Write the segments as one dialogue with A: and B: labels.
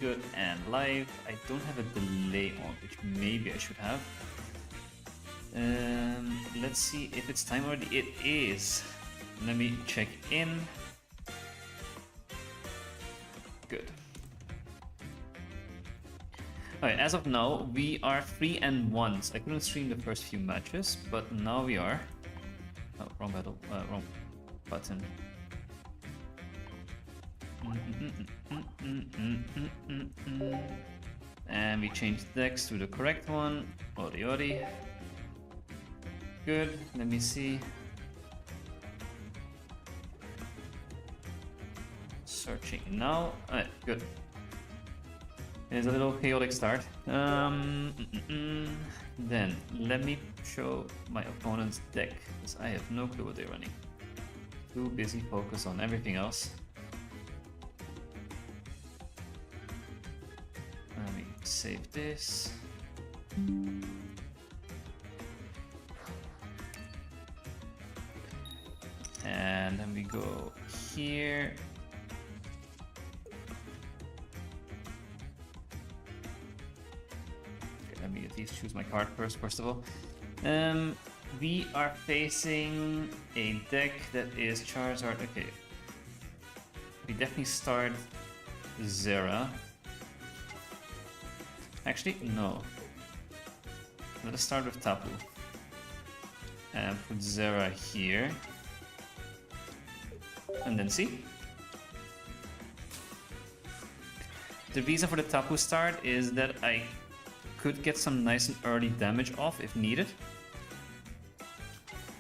A: Good and live. I don't have a delay on, which maybe I should have. Let's see if it's time already. It is. Let me check in. Good. Alright, as of now, we are 3-1. So I couldn't stream the first few matches, but now we are. Oh, wrong battle. Wrong button. And we changed decks to the correct one. Ori ori. Good. Let me see. Searching now. Alright, good. It's a little chaotic start. Then let me show my opponent's deck, because I have no clue what they're running. Too busy focus on everything else. Let me save this. And then we go here. Okay, let me at least choose my card first of all. We are facing a deck that is Charizard. Okay. We definitely start Zera. Actually, no. Let us start with Tapu. And put Zera here. And then see. The reason for the Tapu start is that I could get some nice and early damage off if needed.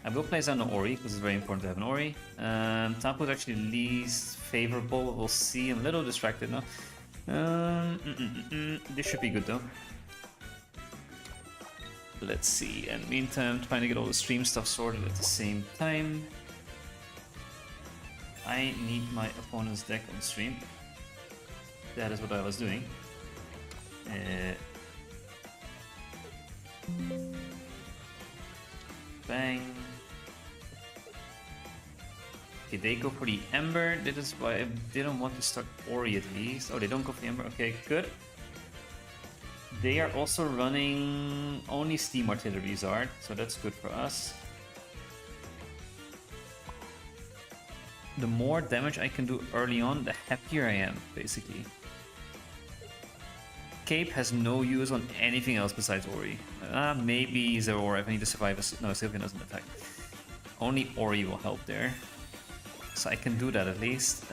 A: I will place down the Ori, because it's very important to have an Ori. Tapu is actually least favorable. We'll see. I'm a little distracted now. This should be good though. Let's see. And meantime, trying to get all the stream stuff sorted at the same time. I need my opponent's deck on stream. That is what I was doing. Bang. Okay, they go for the Ember. That is why I didn't want to start Ori at least. Oh, they don't go for the Ember. Okay, good. They are also running only Steam Artillery Zard, so that's good for us. The more damage I can do early on, the happier I am, basically. Cape has no use on anything else besides Ori. Maybe Zeraora if I need to survive. No, Sylveon doesn't attack. Only Ori will help there. So I can do that at least.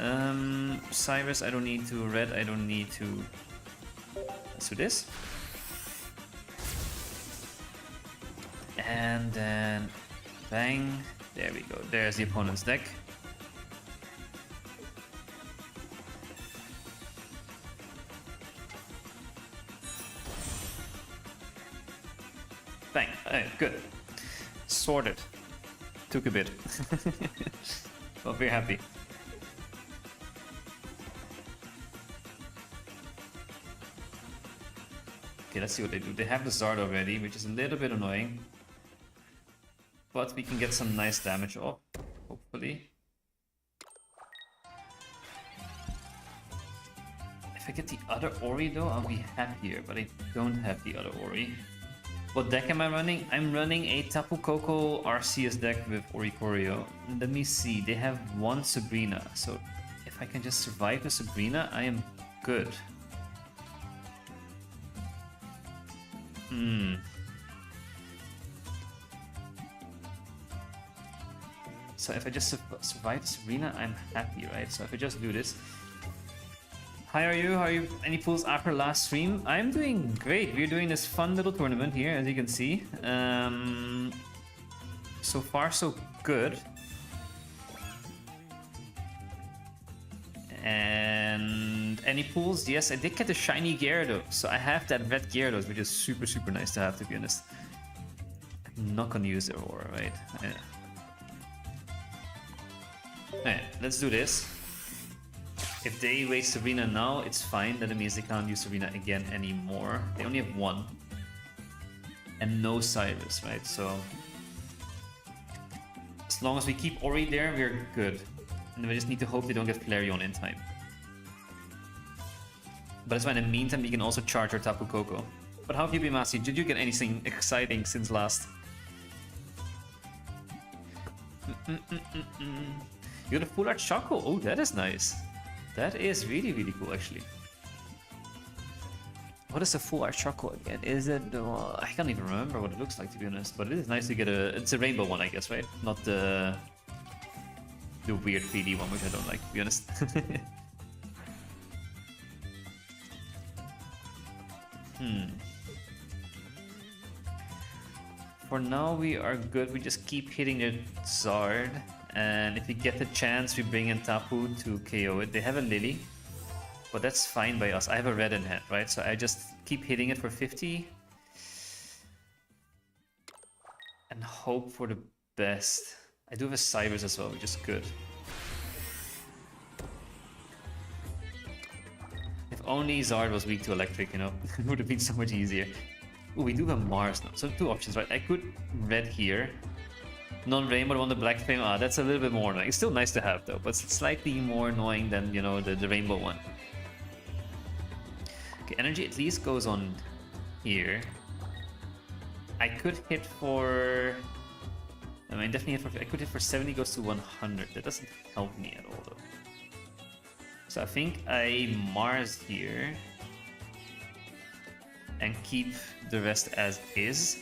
A: Cyrus, I don't need to. Red, I don't need to. Let's do this. And then bang. There we go. There's the opponent's deck. Bang. Good. Sorted. Took a bit. But we're happy. Okay, let's see what they do. They have the Zard already, which is a little bit annoying. But we can get some nice damage off, hopefully. If I get the other Ori though, I'll be happier, but I don't have the other Ori. What deck am I running? I'm running a Tapu Koko Arceus deck with Oricorio. Let me see, they have one Sabrina, so if I can just survive the Sabrina, I am good. So if I just survive the Sabrina, I'm happy, right? So if I just do this. How are you? How are you? Any pulls after last stream? I'm doing great. We're doing this fun little tournament here, as you can see. So far, so good. And any pulls? Yes, I did get a shiny Gyarados. So I have that red Gyarados, which is super, super nice to have, to be honest. I'm not gonna use Aurora, right? Alright, let's do this. If they waste Sabrina now, it's fine. That means they can't use Sabrina again anymore. They only have one. And no Cyrus, right? So as long as we keep Ori there, we're good. And we just need to hope they don't get Flareon in time. But that's why in the meantime we can also charge our Tapu Koko. But how have you been, Masi? Did you get anything exciting since last? You got a full art Choco. Oh, that is nice. That is really, really cool, actually. What is a full art Choco again? Is it... I can't even remember what it looks like, to be honest. But it is nice to get a... It's a rainbow one, I guess, right? Not the weird 3D one, which I don't like, to be honest. For now, we are good. We just keep hitting the Zard. And if we get the chance, we bring in Tapu to KO it. They have a Lily. But that's fine by us. I have a red in hand, right? So I just keep hitting it for 50. And hope for the best. I do have a Cybers as well, which is good. If only Zard was weak to electric, you know? It would have been so much easier. Ooh, we do have Mars now. So two options, right? I could red here. Non-rainbow on the black flame. Ah, that's a little bit more annoying. It's still nice to have though, but it's slightly more annoying than, you know, the rainbow one. Okay, energy at least goes on here. I could hit for... I mean, definitely hit for... I could hit for 70, goes to 100. That doesn't help me at all though. So I think I Mars here. And keep the rest as is.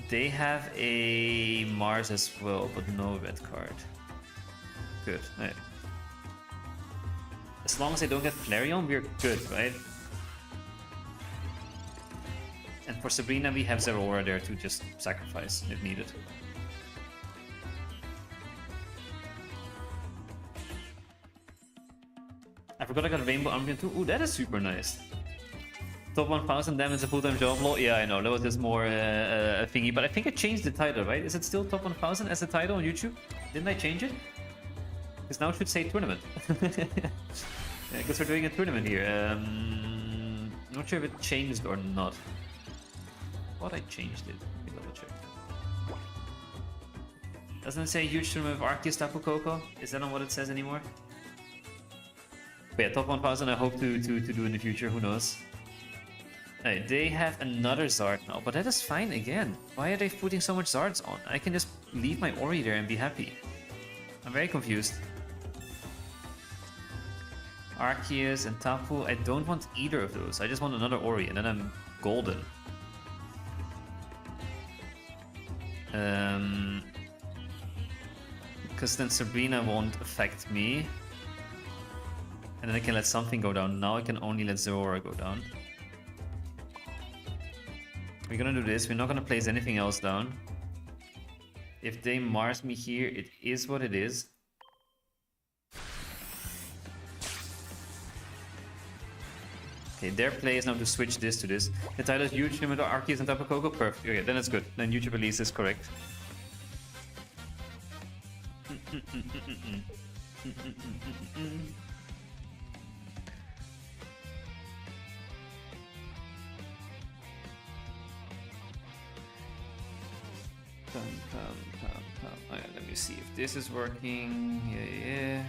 A: They have a Mars as well, but no red card. Good. Right. As long as they don't get Flareon, we're good, right? And for Sabrina, we have Zeraora there to just sacrifice if needed. I forgot I got a Rainbow Umbreon too. Ooh, that is super nice. Top 1000 damage a full-time job. Lol. Yeah, I know. That was just more a thingy. But I think I changed the title, right? Is it still Top 1000 as the title on YouTube? Didn't I change it? Because now it should say tournament. Because we're doing a tournament here. Not sure if it changed or not. Thought I changed it. Let me double check. Doesn't it say huge tournament of Arceus Tapu Koko? Is that not what it says anymore? But yeah, top 1000 I hope to do in the future. Who knows? Right, they have another Zard now, but that is fine again. Why are they putting so much Zards on? I can just leave my Ori there and be happy. I'm very confused. Arceus and Tapu, I don't want either of those. I just want another Ori and then I'm golden. Because then Sabrina won't affect me. And then I can let something go down. Now I can only let Zeraora go down. We're gonna do this. We're not gonna place anything else down. If they Mars me here, it is what it is. Okay, their play is now to switch this to this. The title is huge, limit Arceus and Tapu Koko. Perfect. Okay, then it's good. Then YouTube release is correct. Oh, yeah, let me see if this is working. Yeah.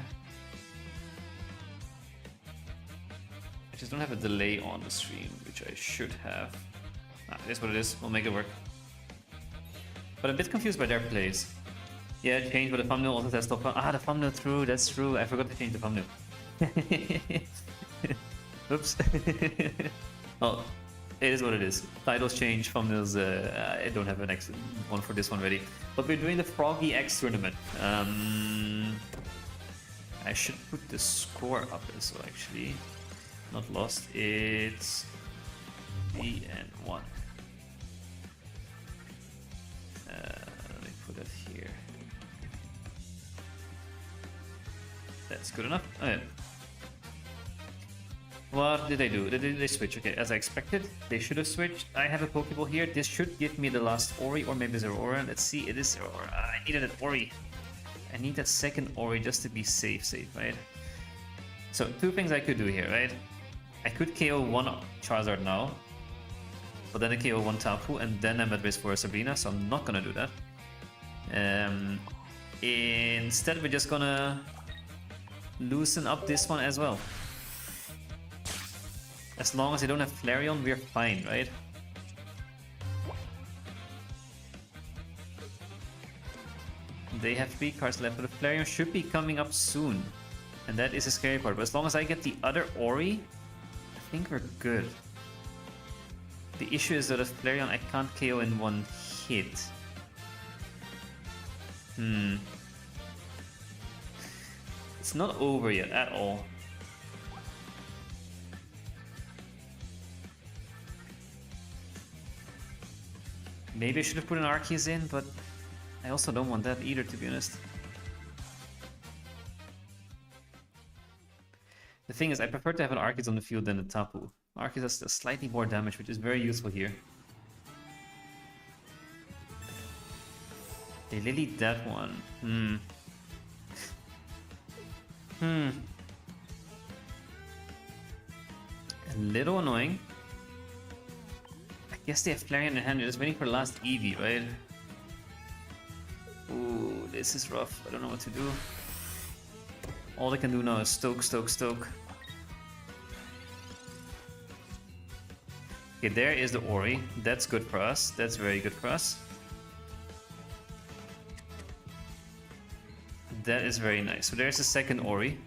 A: I just don't have a delay on the stream, which I should have. It is what it is. We'll make it work. But I'm a bit confused by their plays. Yeah, change, but the thumbnail also says top. The thumbnail, true. That's true. I forgot to change the thumbnail. Oops. Oh. It is what it is. Titles change, thumbnails, I don't have an next one for this one ready. But we're doing the Froggy X tournament. I should put the score up as well, actually. Not lost, it's 3 and 1. Let me put it here. That's good enough. Oh, yeah. What did they do? Did they switch? Okay, as I expected, they should have switched. I have a Pokeball here. This should give me the last Ori or maybe Zeraora. Let's see, it is Zeraora. I needed an Ori. I need that second Ori just to be safe, right? So, two things I could do here, right? I could KO one Charizard now, but then I KO one Tapu, and then I'm at risk for a Sabrina, so I'm not gonna do that. Instead, we're just gonna loosen up this one as well. As long as they don't have Flareon, we're fine, right? They have 3 cards left, but the Flareon should be coming up soon. And that is a scary part. But as long as I get the other Ori, I think we're good. The issue is that a Flareon I can't KO in one hit. It's not over yet at all. Maybe I should have put an Arceus in, but I also don't want that either, to be honest. The thing is, I prefer to have an Arceus on the field than a Tapu. Arceus has slightly more damage, which is very useful here. They lilied that one. A little annoying. I guess they have Flareon in hand. They're just waiting for the last Eevee, right? Ooh, this is rough. I don't know what to do. All I can do now is stoke, stoke, stoke. Okay, there is the Ori. That's good for us. That's very good for us. That is very nice. So there's the second Ori.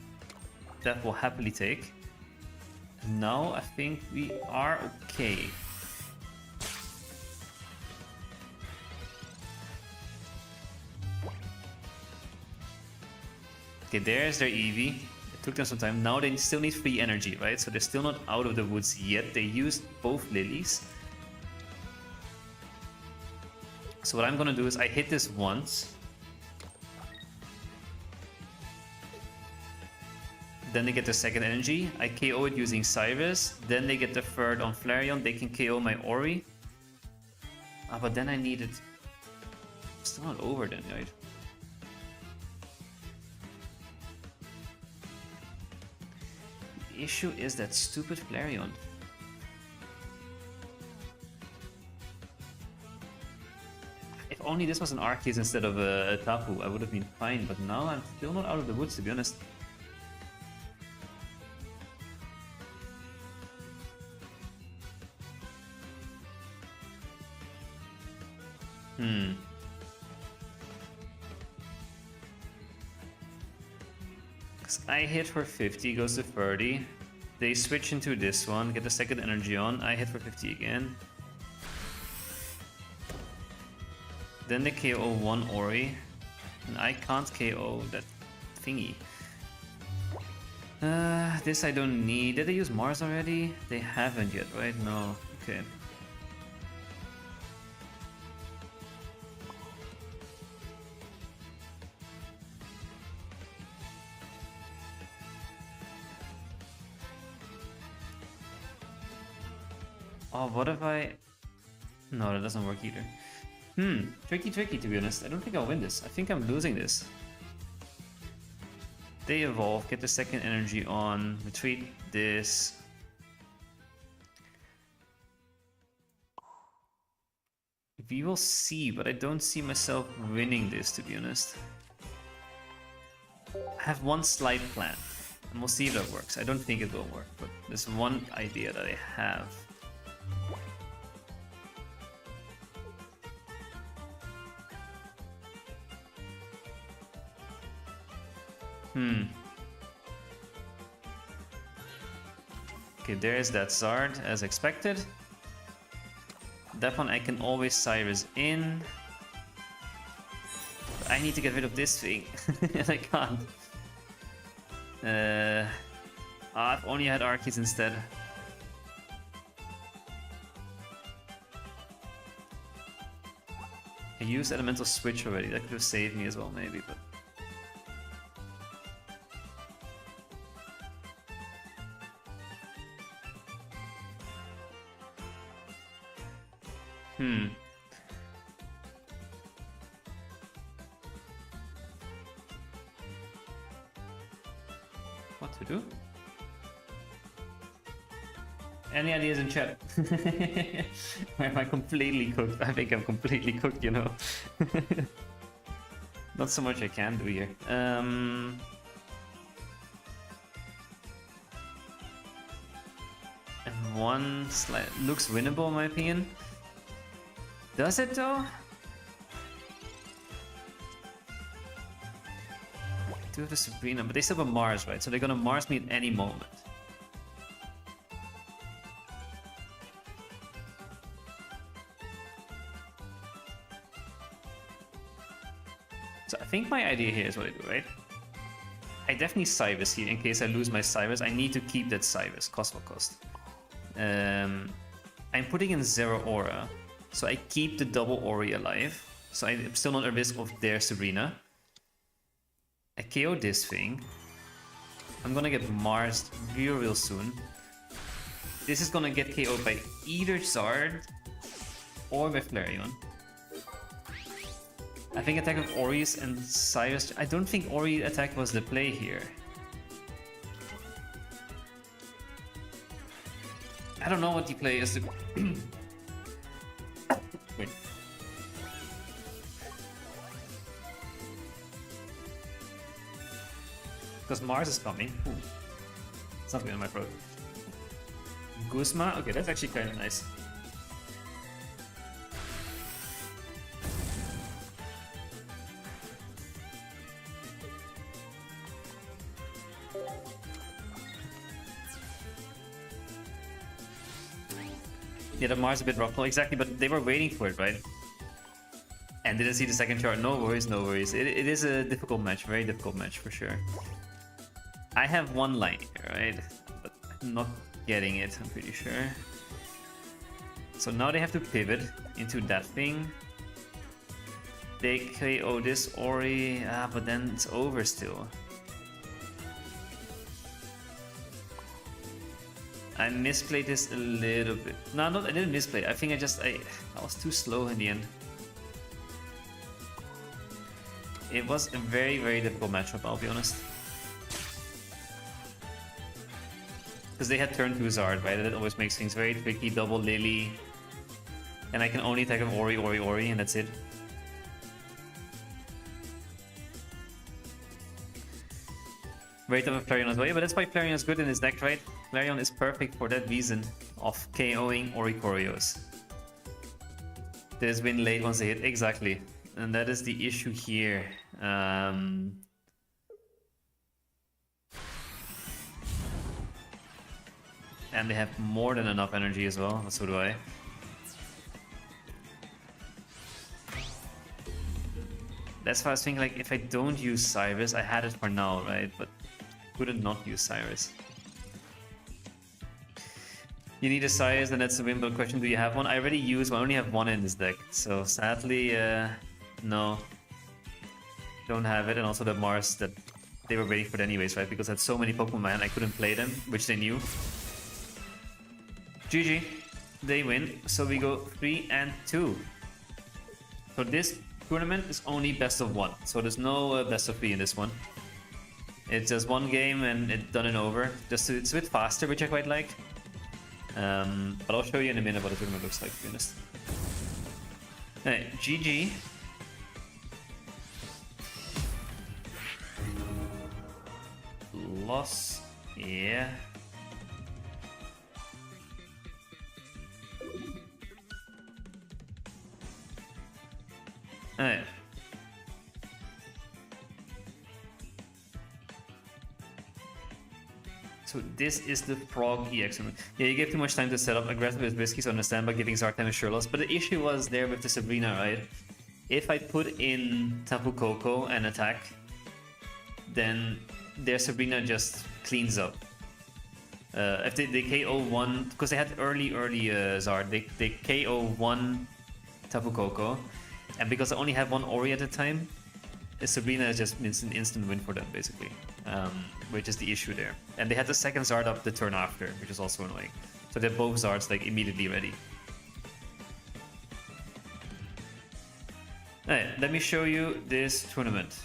A: That will happily take. Now I think we are okay. Okay, there's their Eevee. It took them some time. Now they still need free energy, right? So they're still not out of the woods yet. They used both lilies. So what I'm gonna do is I hit this once. Then they get the second energy. I KO it using Cyrus. Then they get the third on Flareon. They can KO my Ori. But then I need it. Still not over then, right? The issue is that stupid Flareon. If only this was an Arceus instead of a Tapu, I would have been fine. But now I'm still not out of the woods, to be honest. I hit for 50, goes to 30. They switch into this one, get the second energy on. I hit for 50 again. Then they KO one Ori. And I can't KO that thingy. This I don't need. Did they use Mars already? They haven't yet, right? No. Okay. Oh, what if I... No, that doesn't work either. Tricky to be honest. I don't think I'll win this. I think I'm losing this. They evolve, get the second energy on, retreat this. We will see, but I don't see myself winning this, to be honest. I have one slight plan, and we'll see if that works. I don't think it will work, but there's one idea that I have. Okay, there's that Zard, as expected. That one I can always Cyrus in. But I need to get rid of this thing, and I can't. I've only had Arceus instead. I used Elemental Switch already, that could have saved me as well, maybe, but... What to do? Any ideas in chat? Am I completely cooked? I think I'm completely cooked, you know. Not so much I can do here. I one looks winnable in my opinion. Does it though? Do have the Sabrina, but they still have a Mars, right? So they're gonna Mars me at any moment. So I think my idea here is what I do, right? I definitely Cyrus here in case I lose my Cyrus. I need to keep that Cyrus, cost what cost. I'm putting in Zero Aura, so I keep the double Ori alive. So I'm still not at risk of their Sabrina. I KO this thing. I'm gonna get Mars real soon. This is gonna get KO'd by either Zard or by Flareon. I think attack of Ori's and Cyrus. I don't think Ori attack was the play here. I don't know what the play is. Wait. Because Mars is coming. Ooh. Something in my throat. Guzma? Okay, that's actually kind of nice. Yeah, the Mars is a bit rough. No, exactly, but they were waiting for it, right? And didn't see the second chart. No worries, no worries. It is a difficult match, very difficult match for sure. I have one line here, right? But I'm not getting it, I'm pretty sure. So now they have to pivot into that thing. They KO this Ori, but then it's over still. I misplayed this a little bit. No, I didn't misplay. I think I was too slow in the end. It was a very, very difficult matchup, I'll be honest. Because they had turn 2 Zard, right? That always makes things very tricky. Double Lily. And I can only attack him Ori, and that's it. Very tough of Flareon as well. Yeah, but that's why Flareon is good in his deck, right? Flareon is perfect for that reason of KOing Oricorios. There's win late once they hit. Exactly. And that is the issue here. And they have more than enough energy as well. So do I. That's why I was thinking, like, if I don't use Cyrus, I had it for now, right? But couldn't not use Cyrus. You need a Cyrus, and that's the win. But question: do you have one? I already used one. I only have one in this deck, so sadly, no, don't have it. And also the Mars that they were waiting for it anyways, right? Because I had so many Pokemon, I couldn't play them, which they knew. GG, they win. So we go 3-2. So this tournament is only best of 1. So there's no best of 3 in this one. It's just one game and it's done and over. Just it's a bit faster, which I quite like. But I'll show you in a minute what the tournament looks like, to be honest. Alright, GG. Loss, yeah. Alright. So this is the Frog EX. Yeah, you gave too much time to set up. Aggressive is risky, so understand by giving Zartan a sure loss. But the issue was there with the Sabrina, right? If I put in Tapu Koko and attack, then their Sabrina just cleans up. If they KO one, because they had early Zard, they KO one Tapu Koko, and because I only have one Ori at a time, Sabrina is just an instant win for them, basically. Which is the issue there. And they had the second Zard up the turn after, which is also annoying. So they're both Zards like immediately ready. Alright, let me show you this tournament.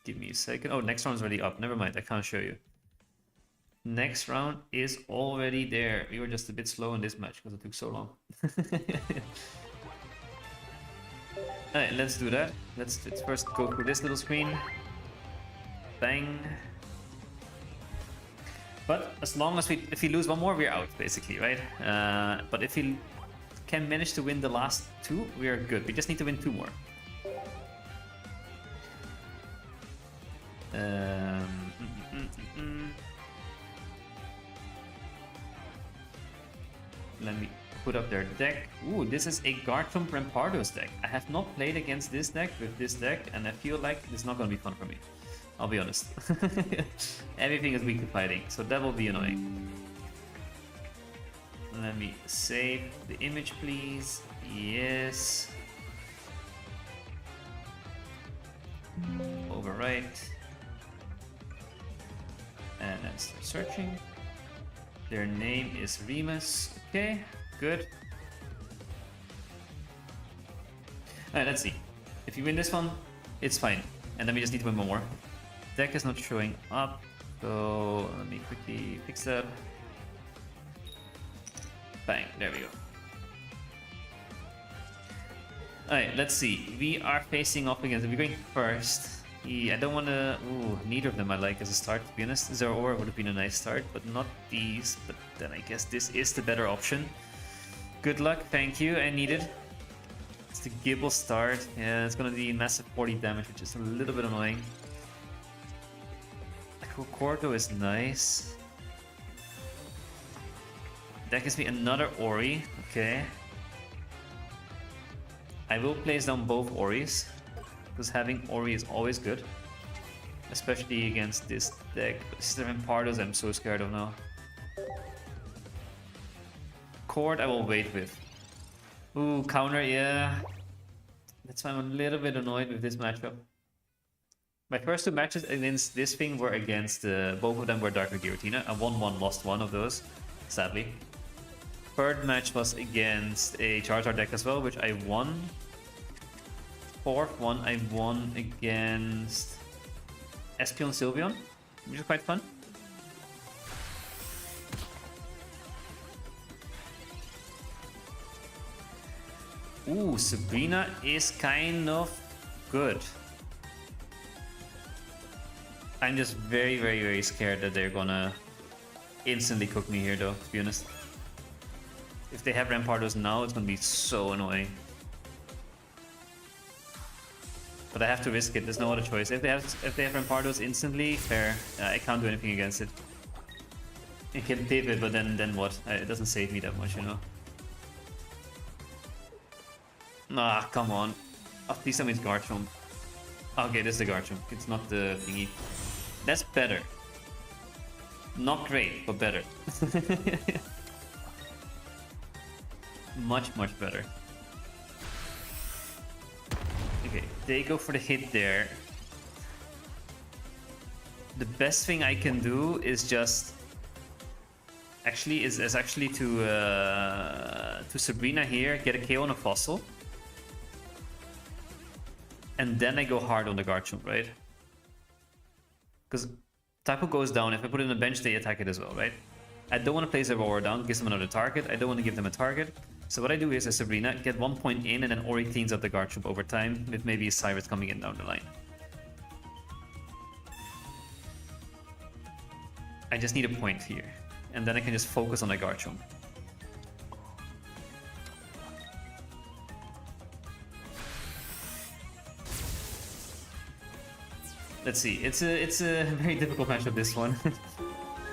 A: Give me a second. Oh, next round's already up. Never mind, I can't show you. Next round is already there. We were just a bit slow in this match because it took so long. Alright, let's do that. Let's first go through this little screen. Bang. As long as if we lose one more, we're out, basically, right? But if we can manage to win the last two, we are good. We just need to win two more. Let me put up their deck. Ooh, this is a Garchomp Rampardos deck. I have not played against this deck with this deck, and I feel like it's not going to be fun for me. I'll be honest. Everything is weak to fighting, so that will be annoying. Let me save the image, please. Yes. Overwrite. And let's start searching. Their name is Remus. Okay, good. Alright, let's see. If you win this one, it's fine. And then we just need to win one more. Deck is not showing up, so let me quickly fix that. Bang, there we go. Alright, let's see. We are facing off against... We're going first. I don't want to... Ooh, neither of them I like as a start, to be honest. Zeraora would have been a nice start, but not these. But then I guess this is the better option. Good luck, thank you, I need it. It's the Gibble start. Yeah, it's going to be massive 40 damage, which is a little bit annoying. Corto is nice. That gives me another Ori. Okay. I will place down both Oris, because having Ori is always good. Especially against this deck. Sister Rampardos I'm so scared of now. Cord I will wait with. Ooh, counter, yeah. That's why I'm a little bit annoyed with this matchup. My first two matches against this thing were against, both of them were Darker Giratina. I won one, lost one of those, sadly. Third match was against a Charizard deck as well, which I won. Fourth one I won against Espeon Sylveon, which is quite fun. Ooh, Sabrina is kind of good. I'm just very, very, very scared that they're gonna instantly cook me here, though, to be honest. If they have Rampardos now, it's gonna be so annoying. But I have to risk it, there's no other choice. If they have Rampardos instantly, fair. I can't do anything against it. It can pivot, but then what? It doesn't save me that much, you know? Ah, come on. Oh, please tell me it's Garchomp. Okay, this is the Garchomp. It's not the thingy. That's better. Not great, but better. Much, much better. Okay, they go for the hit there. The best thing I can do is just... Actually, is actually to Sabrina here, get a KO on a Fossil. And then I go hard on the Garchomp, right? Because Tapu goes down, if I put it in the bench, they attack it as well, right? I don't want to place a Zeraora down, gives them another target. I don't want to give them a target. So what I do is a Sabrina, get 1 point in, and then Ori cleans up the Garchomp over time, with maybe a Cyrus coming in down the line. I just need a point here, and then I can just focus on the Garchomp. Let's see, it's a very difficult matchup, this one.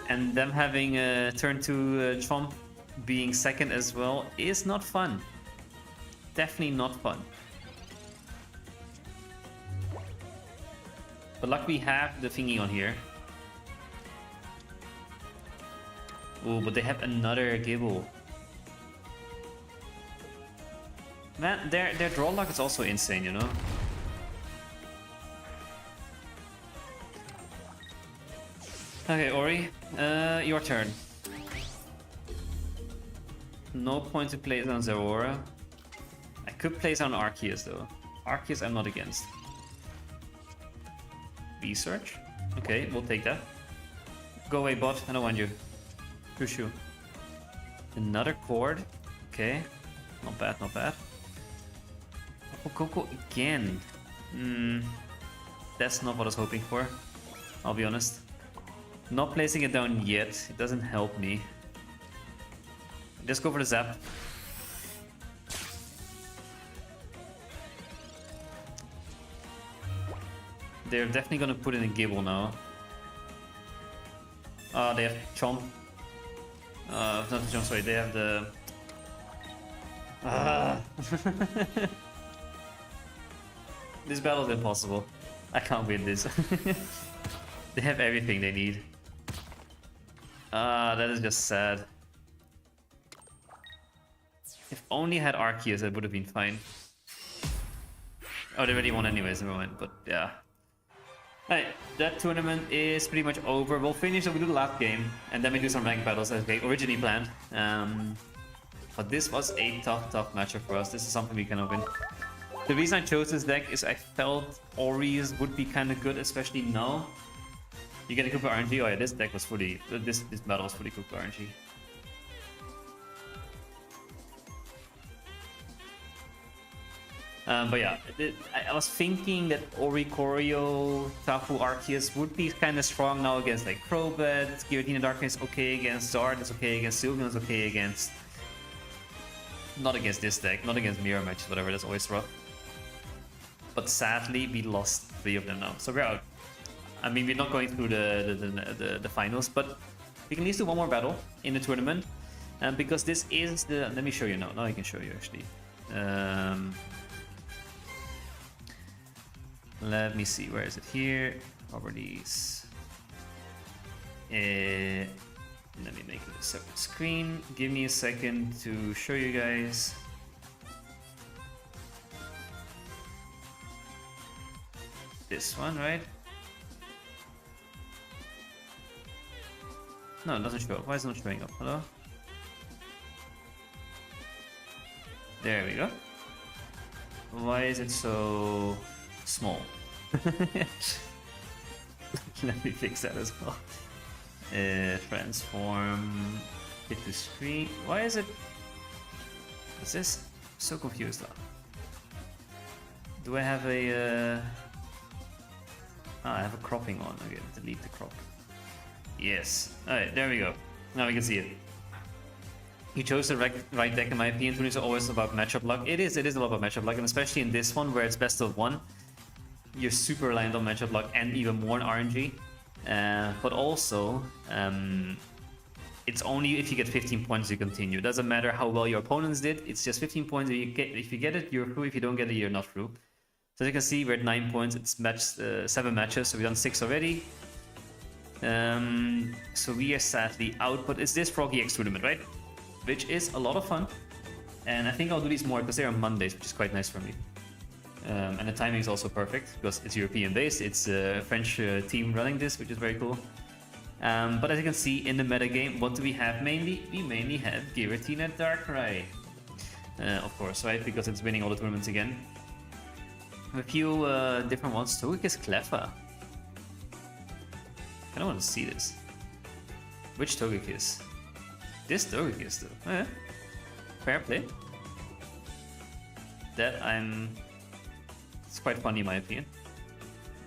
A: And them having turn 2 Chomp being second as well is not fun. Definitely not fun. But luckily we have the thingy on here. Ooh, but they have another Gibble. Man, their draw luck is also insane, you know? Okay, Ori, your turn. No point to place on Zeraora. I could place on Arceus though. Arceus I'm not against. Research? Okay, we'll take that. Go away, bot, I don't want you. Push you. Another Cord. Okay, not bad, not bad. Coco again. That's not what I was hoping for, I'll be honest. Not placing it down yet. It doesn't help me. Just go for the zap. They're definitely gonna put in a Gibble now. They have Chomp. Not the Chomp, sorry. They have the... This battle is impossible. I can't win this. They have everything they need. That is just sad. If only I had Arceus, it would have been fine. Oh, they already won anyways, never mind. But yeah. Alright, that tournament is pretty much over. We'll finish it, we do the last game, and then we do some ranked battles as we originally planned. But this was a tough matchup for us. This is something we cannot win. The reason I chose this deck is I felt Ori's would be kind of good, especially now. You get a Cooper RNG. Oh yeah, this deck was fully... This battle was fully Cooper RNG. But yeah, I was thinking that Oricorio, Tapu, Arceus would be kind of strong now against like Crobat, Giratina Darkness is okay against Zard, is okay against Sylveon, is okay against... Not against this deck, not against mirror matches, whatever, that's always rough. But sadly, we lost 3 of them now, so we're out. I mean, we're not going through the finals, but we can at least do one more battle in the tournament. Because this is the... Let me show you now. Now I can show you, actually. Let me see, where is it here? Properties. Let me make it a separate screen. Give me a second to show you guys. This one, right? No, it doesn't show up. Why is it not showing up? Hello? There we go. Why is it so small? Let me fix that as well. Transform, hit the screen. Why is it... What's this? I'm so confused now. Do I have a... I have a cropping on. Okay, delete the crop. Yes. Alright, there we go. Now we can see it. You chose the right deck in my opinion. Tournaments are always about matchup luck. It is a lot about matchup luck, and especially in this one where it's best of 1. You're super reliant on matchup luck and even more on RNG. But also, it's only if you get 15 points you continue. It doesn't matter how well your opponents did. It's just 15 points. If you get it, you're through. If you don't get it, you're not through. So as you can see, we're at 9 points. It's matched 7 matches, so we've done 6 already. So we are sadly out, but it's this Froggy X tournament, right? Which is a lot of fun. And I think I'll do these more because they're on Mondays, which is quite nice for me. And the timing is also perfect because it's European based. It's a French team running this, which is very cool. But as you can see in the metagame, what do we have mainly? We mainly have Giratina Darkrai. Of course, right? Because it's winning all the tournaments again. A few different ones. Togekiss Cleffa. I don't want to see this. Which Togekiss? This Togekiss though. Eh? Fair play. That I'm... It's quite funny in my opinion.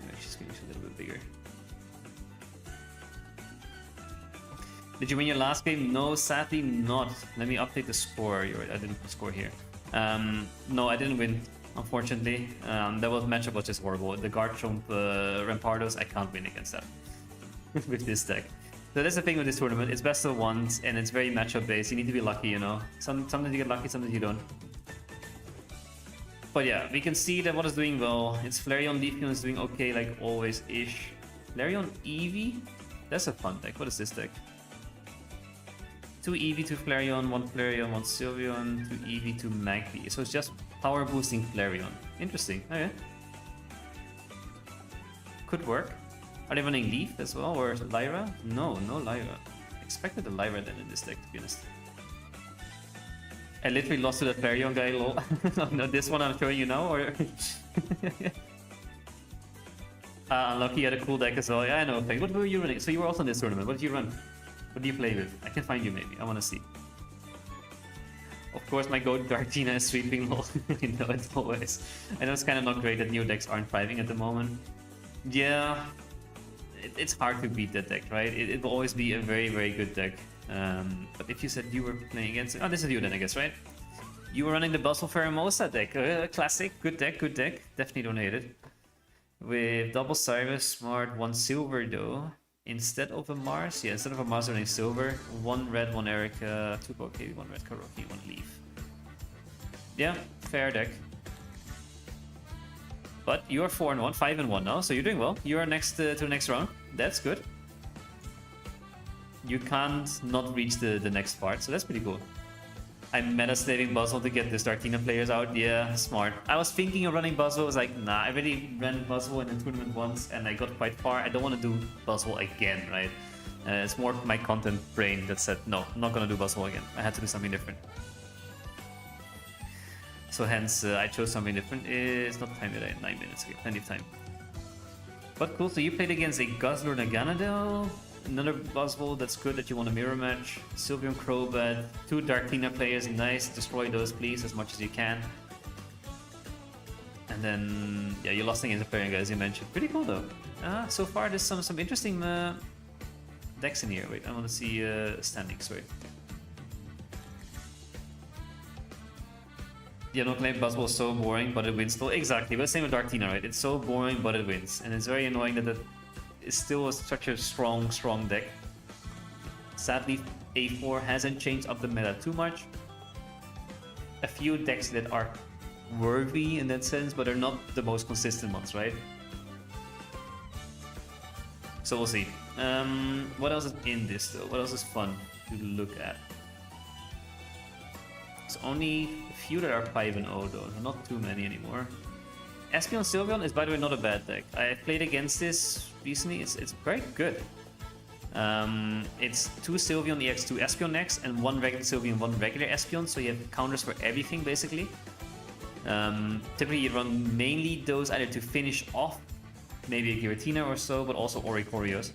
A: Maybe just give it a little bit bigger. Did you win your last game? No, sadly not. Let me update the score. I didn't put score here. No, I didn't win, unfortunately. That matchup was just horrible. The Garchomp Rampardos, I can't win against that with this deck. So that's the thing with this tournament. It's best of 1s and it's very matchup based. You need to be lucky, you know. Sometimes you get lucky, sometimes you don't. But yeah, we can see that what is doing well. It's Flareon, Leafeon is doing okay, like always-ish. Flareon, Eevee? That's a fun deck. What is this deck? 2 Eevee, 2 Flareon, 1 Flareon, 1 Sylveon, 2 Eevee, 2 Magby. So it's just power boosting Flareon. Interesting. Okay. Could work. Are they running Leaf as well, or Lyra? No, no Lyra. Expected a Lyra then in this deck, to be honest. I literally lost to the Flareon guy, lol. No, this one I'm showing you now, or... Unlucky, you had a cool deck as well. Yeah, I know. Okay. What were you running? So you were also in this tournament. What did you run? What do you play with? I can find you maybe. I want to see. Of course, my goat Dartina is sweeping, lol. I know, it's always. I know it's kind of not great that new decks aren't thriving at the moment. Yeah. it's hard to beat that deck, right? It will always be a very, very good deck. But if you said you were playing against... Oh, this is you then, I guess, right? You were running the Bustle Pheromosa deck. Classic. Good deck, good deck. Definitely don't hate it. With double Cyrus, smart, 1 silver though. Instead of a Mars? Yeah, instead of a Mars running silver. 1 red, 1 Erica, 2 Poke, 1 red Karoki, 1 Leaf. Yeah, fair deck. But you are 4-1, 5-1 now, so you're doing well. You are next to the next round. That's good. You can't not reach the next part, so that's pretty cool. I'm meta-slaving Buzzle to get the Dartina players out. Yeah, smart. I was thinking of running Buzzle. I was like, nah, I already ran Buzzle in a tournament once and I got quite far. I don't want to do Buzzle again, right? It's more my content brain that said, no, I'm not going to do Buzzle again. I had to do something different. So hence, I chose something different. It's not time yet, 9 minutes. Okay, plenty of time. But cool, so you played against a Guzzler Naganadel. Another Buzzwole, that's good that you want a mirror match. Sylveon Crobat, 2 Darkina players, nice. Destroy those please as much as you can. And then, yeah, you lost against a player, as you mentioned. Pretty cool though. So far there's some interesting decks in here. Wait, I want to see standings, sorry. Yeah, no claim Buzzwole is so boring, but it wins still. Exactly, but same with Darkina, right? It's so boring, but it wins. And it's very annoying that is still such a strong deck. Sadly, A4 hasn't changed up the meta too much. A few decks that are worthy in that sense, but they're not the most consistent ones, right? So we'll see. What else is in this though? What else is fun to look at? There's only a few that are 5-0 though, not too many anymore. Espeon Sylveon is, by the way, not a bad deck. I played against this recently. It's very good. It's 2 Sylveon EX, 2 Espeon X, and 1 regular Sylveon, 1 regular Espeon, so you have counters for everything, basically. Typically, you run mainly those either to finish off maybe a Giratina or so, but also Oricorios.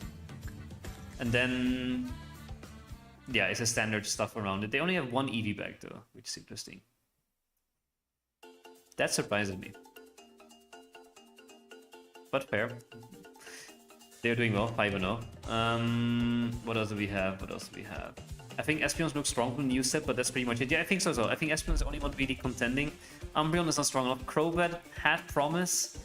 A: And then, yeah, it's a standard stuff around it. They only have 1 EV back, though, which is interesting. That surprises me. But fair. They're doing well, 5-0. What else do we have? I think Espeons look strong from the new set, but that's pretty much it. Yeah, I think so. I think Espeon is the only one really contending. Umbreon is not strong enough. Crobat had promise,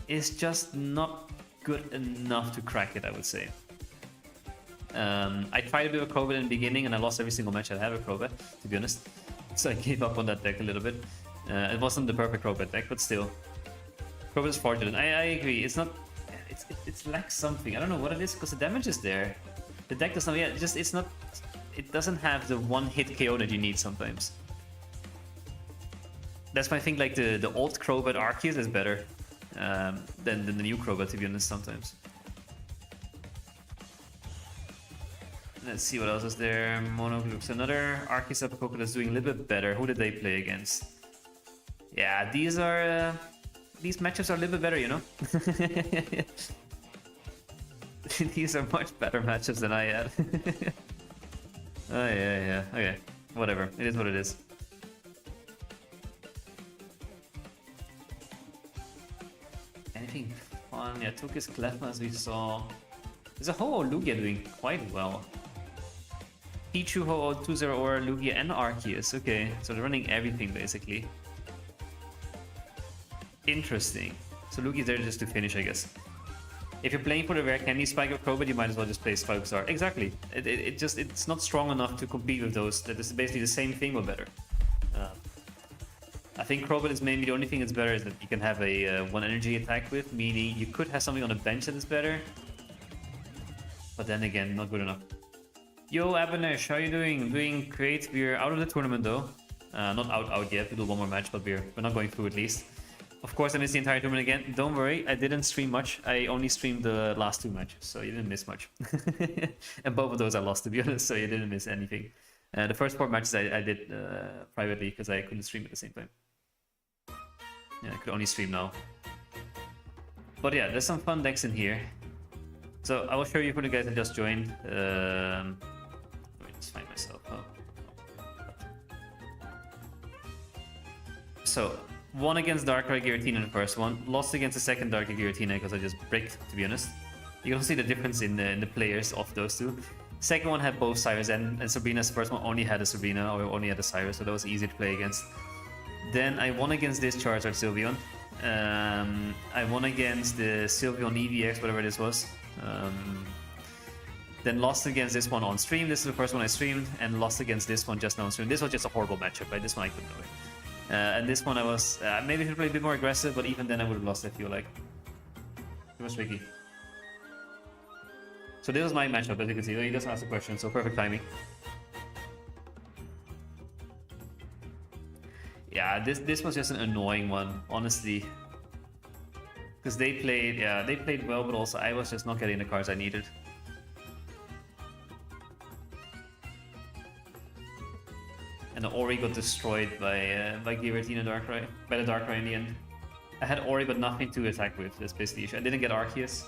A: is just not good enough to crack it, I would say. I tried to do a Crobat in the beginning, and I lost every single match I had with Crobat, to be honest. So I gave up on that deck a little bit. It wasn't the perfect Crobat deck, but still. Crobat is fraudulent. I agree. It's not. It lacks something. I don't know what it is because the damage is there. The deck does not. Yeah, it's not. It doesn't have the one-hit KO that you need sometimes. That's why I think like the old Crobat Arceus is better than the new Crobat, to be honest. Sometimes. Let's see what else is there. Monoglux, another Arceus Apococo that's doing a little bit better. Who did they play against? Yeah, these are. These matchups are a little bit better, you know? These are much better matchups than I had. Oh, yeah. Okay, whatever. It is what it is. Anything fun? Yeah, Tokus Clefma, as we saw. There's a Ho-Oh Lugia doing quite well. Pichu, Ho-Oh, 2-0 Aura, Lugia, and Arceus. Okay, so they're running everything, basically. Interesting. So Lugia's there just to finish, I guess. If you're playing for the rare candy spike of Crobat, you might as well just play Spike Star. Exactly. It's not strong enough to compete with those. That is basically the same thing, but better. I think Crobat is maybe the only thing that's better is that you can have a 1 energy attack with, meaning you could have something on the bench that is better. But then again, not good enough. Yo, Abanish, how you doing? Doing great. We're out of the tournament though. Not out yet. We'll do one more match, but we're not going through at least. Of course, I missed the entire tournament again. Don't worry, I didn't stream much. I only streamed the last 2 matches, so you didn't miss much. And both of those I lost, to be honest, so you didn't miss anything. The first 4 matches I did privately because I couldn't stream at the same time. Yeah, I could only stream now. But yeah, there's some fun decks in here. So I will show you for the guys that just joined. Let me just find myself. So, won against Darkrai Giratina in the first one, lost against the second Darkrai Giratina because I just bricked, to be honest. You can see the difference in the players of those two. Second one had both Cyrus and Sabrina's first one only had a Sabrina or only had a Cyrus, so that was easy to play against. Then I won against this Charizard Sylveon. I won against the Sylveon EVX, whatever this was. Then lost against this one on stream. This is the first one I streamed, and lost against this one just now on stream. This was just a horrible matchup, right? This one I couldn't win. And this one I was maybe should play a bit more aggressive, but even then I would have lost. I feel like it was tricky. So this was my matchup, as you can see. He doesn't ask a question, so perfect timing. Yeah, this was just an annoying one, honestly. Because they played well, but also I was just not getting the cards I needed. And the Ori got destroyed by Giratina and Darkrai, by the Darkrai in the end. I had Ori, but nothing to attack with. That's basically the issue. I didn't get Arceus,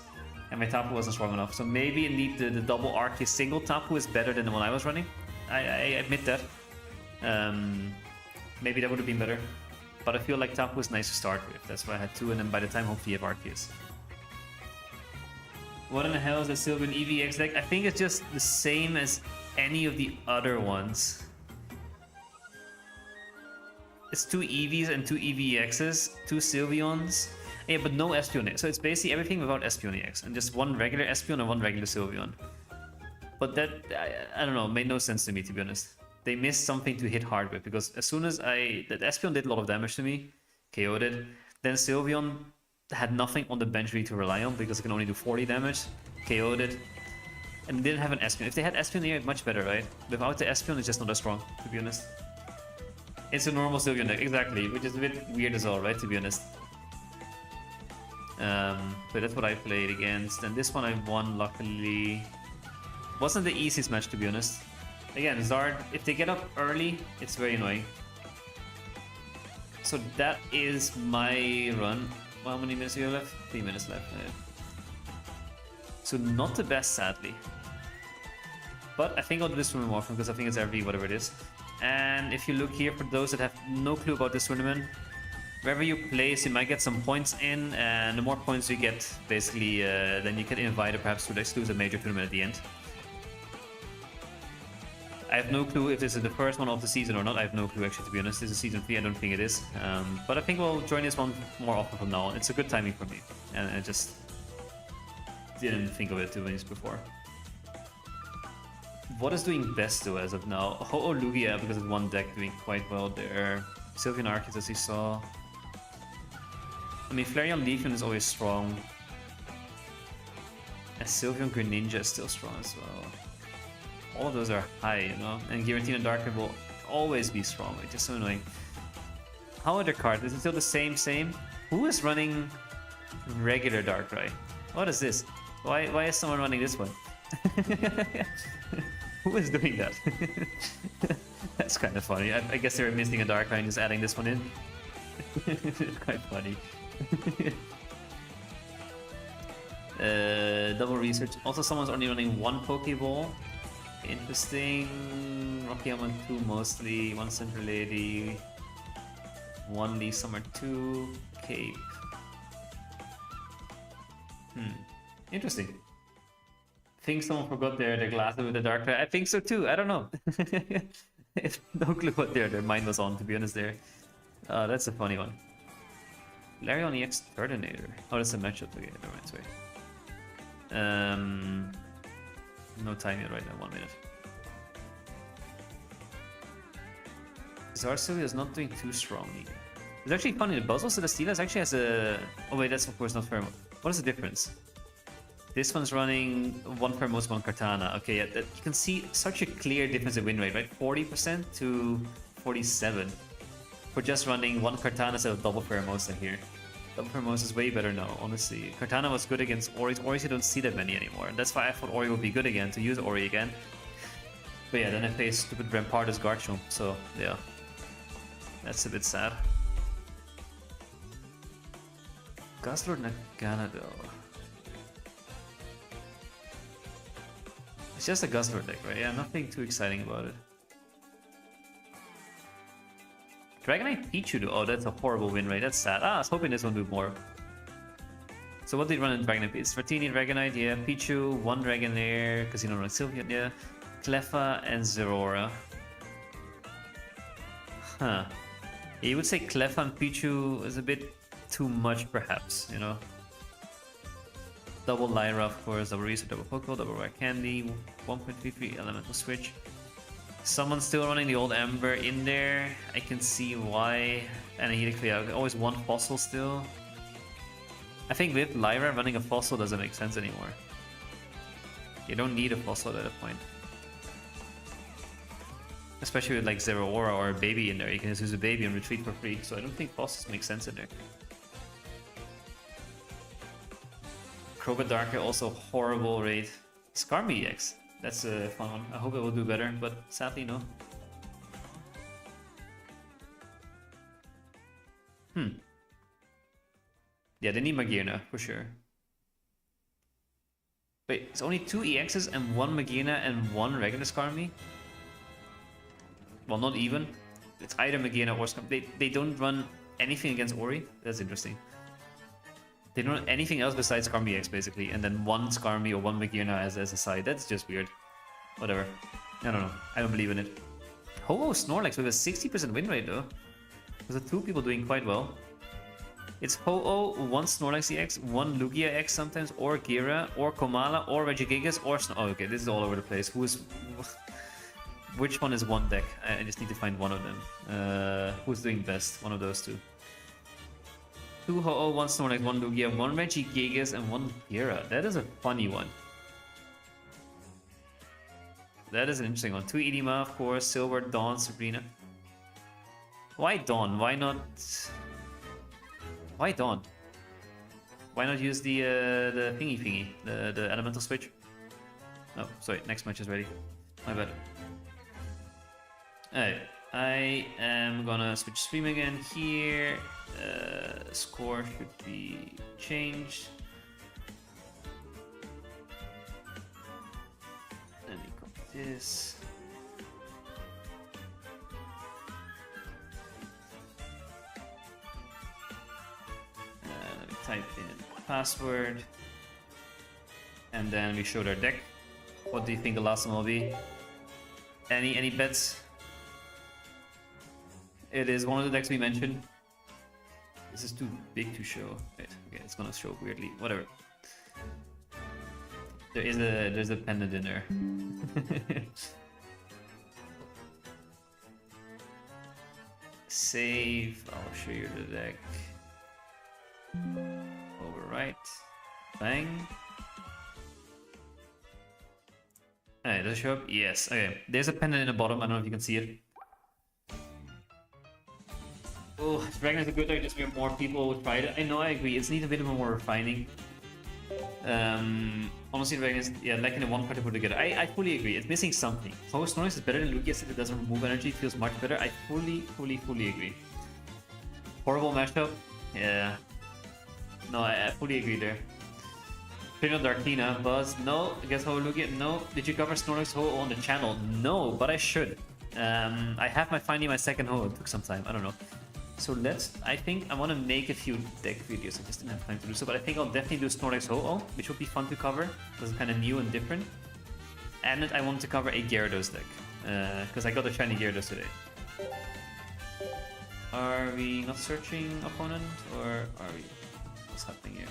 A: and my Tapu wasn't strong enough. So maybe indeed the double Arceus single Tapu is better than the one I was running. I admit that. Maybe that would have been better. But I feel like Tapu was nice to start with. That's why I had two, and then by the time, hopefully, you have Arceus. What in the hell is the Sylveon EVX deck? I think it's just the same as any of the other ones. It's two EVs and two EVXs, two Sylveons. Yeah, but no Espeon. So it's basically everything without Espeon EX, and just one regular Espeon and one regular Sylveon. But that, I don't know, made no sense to me, to be honest. They missed something to hit hard with, because as soon as that Espeon did a lot of damage to me, KO'd it. Then Sylveon had nothing on the bench really to rely on, because it can only do 40 damage, KO'd it. And didn't have an Espeon. If they had Espeon here, much better, right? Without the Espeon, it's just not as strong, to be honest. It's a normal Sylveon deck, exactly, which is a bit weird as well, right, to be honest. But that's what I played against, and this one I won, luckily. Wasn't the easiest match, to be honest. Again, Zard, if they get up early, it's very annoying. So that is my run. How many minutes do you have left? 3 minutes left. So not the best, sadly. But I think I'll do this tournament more often, because I think it's every whatever it is. And if you look here, for those that have no clue about this tournament, wherever you place, you might get some points in, and the more points you get, basically, then you get invited perhaps to the exclusive major tournament at the end. I have no clue if this is the first one of the season or not. I have no clue, actually, to be honest. This is season 3, I don't think it is. But I think we'll join this one more often from now on. It's a good timing for me, and I just didn't think of it too much before. What is doing best though as of now? Ho-Oh Lugia, because it's one deck doing quite well there. Sylveon Arceus, as you saw. I mean, Flareon Leafeon is always strong. And Sylveon Greninja is still strong as well. All of those are high, you know? And Giratina Darkrai will always be strong, which is so annoying. How are their cards? Is it still the same? Who is running regular Darkrai? What is this? Why is someone running this one? Who is doing that? That's kind of funny. I guess they were missing a Darkrai and just adding this one in. It's quite funny. Double research. Also, someone's only running one Pokeball. Interesting. Rocky Almond 2 mostly. One Central Lady. One Lee Summer 2. Cape. Interesting. Think someone forgot their glasses with the Darkrai. I think so too. I don't know. No clue what their mind was on, to be honest. There. That's a funny one. Larion EX Turtonator. Oh, that's a matchup. Okay, never mind. Sorry. No time yet right now. 1 minute. Zarsylvia is not doing too strongly. It's actually funny. The Buzzle Celesteela actually has a. Oh wait, that's of course not Pheromone. What is the difference? This one's running one Pheromone, one Kartana. Okay, yeah, you can see such a clear difference in win rate, right? 40% to 47 for just running one Kartana instead of double Pheromosa here. Double Pheromosa is way better now, honestly. Kartana was good against Ori. Ori, you don't see that many anymore. And that's why I thought Ori would be good again, to use Ori again. But yeah, then I faced stupid Rampardos Garchomp, so yeah. That's a bit sad. Guzzlord Nagana though. It's just a Guzzlord deck, right? Yeah, nothing too exciting about it. Dragonite Pichu, oh, that's a horrible win rate. That's sad. I was hoping this one would do more. So So what did he run in Dragonite base? Fertini, Dragonite, yeah. Pichu, one Dragonair, because you don't run Sylveon, yeah. Cleffa and Zeraora. Huh. Yeah, you would say Cleffa and Pichu is a bit too much, perhaps, you know? Double Lyra, of course, double Reset, double Poké, double Rare Candy, 1.33 Elemental Switch. Someone's still running the old Amber in there. I can see why. And a Helix, yeah, always one Fossil still. I think with Lyra, running a Fossil doesn't make sense anymore. You don't need a Fossil at that point. Especially with like Zeraora or a Baby in there. You can just use a Baby and retreat for free. So I don't think Fossils make sense in there. Crobat Darker, also horrible raid. Skarmy EX. That's a fun one. I hope it will do better, but sadly no. Yeah, they need Magearna, for sure. Wait, it's only 2 EXs and 1 Magearna and 1 regular Skarmy? Well, not even. It's either Magearna or Skarmy. They don't run anything against Ori? That's interesting. They don't run anything else besides Skarmy EX, basically, and then 1 Skarmy or 1 Magearna as a side. That's just weird. Whatever. I don't know. I don't believe in it. Ho-Oh Snorlax with a 60% win rate, though. There's 2 people doing quite well. It's Ho-Oh, 1 Snorlax EX, 1 Lugia EX sometimes, or Gira, or Komala, or Regigigas, or Oh, okay, this is all over the place. Which one is one deck? I just need to find one of them. Who's doing best? One of those two. 2 Ho-Oh, 1 Snorlax, 1 Lugia, 1 Regigigas, and 1 Gira. That is a funny one. That is an interesting one. 2 Edema, of course, Silver, Dawn, Sabrina. Why Dawn? Why not... Why Dawn? Why not use the thingy, the elemental switch? Oh, sorry, next match is ready. My bad. Alright, I am gonna switch stream again here. Score should be changed. Let me copy this. Type in password, and then we showed our deck. What do you think the last one will be? Any bets? It is one of the decks we mentioned. This is too big to show. Wait, okay, it's gonna show weirdly. Whatever. There's a pendant in there. Save. I'll show you the deck. Overwrite. Bang. Alright, does it show up? Yes. Okay. There's a pendant in the bottom. I don't know if you can see it. Oh, Dragon is a good deck, just where more people would try it. I know, I agree. It needs a bit of more refining. Honestly, Dragon is lacking in one part to put together. I fully agree. It's missing something. Host Noise is better than Lugia since it doesn't remove energy. It feels much better. I fully agree. Horrible matchup. Yeah. No, I fully agree there. Trino Darkina, Buzz, no. Guess how Lugia? No. Did you cover Snorlax Ho on the channel? No, but I should. I have finding my second Ho. It took some time. I don't know. So I think I want to make a few deck videos. I just didn't have time to do so, but I think I'll definitely do Snorlax Ho-Oh, which would be fun to cover because it's kind of new and different. And I want to cover a Gyarados deck because I got a shiny Gyarados today. Are we not searching opponent, or are we? What's happening here?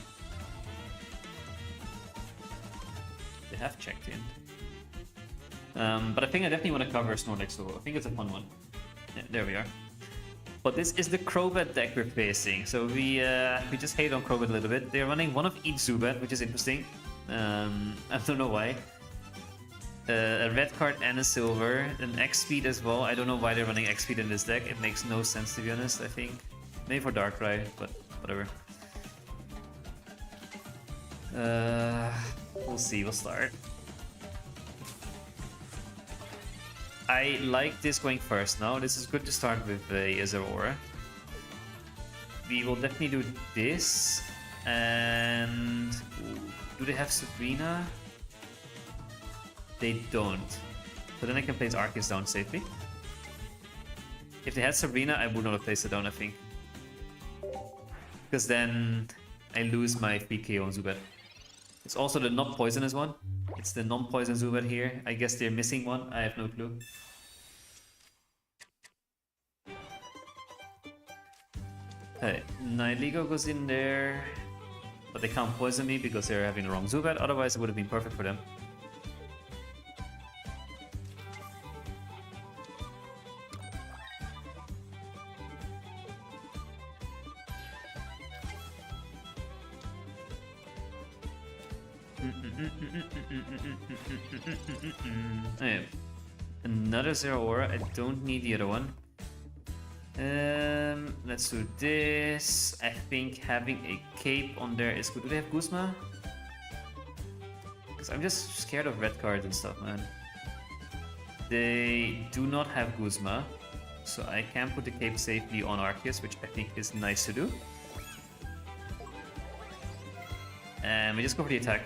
A: They have checked in. But I think I definitely want to cover Snorlax Ho-Oh. I think it's a fun one. Yeah, there we are. But this is the Crobat deck we're facing. So we just hate on Crobat a little bit. They're running one of each Zubat, which is interesting. I don't know why. A red card and a silver. An X-Speed as well. I don't know why they're running X-Speed in this deck. It makes no sense, to be honest, I think. Maybe for Darkrai, but whatever. We'll see, we'll start. I like this going first now. This is good to start with Zeraora. We will definitely do this. And do they have Sabrina? They don't. So then I can place Arceus down safely. If they had Sabrina, I would not have placed it down, I think. Because then I lose my free KO on Zubat. It's also the not poisonous one. It's the non-poison Zubat here. I guess they're missing one. I have no clue. Hey, Nihilego goes in there. But they can't poison me because they're having the wrong Zubat. Otherwise, it would have been perfect for them. Okay. Another Zero Aura. I don't need the other one. Let's do this. I think having a cape on there is good. Do they have Guzma? Because I'm just scared of red cards and stuff, man. They do not have Guzma, so I can put the cape safely on Arceus, which I think is nice to do. And we just go for the attack.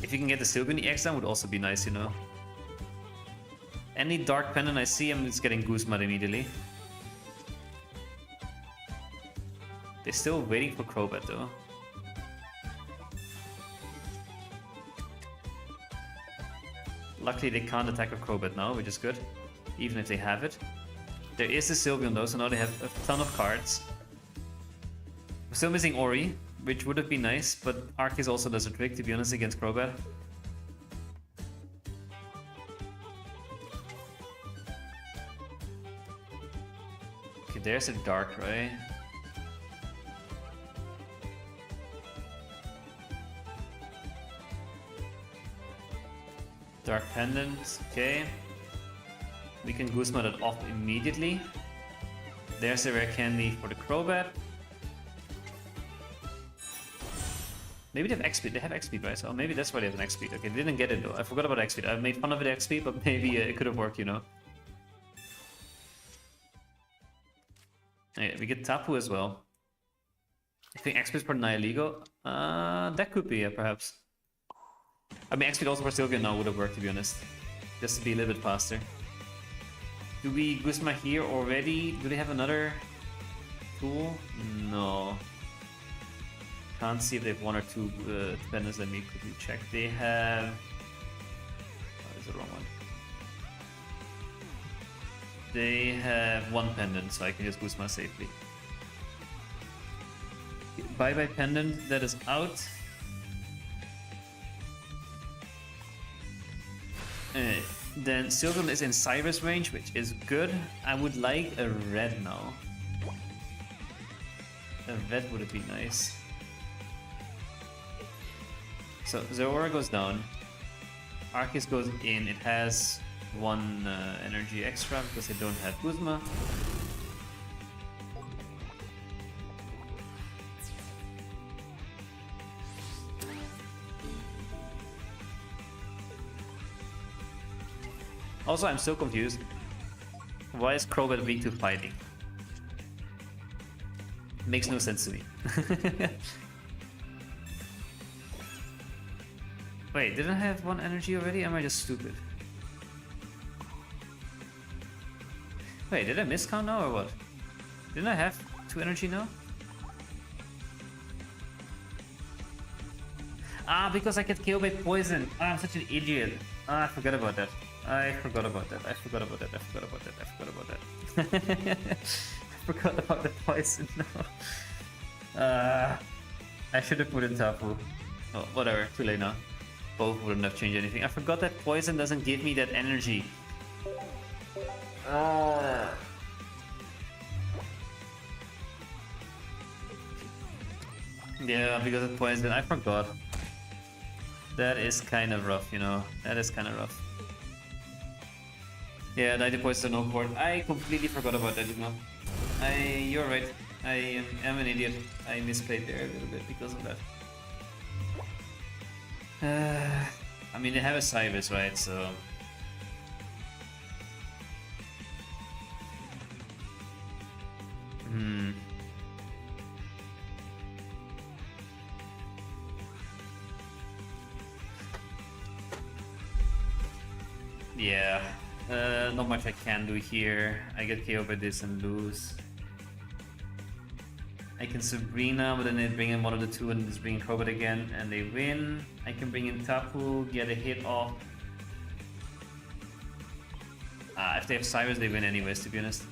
A: If you can get the Sylveon EX down, would also be nice, you know. Any Dark Pendant I see, I'm just getting Guzma immediately. They're still waiting for Crobat though. Luckily they can't attack a Crobat now, which is good. Even if they have it. There is a Sylveon though, so now they have a ton of cards. We're still missing Ori, which would have been nice, but Arceus also does a trick, to be honest, against Crobat. Okay, there's a Dark, right? Dark Pendant, okay. We can Guzma that off immediately. There's a rare candy for the Crobat. Maybe they have X-Speed. They have X-Speed, right? So maybe that's why they have an X-Speed. Okay, they didn't get it though. I forgot about X-Speed. I made fun of it X-Speed, but maybe it could have worked, you know. Yeah, we get Tapu as well. I think X-Speed for Nihilego. That could be, yeah, perhaps. I mean, X-Speed also for Sylveon now would have worked, to be honest. Just to be a little bit faster. Do we Guzma here already? Do they have another tool? No. Can't see if they have one or two pendants. Let me quickly check. They have... Oh, that's the wrong one. They have one pendant, so I can just Guzma safely. Bye-bye pendant, that is out. Then Sylveon is in Cyrus range, which is good. I would like a red now. A red would have been nice. So Zeraora goes down. Arceus goes in. It has one energy extra because they don't have Guzma. Also, I'm so confused. Why is Crobat weak to fighting? Makes no sense to me. Wait, didn't I have one energy already? Am I just stupid? Wait, did I miscount now or what? Didn't I have 2 energy now? Ah, because I get killed by poison. Ah, I'm such an idiot. Ah, I forgot about that. I forgot about that. I forgot about that. I forgot about that. I forgot about that. I forgot about the poison now. I should have put in Tapu. Oh, whatever. Too late now. Both wouldn't have changed anything. I forgot that poison doesn't give me that energy. Yeah, because of poison. I forgot. That is kind of rough, you know. That is kind of rough. Yeah, 90 points to no port. I completely forgot about that, you know. You're right. I am an idiot. I misplayed there a little bit because of that. I mean, they have a Cyrus, right? So... Yeah. Not much I can do here. I get KO by this and lose. I can Sabrina, but then they bring in one of the two and just bring in Crobat again, and they win. I can bring in Tapu, get a hit off. If they have Cyrus, they win anyways, to be honest.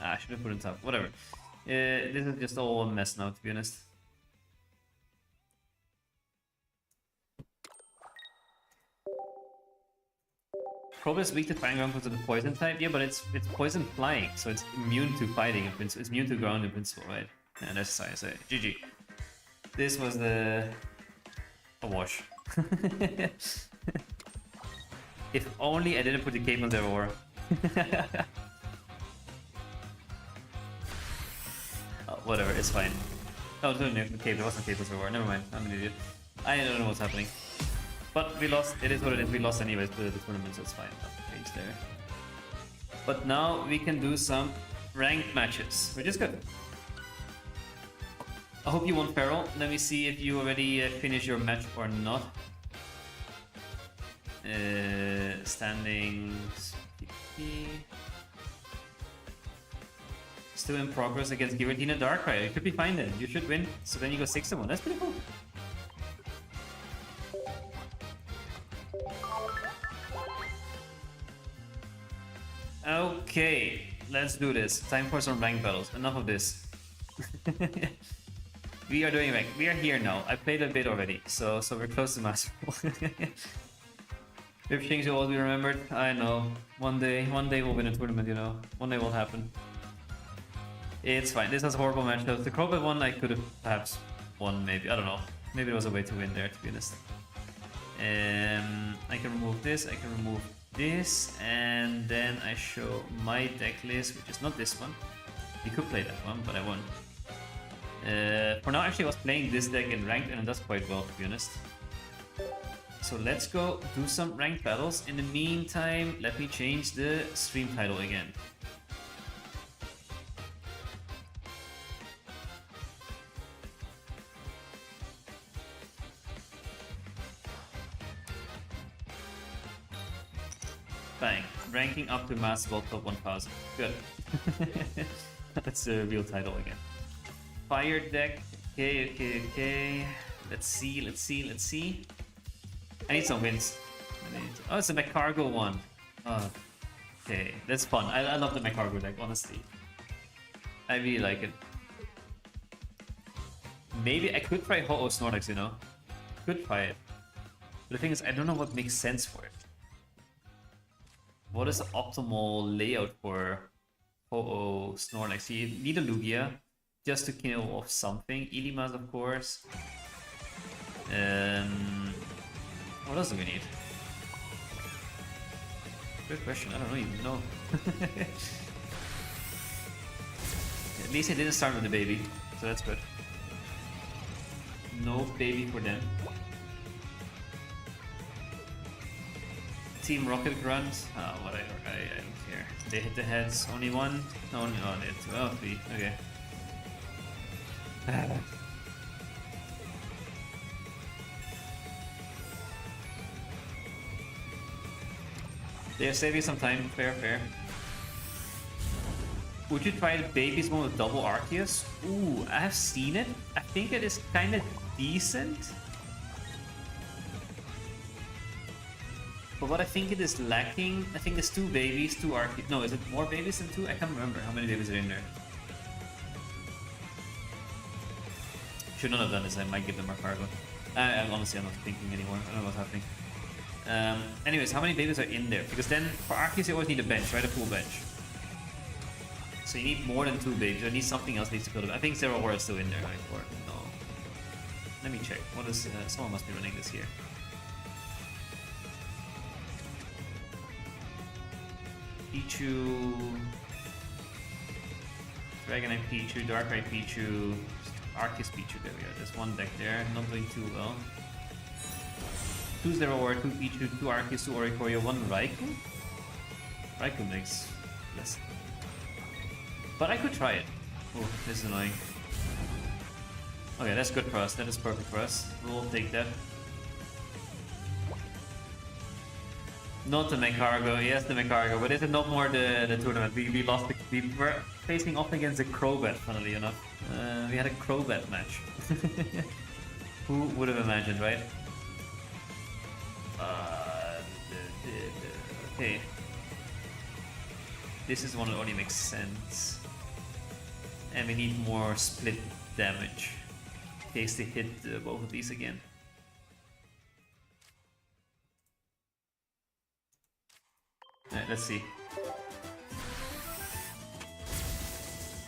A: I should have put in top. Whatever. This is just all a mess now, to be honest. Probably is weak to fighting ground because of the poison type. Yeah, but it's poison flying, so it's immune to fighting. It's immune to ground invincible, right? And that's science. GG. This was a wash. If only I didn't put the cape on their aura. Whatever, it's fine. Oh, no, the cape. There wasn't cape on their aura. Never mind. I'm an idiot. I don't know what's happening. But we lost. It is what it is. We lost anyways to the tournament, so it's fine. Nothing changed there. But now we can do some ranked matches, which is good. I hope you won, Feral. Let me see if you already finished your match or not. Standings. Still in progress against Giratina Darkrai. It could be fine then. You should win. So then you go 6-1. That's pretty cool. Okay, let's do this. Time for some ranked battles. Enough of this. We are doing ranked. We are here now. I played a bit already, so we're close to Master Ball. If things will always be remembered, I know. One day we'll win a tournament, you know. One day will happen. It's fine. This was a horrible match though. The Crobat one I could have perhaps won, maybe. I don't know. Maybe there was a way to win there, to be honest. I can remove this. I can remove this, and then I show my deck list, which is not this one. You could play that one, but I won't. For now, actually, I was playing this deck in ranked, and it does quite well, to be honest. So let's go do some ranked battles. In the meantime, let me change the stream title again. Bang. Ranking up to Masterball top 1000. Good. That's the real title again. Fire deck. Okay. Let's see. I need some wins. Oh, it's a McCargo one. Oh, okay, that's fun. I love the McCargo deck, honestly. I really like it. Maybe I could try Ho-Oh Snorlax, you know? Could try it. But the thing is, I don't know what makes sense for it. What is the optimal layout for Ho-Oh Snorlax? You need a Lugia just to kill off something. Ilimas, of course. What else do we need? Good question. I don't even know. At least I didn't start with the baby, so that's good. No baby for them. Team Rocket Grunt. Oh, whatever. I don't care. They hit the heads. Only one? No, they had two. Oh, three. Okay. They're saving some time. Fair. Would you try the baby's one with double Arceus? Ooh, I have seen it. I think it is kind of decent. But what I think it is lacking, I think there's 2 babies, 2 Arceus. No, is it more babies than 2? I can't remember how many babies are in there. Should not have done this. I might give them more cargo. Honestly, I'm not thinking anymore. I don't know what's happening. Anyways, how many babies are in there? Because then for Arceus you always need a bench, right? A full bench. So you need more than 2 babies. Or need something else needs to fill it. I think Zeraora is still in there, right? Or no? Let me check. What is? Someone must be running this here. Pichu, Dragonite Pichu, Darkrai Pichu, Arceus Pichu. There we go. There's one deck there, not doing too well. 2 Zeraora, 2 Pichu, 2 Arceus, 2 Oricorio, 1 Raikou? Raikou makes less. But I could try it. Oh, this is annoying. Okay, that's good for us. That is perfect for us. We'll take that. Not the Mecargo. Yes, the Mecargo. But is it not more the tournament? We lost. We were facing off against a Crobat, funnily enough. We had a Crobat match. Who would have imagined, right? Okay. This is one that only makes sense. And we need more split damage in case they hit both of these again. Alright, let's see.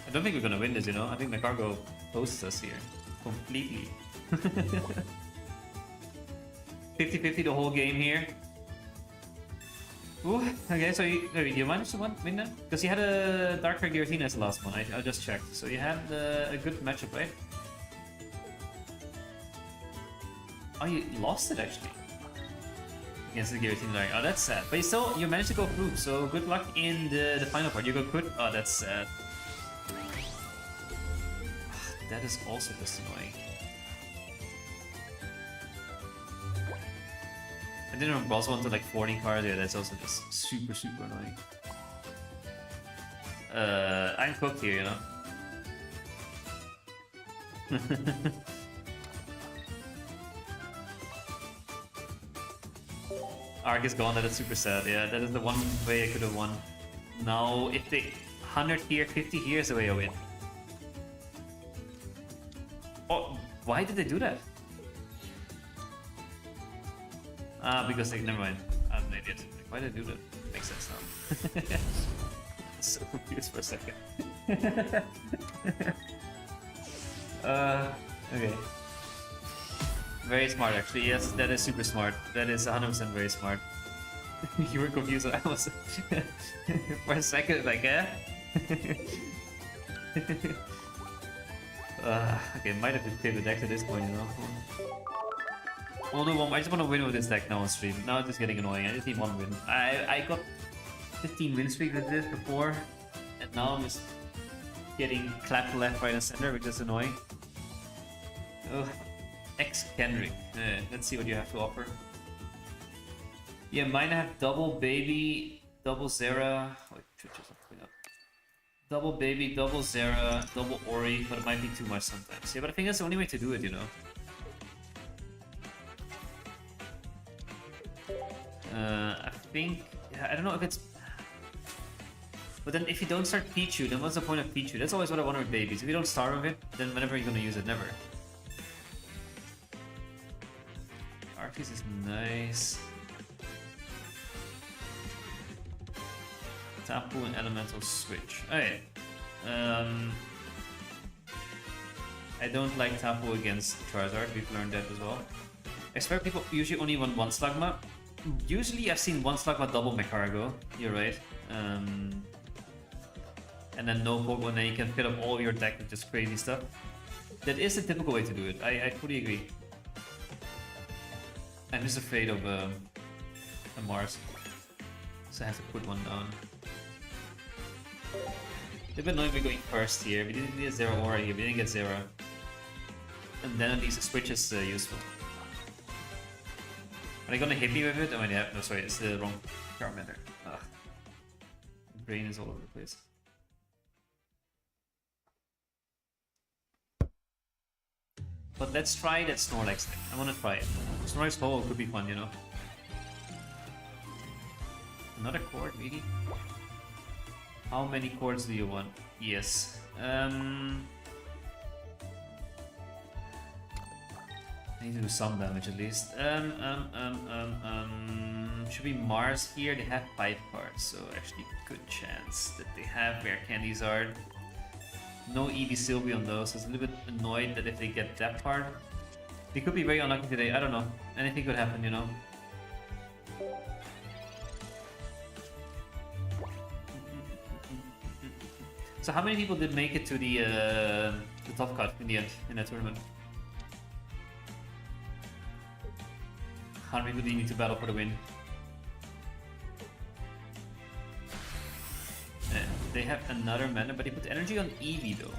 A: I don't think we're gonna win this, you know? I think Mecargo hosts us here. Completely. 50-50 the whole game here. Ooh, okay, so you managed to win then? Because you had a Dark Giratina as the last one, I just checked. So you had a good matchup, right? Oh, you lost it actually. Against the Giratina. Oh, that's sad. But you managed to go through, so good luck in the final part. You got good. Oh, that's sad. That is also just annoying. I didn't know Boss wanted like 14 cards. Yeah, that's also just super annoying. I'm cooked here, you know. Arc is gone. That is super sad. Yeah, that is the one way I could have won. Now, if they 100 here, 50 here is the way I win. Oh, why did they do that? Because they never mind. I'm an idiot. Why did they do that? Makes sense now. So confused for a second. Okay. Very smart, actually. Yes, that is super smart. That is 100% very smart. You were confused. I was for a second, like, eh? Okay, might have to play the deck at this point, you know. We'll do one. I just want to win with this deck now on stream. Now it's just getting annoying. I just need one win. I got 15 win streak with this before, and now I'm just getting clapped left, right, and center, which is annoying. Ugh. Kendrick. Let's see what you have to offer. Yeah, mine have double baby, double Zera. Wait, double baby, double Zera, double Ori, but it might be too much sometimes. Yeah, but I think that's the only way to do it, you know. I think, I don't know if it's... But then if you don't start Pichu, then what's the point of Pichu? That's always what I wonder with babies. If you don't start with it, then whenever you're gonna use it, never. Arceus is nice. Tapu and Elemental switch. Alright. I don't like Tapu against Charizard, we've learned that as well. I swear people usually only want one Slugma. Usually I've seen one Slugma double Mecargo, you're right. And then no Pokemon, then you can fill up all your deck with just crazy stuff. That is the typical way to do it, I fully agree. I'm just afraid of a Mars, so I have to put one down. They've been annoying me going first here. We didn't get Zero Aura here, we didn't get Zero. And then at least the switch is useful. Are they gonna hit me with it? Oh yeah, no sorry, it's the wrong Charmander. Ugh. My brain is all over the place. But let's try that Snorlax thing. I wanna try it. Snorlax Hollow could be fun, you know. Another chord, really? How many chords do you want? Yes. I need to do some damage at least. Should be Mars here. They have 5 cards, so actually good chance that they have Rare Candyzard. No EV Sylveon though, so it's a little bit annoyed that if they get that card, they could be very unlucky today. I don't know. Anything could happen, you know. So how many people did make it to the top cut in the end in that tournament? How many people do you need to battle for the win? Yeah. They have another mana, but they put energy on Eevee though.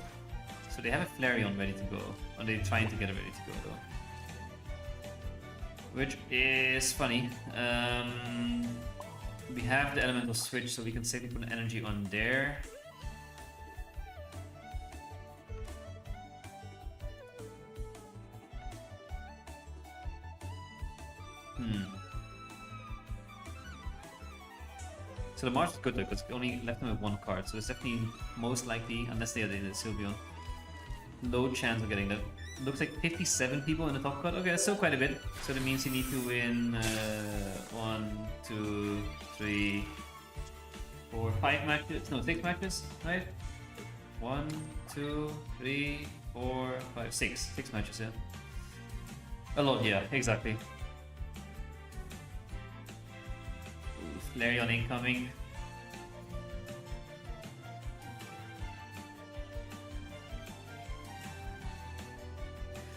A: So they have a Flareon ready to go. Or they're trying to get it ready to go though. Which is funny. We have the elemental switch, so we can safely put energy on there. So the Mars is good though, because we only left them with one card, so it's definitely most likely, unless they are in the Sylveon, low chance of getting that. Looks like 57 people in the top cut. Okay, that's still quite a bit. So that means you need to win 1, 2, 3, 4, 5 matches. No, 6 matches, right? 1, 2, 3, 4, 5, 6. 6 matches, yeah. A lot, yeah, exactly. Flareon incoming.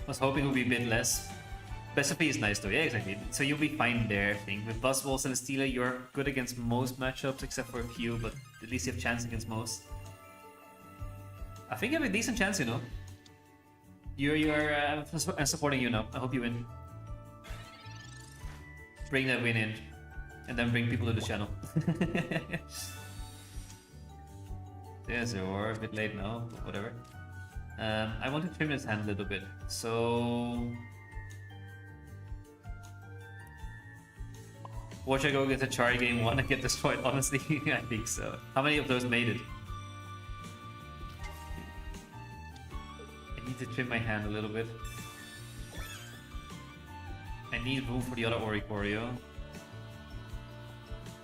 A: Was hoping it would be a bit less. Best of P is nice though, yeah, exactly. So you'll be fine there, I think. With Buzzballs and a Steeler, you're good against most matchups except for a few, but at least you have chance against most. I think you have a decent chance, you know. I'm supporting you now. I hope you win. Bring that win in. And then bring people to the channel. There's a war, a bit late now, but whatever. I want to trim his hand a little bit, so... Watch I go get a Chari game 1 and get destroyed, honestly, I think so. How many of those made it? I need to trim my hand a little bit. I need room for the other Oricorio.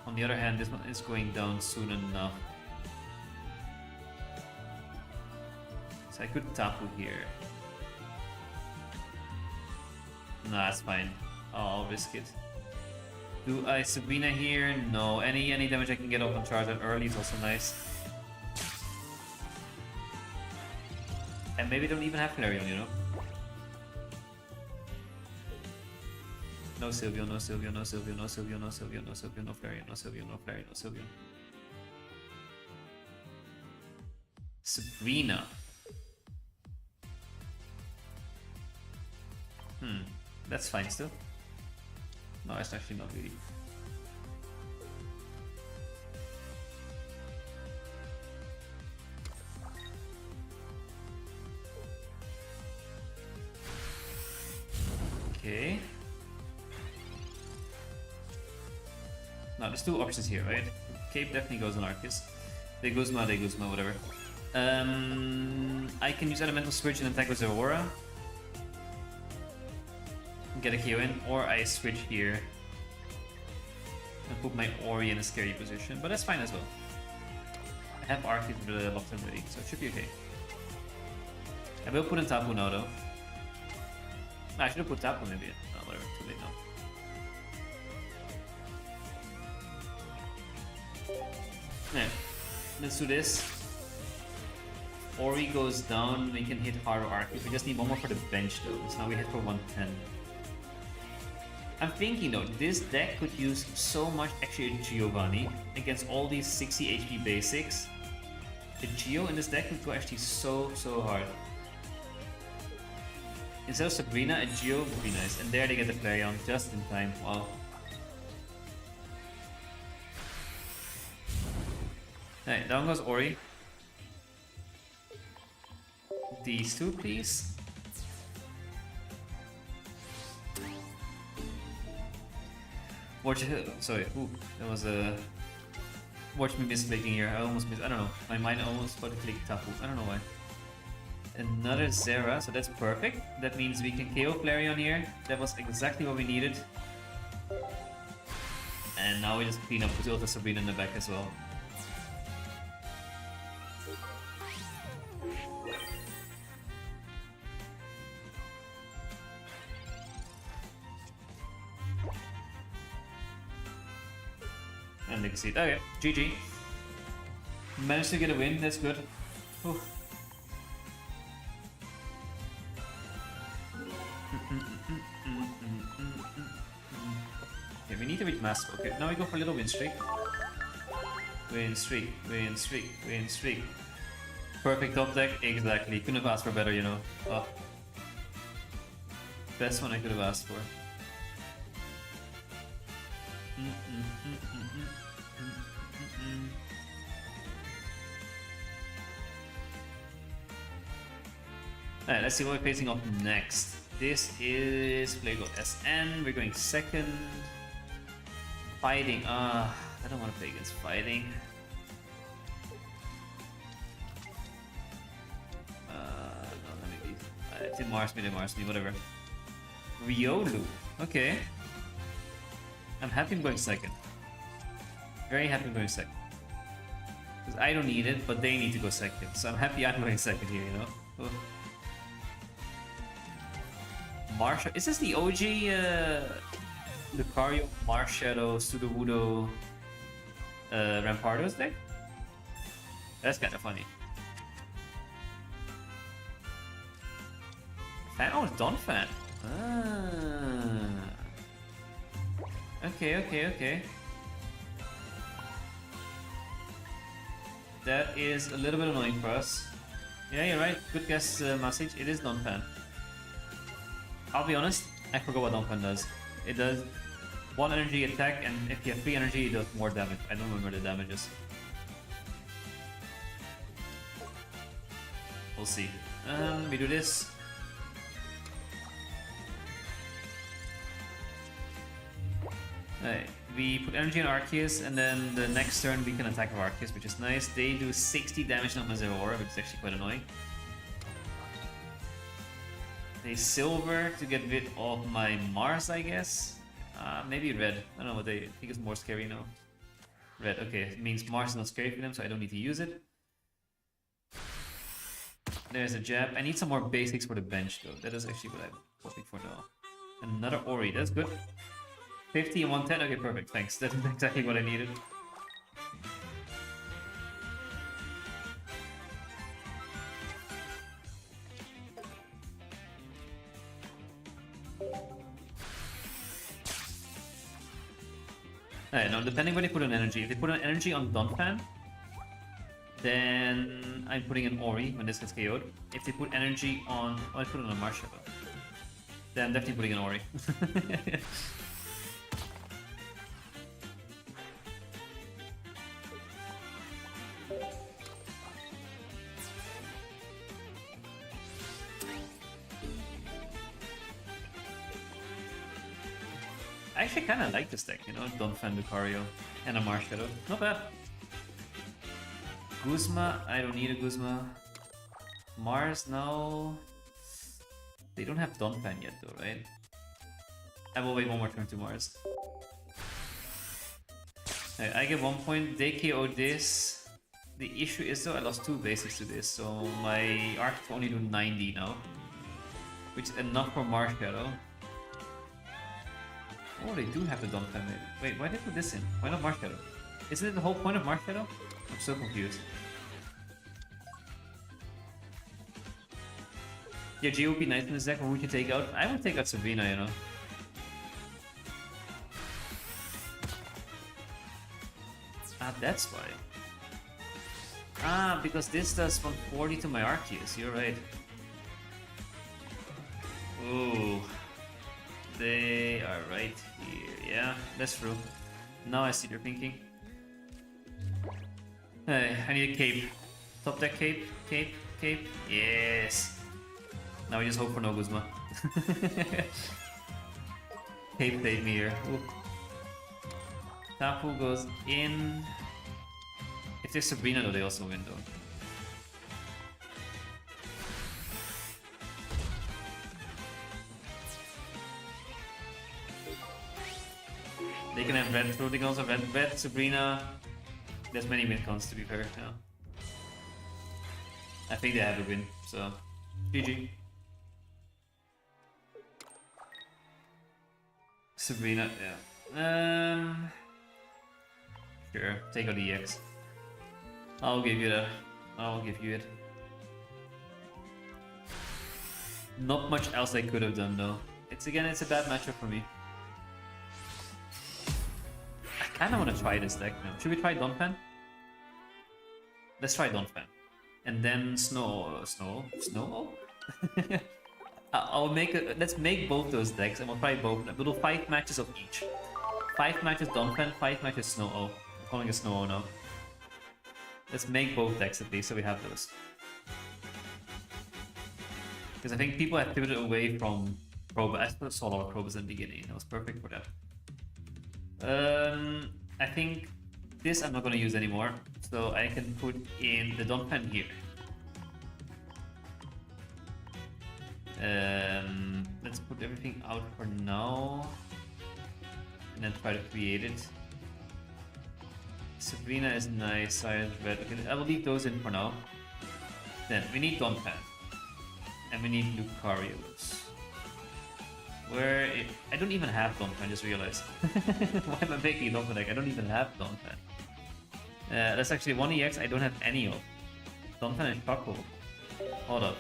A: On the other hand, this one is going down soon enough. So I could Tapu here. Nah, that's fine. I'll risk it. Do I Sabrina here? No. Any damage I can get off on Charizard early is also nice. And maybe don't even have Flareon, you know? No Sylveon, no Sylveon, no Sylveon, no Sylveon, no Sylveon, no Sylveon, no Flareon, no Sylveon, no Flareon, no Sylveon. Sabrina. That's fine still. No, it's actually not really. Okay. Now there's two options here, right? Cape definitely goes on Arceus. They Guzma, whatever. I can use Elemental Switch and attack with Aurora. Get a KO in, or I switch here and put my Ori in a scary position, but that's fine as well. I have Arceus locked in ready, so it should be okay. I will put in Tapu now though. No, I should have put Tapu maybe. No, whatever, too late now. Yeah, let's do this. Ori goes down, we can hit Haro Arceus. We just need one more for the bench though, so now we hit for 110. I'm thinking though, this deck could use so much extra Giovanni against all these 60 HP basics. The Geo in this deck could go actually so hard. Instead of Sabrina, a Geo would be nice. And there they get the Flareon just in time. Wow. Alright, down goes Ori. These two, please. Watch it. Sorry, ooh, that was a. Watch me misclicking here. I almost missed. I don't know. My mind almost about to click Tapu. I don't know why. Another Zera, so that's perfect. That means we can KO Flareon here. That was exactly what we needed. And now we just clean up with Ultra Sabrina in the back as well. And exceed. Okay, GG. Managed to get a win, that's good. Whew. Okay, we need to reach Masterball. Okay, now we go for a little win streak. Win streak, win streak, win streak. Perfect top deck, exactly. Couldn't have asked for better, you know. Oh. Best one I could have asked for. Alright, let's see what we're facing off next. This is Playgol SN. We're going second. Fighting. I don't want to play against fighting. No, let me be. Did Mars me, whatever. Riolu. Okay. I'm happy I'm going second. Very happy I'm going second. Because I don't need it, but they need to go second. So I'm happy I'm going second here, you know? Oh. Marsha. Is this the OG Lucario, Marshadow, Sudowoodo, Rampardos deck? That's kind of funny. Fan? Oh, it's Donphan. Ah. Okay. That is a little bit annoying for us. Yeah, you're right. Good guess, Message. It is Donphan. I'll be honest, I forgot what Donphan does. It does 1 energy attack, and if you have 3 energy, it does more damage. I don't remember the damages. We'll see. We do this. Alright, we put energy on Arceus, and then the next turn we can attack with Arceus, which is nice. They do 60 damage on my Zero Aura, which is actually quite annoying. They silver to get rid of my Mars, I guess. Maybe red. I don't know what they think is more scary now. Red, okay. It means Mars is not scary for them, so I don't need to use it. There's a jab. I need some more basics for the bench, though. That is actually what I'm hoping for now. Another Ori, that's good. 50 and 110, okay, perfect, thanks. That's exactly what I needed. Alright, now depending where they put an energy. If they put an energy on Donphan, then I'm putting an Ori when this gets KO'd. If they put energy on... oh, I put it on a Marshadow. Then I'm definitely putting an Ori. I actually kind of like this deck, you know, Donphan, Lucario, and a Marshadow. Not bad. Guzma, I don't need a Guzma. Mars, no. They don't have Donphan yet though, right? I will wait one more turn to Mars. Right, I get 1 point, they KO this. The issue is though, I lost 2 basics to this, so my Arc will only do 90 now. Which is enough for Marshadow. Oh, they do have the Donphan maybe. Wait, why did they put this in? Why not Marshadow? Isn't it the whole point of Marshadow? I'm so confused. Yeah, G would be nice in this deck. What would you take out? I would take out Sabrina, you know. Ah, that's why. Ah, because this does 140 to my Arceus. You're right. Ooh. They are right here. Yeah, that's true. Now I see their thinking. Hey, I need a cape. Top deck cape, cape, cape. Yes. Now we just hope for no Guzma. Cape played me here. Ooh. Tapu goes in. If there's Sabrina though, they also win though. They can have red throw, they can also have red Sabrina. There's many win cons to be fair, yeah. I think they have a win, so GG. Sabrina, yeah. Sure, take out the EX. I'll give you that. I'll give you it. Not much else I could have done though. It's a bad matchup for me. I kinda wanna try this deck now. Should we try Donphan? Let's try Donphan. And then Snow. I'll make a, let's make both those decks and we'll try both. We'll do 5 matches of each. 5 matches Donphan, 5 matches Snow. I'm calling it Snow now. Let's make both decks at least so we have those. Because I think people have pivoted away from Probe. I saw a lot of Probes in the beginning. That was perfect for that. I think this I'm not going to use anymore. So I can put in the Donphan here. Let's put everything out for now. And then try to create it. Sabrina is nice, Silent Red. Okay, I will leave those in for now. Then we need Donphan. And we need Lucarios. I don't even have Donphan, I just realized. Why am I making a Donphan deck? I don't even have Donphan. That's actually 1 EX I don't have any of. Donphan and Shaco. Hold up.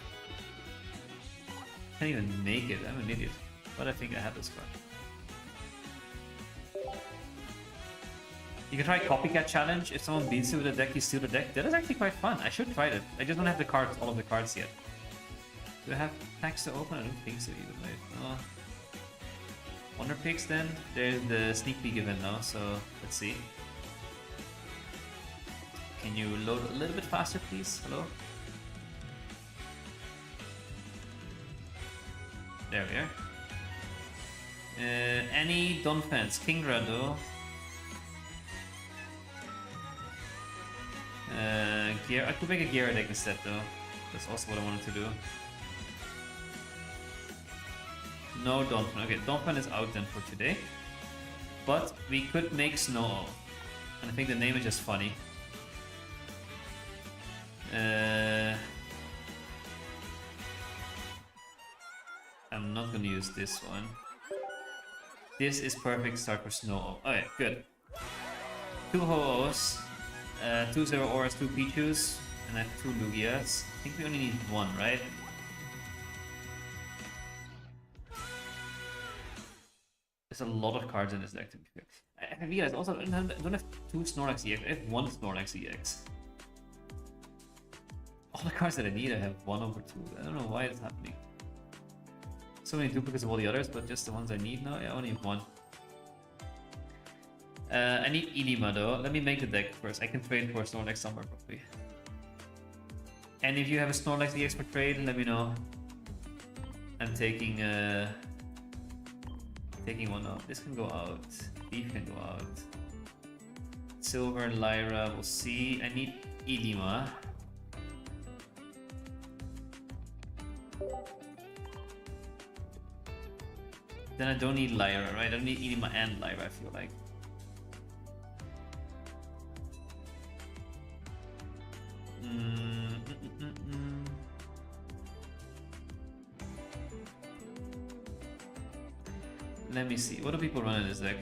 A: Can't even make it, I'm an idiot. But I think I have this card. You can try Copycat Challenge. If someone beats you with a deck, you steal the deck. That is actually quite fun. I should try that. I just don't have the cards, all of the cards yet. Do I have packs to open? I don't think so even. Wait. Oh. Wonder Picks then? There's the sneak peek event now, so let's see. Can you load a little bit faster, please? Hello? There we are. Any Donphans? Kingra though. Gear. I could make a Gear deck instead though. That's also what I wanted to do. No Donphan. Okay, Donphan is out then for today. But we could make Snow. And I think the name is just funny. I'm not gonna use this one. This is perfect start for Snow. Okay, good. 2 Ho-Ohs, 2 Zero Auras, 2 Pichus, and I have 2 Lugias. I think we only need 1, right? There's a lot of cards in this deck to be fair. I realized also I don't have 2 Snorlax EX, I have 1 Snorlax EX. All the cards that I need I have 1 over 2. I don't know why it's happening. So many duplicates of all the others, but just the ones I need now? Yeah, I only have 1. I need Ilima though. Let me make the deck first. I can trade for a Snorlax somewhere probably. And if you have a Snorlax EX for trade, let me know. I'm taking one out. This can go out. Beef can go out. Silver, Lyra, we'll see. I need Ilima. Then I don't need Lyra, right? I don't need Ilima and Lyra, I feel like. Let me see. What do people run in this deck?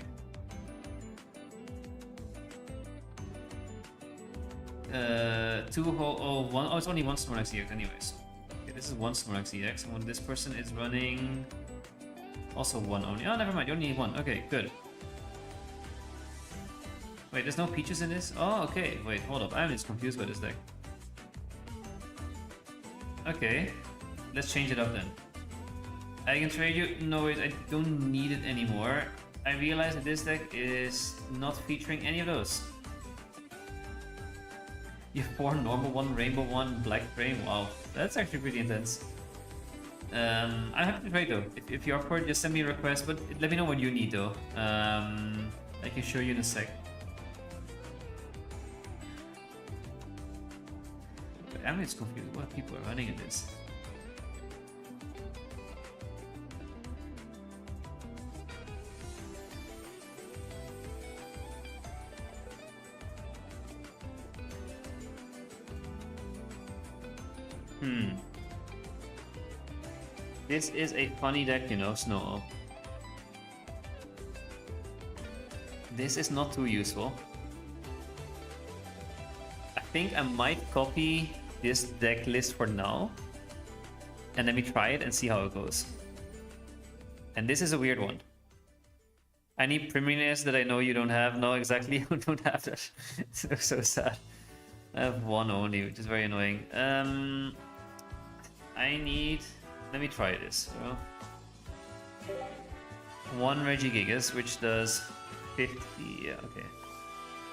A: 2 Ho-Oh, 1. Oh, it's only 1 Snorlax EX anyways. Okay, this is 1 Snorlax EX, and when this person is running also 1 only. Oh, never mind, you only need 1. Okay, good. Wait, there's no Peaches in this? Oh, okay. Wait, hold up. I'm just confused by this deck. Okay, let's change it up then. I can trade you. No, wait, I don't need it anymore. I realize that this deck is not featuring any of those. You have 4 normal 1, rainbow 1, black frame. Wow, that's actually pretty intense. I'm happy to trade though. If you're up for it, just send me a request, but let me know what you need though. I can show you in a sec. But I'm just confused what people are running in this. This is a funny deck, you know, Snow. This is not too useful. I think I might copy this deck list for now. And let me try it and see how it goes. And this is a weird one. I need Primariness that I know you don't have. No, exactly, you don't have that. So sad. I have one only, which is very annoying. I need... Let me try this. One Regigigas, which does 50... Yeah, okay.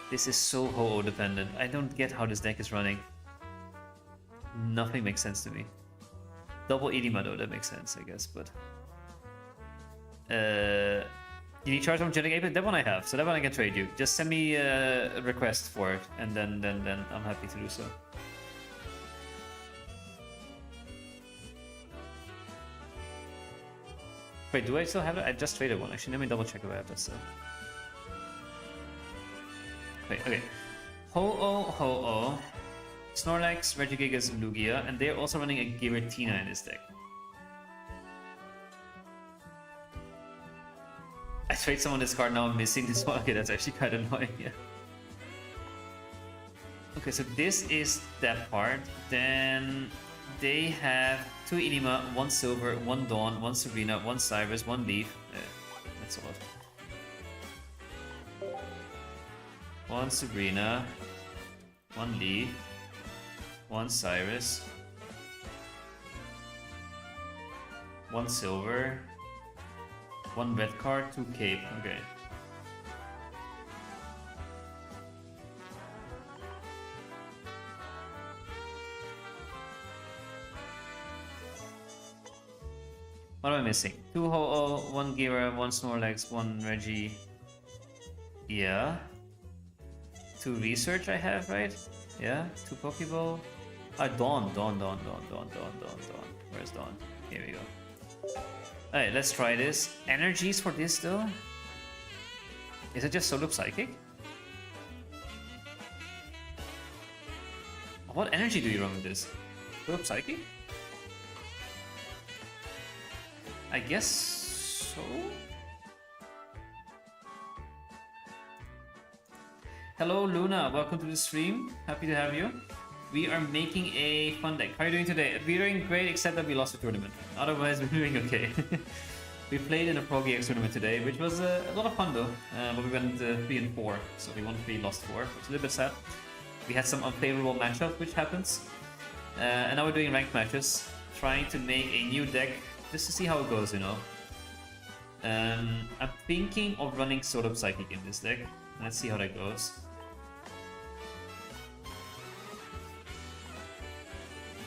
A: This is so Ho-Oh dependent. I don't get how this deck is running. Nothing makes sense to me. Double Edema though, that makes sense, I guess, but... You need charge from Genetic Ape? That one I have, so that one I can trade you. Just send me a request for it, and then I'm happy to do so. Wait, do I still have it? I just traded one. Actually, let me double check if I have that still. Wait, okay. Ho-Oh, Ho-Oh, Snorlax, Regigigas, Lugia, and they're also running a Giratina in this deck. I trade someone this card, now I'm missing this one. Okay, that's actually kind of annoying, yeah. Okay, so this is that part. Then they have 2 Enigma, 1 Silver, 1 Dawn, 1 Sabrina, 1 Cyrus, 1 Leaf. That's a lot. 1 Sabrina, 1 Leaf, 1 Cyrus, 1 Silver, 1 red card, 2 Cape. Okay. What am I missing? 2 Ho-Oh, 1 Gira, 1 Snorlax, 1 Reggie. Yeah. 2 Research I have, right? Yeah. 2 Pokeball. Dawn. Where's Dawn? Here we go. Alright, let's try this. Energies for this though? Is it just Solo Psychic? What energy do you run with this? Solo Psychic? I guess so? Hello Luna, welcome to the stream. Happy to have you. We are making a fun deck. How are you doing today? We're doing great, except that we lost the tournament. Otherwise, we're doing okay. We played in a ProGX tournament today, which was a lot of fun though. But we went 3 and 4, so we won 3, lost 4, which is a little bit sad. We had some unfavorable matchups, which happens. And now we're doing ranked matches, trying to make a new deck just to see how it goes, you know. I'm thinking of running Solar Psychic in this deck. Let's see how that goes.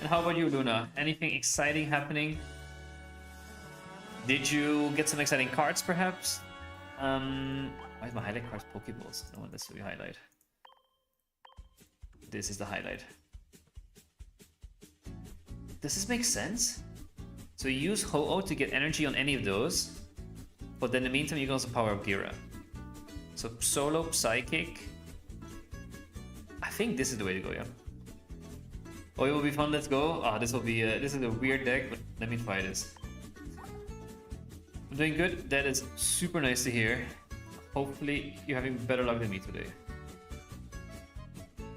A: And how about you, Luna? Anything exciting happening? Did you get some exciting cards, perhaps? Why is my highlight cards Pokeballs? I want this to be highlight. This is the highlight. Does this make sense? So you use Ho-Oh to get energy on any of those, but then in the meantime you can also power up Gira. So Solo Psychic. I think this is the way to go, yeah. Oh, it will be fun. Let's go. Ah, this will be. This is a weird deck, but let me try this. I'm doing good. That is super nice to hear. Hopefully, you're having better luck than me today.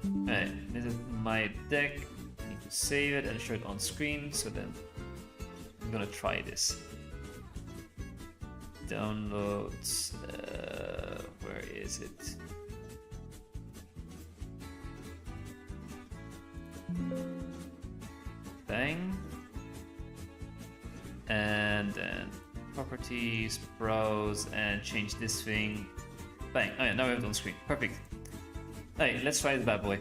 A: Alright, this is my deck. I need to save it and show it on screen. So then, I'm gonna try this. Downloads. Where is it? Bang. And then properties, browse, and change this thing. Bang. Oh yeah, now we have it on screen. Perfect. Alright, let's try this bad boy.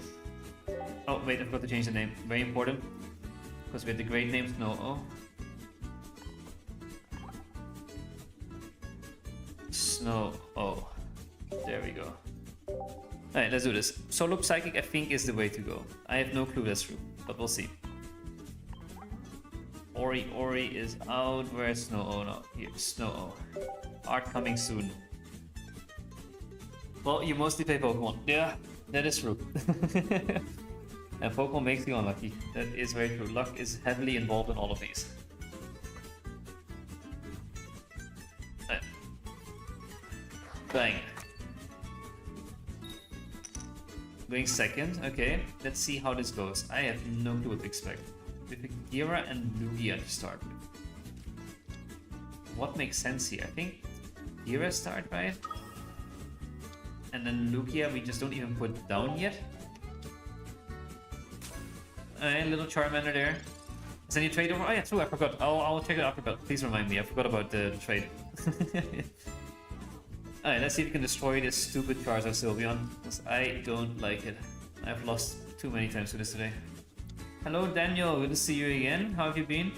A: Oh wait, I forgot to change the name. Very important. Because we had the great name Snow-Oh. Snow-Oh. There we go. Alright, let's do this. Solo Psychic I think is the way to go. I have no clue that's true, but we'll see. Ori is out. Where's Snow-Oh? No, here, Snow-Oh. Art coming soon. Well, you mostly play Pokemon. Yeah, that is true. And Pokemon makes you unlucky. That is very true. Luck is heavily involved in all of these. Right. Bang. Going second, okay. Let's see how this goes. I have no clue what to expect. With Gira and Lugia to start with. What makes sense here? I think Gira start, right? And then Lugia we just don't even put down yet. Alright, little Charmander there. Is any trade over? Oh yeah, true, I forgot. I'll check it after, but please remind me. I forgot about the trade. Alright, let's see if we can destroy this stupid Charizard Sylveon, because I don't like it. I've lost too many times to this today. Hello Daniel, good to see you again. How have you been?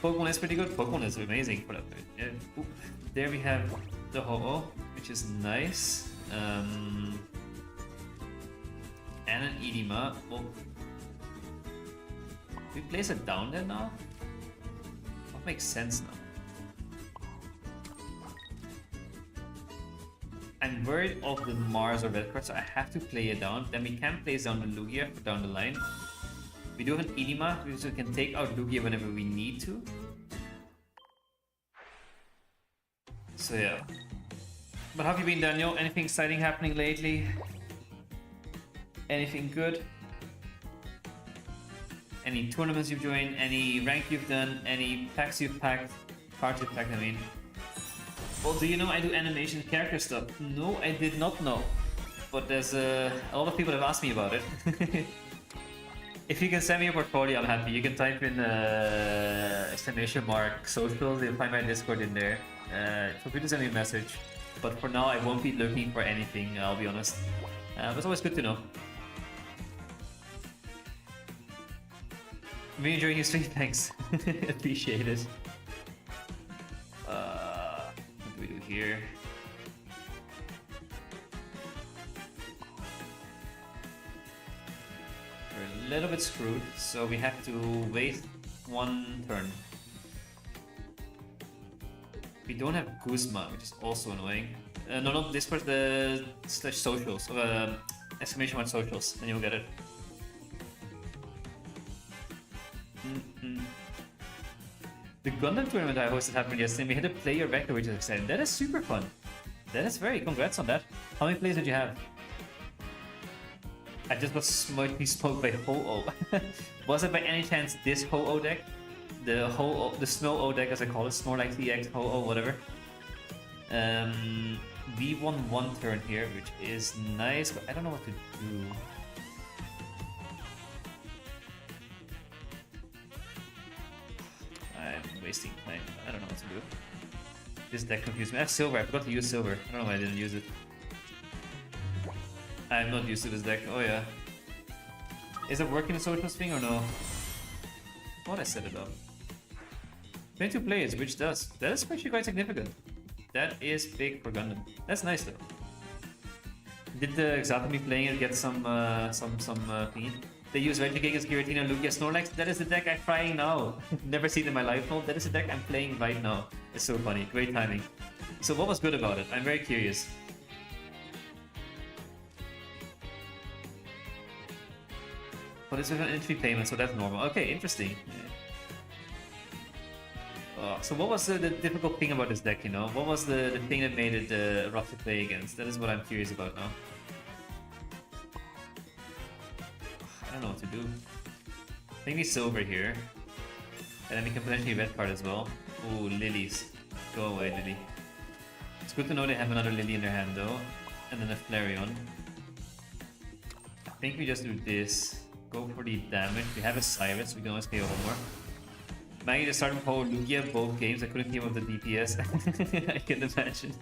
A: Pokemon is pretty good. Pokemon is amazing for that. Yeah. Oop. There we have the Ho-Oh, which is nice. And an Edema. Oh. We place it down there now? That makes sense now. I'm worried of the Mars or Red card, so I have to play it down. Then we can place down the Lugia for down the line. We do have an Edema, so we can take out Lugia whenever we need to. So yeah. But how have you been, Daniel? Anything exciting happening lately? Anything good? Any tournaments you've joined? Any rank you've done? Any packs you've packed? Cards you've packed, I mean. Well, do you know I do animation character stuff? No, I did not know. But there's a lot of people have asked me about it. If you can send me a portfolio, I'm happy. You can type in exclamation mark socials. You'll find my Discord in there. Feel free to send me a message. But for now, I won't be looking for anything, I'll be honest. But it's always good to know. Me enjoying your stream, thanks. Appreciate it. What do we do here? We're a little bit screwed, so we have to wait one turn. We don't have Guzma, which is also annoying. No, this was the slash socials, exclamation mark socials, then you'll get it. The Gundam tournament I hosted happened yesterday. We had a player vector, which is exciting. That is super fun. That is very. Congrats on that. How many players did you have? I just got smoked by Ho-Oh. Was it by any chance this Ho-Oh deck? The Snow O deck, as I call it, Snorlax EX Ho-Oh, whatever. We won one turn here, which is nice, but I don't know what to do. I'm wasting time. I don't know what to do. This deck confused me. I have silver. I forgot to use silver. I don't know why I didn't use it. I'm not used to this deck. Oh yeah. Is it working the socials thing or no? Thought I set it up. 22 players, which does. That is actually quite significant. That is big for Gundam. That's nice though. Did the Exatomy playing it get some ping? They use Regigigas, Giratina, Lugia, Snorlax. That is the deck I'm trying now. Never seen it in my life mode. That is the deck I'm playing right now. It's so funny. Great timing. So what was good about it? I'm very curious. But it's with an entry payment, so that's normal. Okay, interesting. So what was the difficult thing about this deck, you know? What was the thing that made it rough to play against? That is what I'm curious about now. I don't know what to do. Maybe silver here. And then we can potentially red card as well. Ooh, lilies. Go away, Lily. It's good to know they have another Lily in their hand though. And then a Flareon. I think we just do this. Go for the damage. We have a Cyrus, we can always KO one more. Maggie just started with whole Lugia both games. I couldn't keep up the DPS. I can imagine.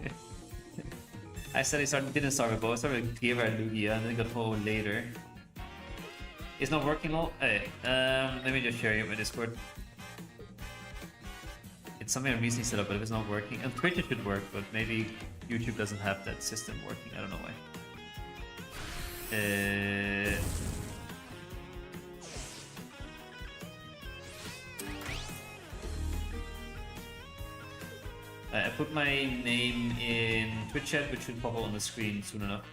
A: I said I didn't start with both. I started with Giver and Lugia and then got whole later. It's not working well. Hey, let me just share it with Discord. It's something I recently set up, but if it's not working, and Twitch it should work, but maybe YouTube doesn't have that system working. I don't know why. I put my name in Twitch chat, which should pop up on the screen soon enough.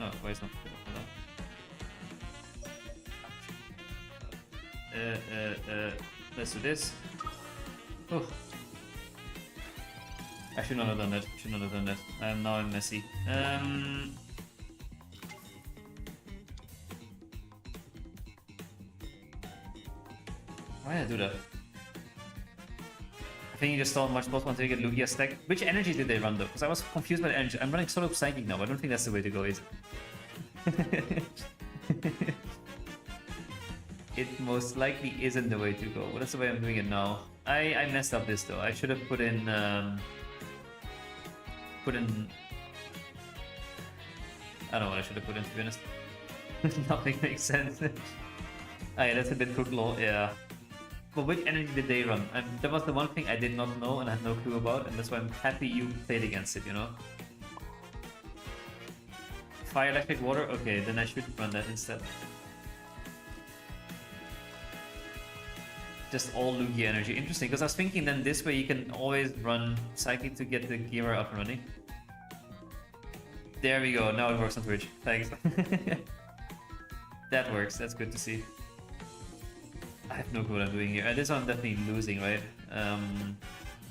A: Oh, why is it not popping up? Let's do this. Oh. I should not have done that. Should not have done that. Now I'm messy. Why did I do that? I think you just saw much more to get Lugia stack. Which energy did they run though? Because I was confused by the energy. I'm running solo psychic now. I don't think that's the way to go, is it? It most likely isn't the way to go. Well, that's the way I'm doing it now. I messed up this though. I should have put in I don't know what I should have put in, to be honest. Nothing makes sense. Ah, yeah, that's a bit cook law, yeah. But which energy did they run? That was the one thing I did not know and I had no clue about, and that's why I'm happy you played against it, you know? Fire, electric, water? Okay, then I should run that instead. Just all Lugia energy. Interesting, because I was thinking then this way you can always run Psychic to get the Gira up and running. There we go, now it works on Twitch. Thanks. That works, that's good to see. I have no clue what I'm doing here. This one I'm definitely losing, right?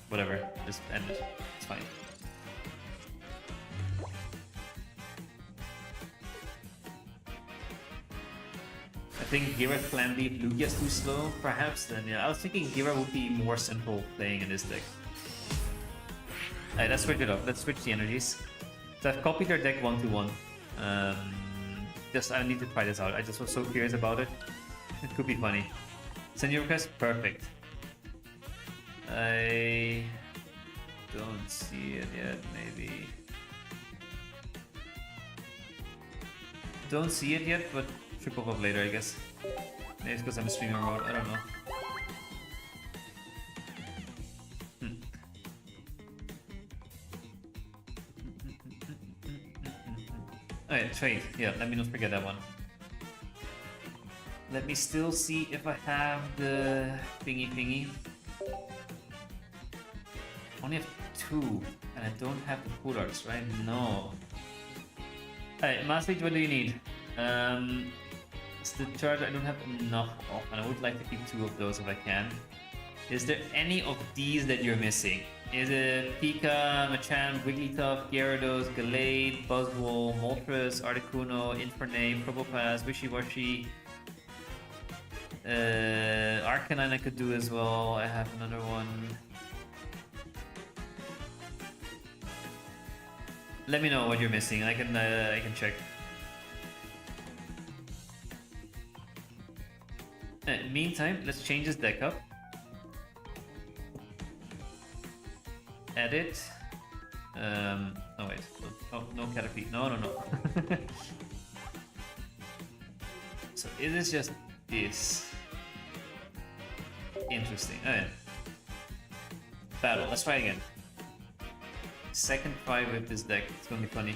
A: Whatever, just end it. It's fine. I think Gira Clan Leaf Lugia's too slow, perhaps. Then yeah, I was thinking Gira would be more central playing in this deck. Alright, let's switch it up. Let's switch the energies. So I've copied their deck 1-to-1. Just I need to try this out. I just was so curious about it. It could be funny. Send your request? Perfect. I don't see it yet, maybe. Don't see it yet, but should pop up later, I guess. Maybe it's because I'm streaming mode, I don't know. Alright, trade. Yeah, let me not forget that one. Let me still see if I have the thingy. Only have 2, and I don't have the pull arts, right? No. Alright, Master, what do you need? It's the charge I don't have enough of, and I would like to keep 2 of those if I can. Is there any of these that you're missing? Is it Pika, Machamp, Wigglytuff, Gyarados, Gallade, Buzzwole, Moltres, Articuno, Infernape, Probopass, Wishiwashi? Arcanine I could do as well. I have another one. Let me know what you're missing. I can check. Meantime, let's change this deck up. Edit. Oh wait. Oh, no Caterpie. No. So it is just this. Interesting. Alright. Battle. Let's try again. Second try with this deck. It's gonna be funny.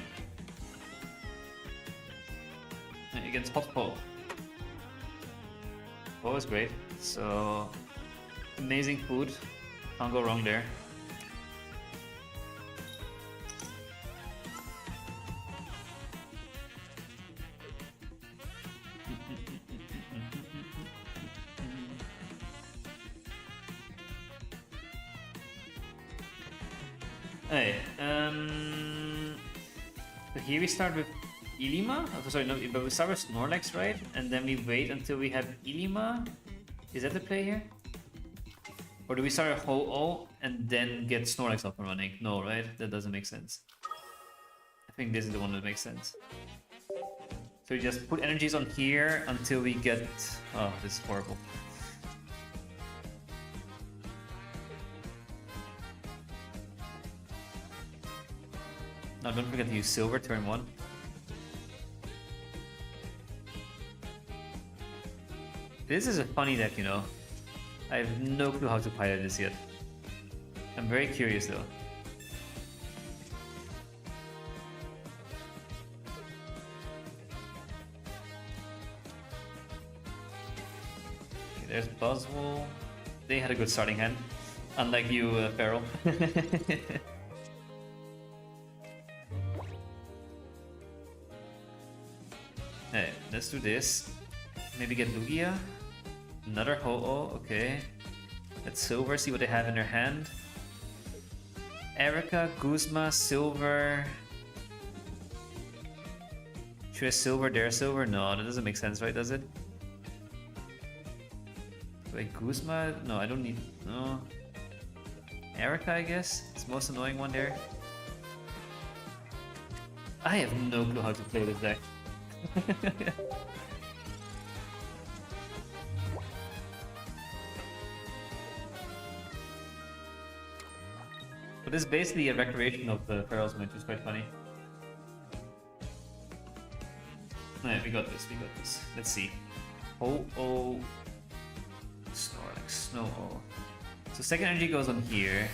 A: Against Hot Po. Po is great. So amazing food. Can't go wrong there. Hey, so here we start with Ilima. Oh, sorry, no, but we start with Snorlax, right? And then we wait until we have Ilima. Is that the play here? Or do we start with Ho-Oh and then get Snorlax up and running? No, right? That doesn't make sense. I think this is the one that makes sense. So we just put energies on here until we get... Oh, this is horrible. Now don't forget to use Silver turn 1. This is a funny deck, you know. I have no clue how to pilot this yet. I'm very curious though. Okay, there's Buzzwole. They had a good starting hand. Unlike you, Feral. Hey, let's do this. Maybe get Lugia. Another Ho-Oh, okay. Let's Silver, see what they have in their hand. Erica, Guzma, Silver. Should I Silver, their Silver? No, that doesn't make sense, right? Does it? Wait, Guzma? No, I don't need... No. Erica, I guess? It's the most annoying one there. I have no clue how to play this deck. But it's basically a recreation of the Pharaoh's Mint, which is quite funny. Alright, we got this, we got this. Let's see. Ho-Oh... Snorlax, Snow-Oh. So second energy goes on here.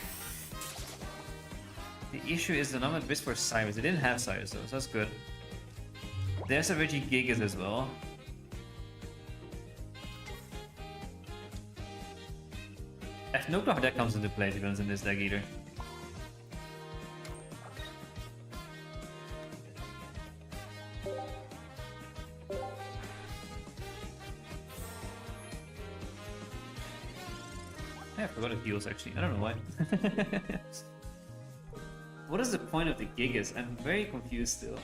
A: The issue is the number Wisp for Cyrus. They didn't have Cyrus though, so that's good. There's a Regigigas as well. I have no clue how that comes into play, to be honest, in this deck either. I forgot it heals actually. I don't know why. What is the point of the Gigas? I'm very confused still.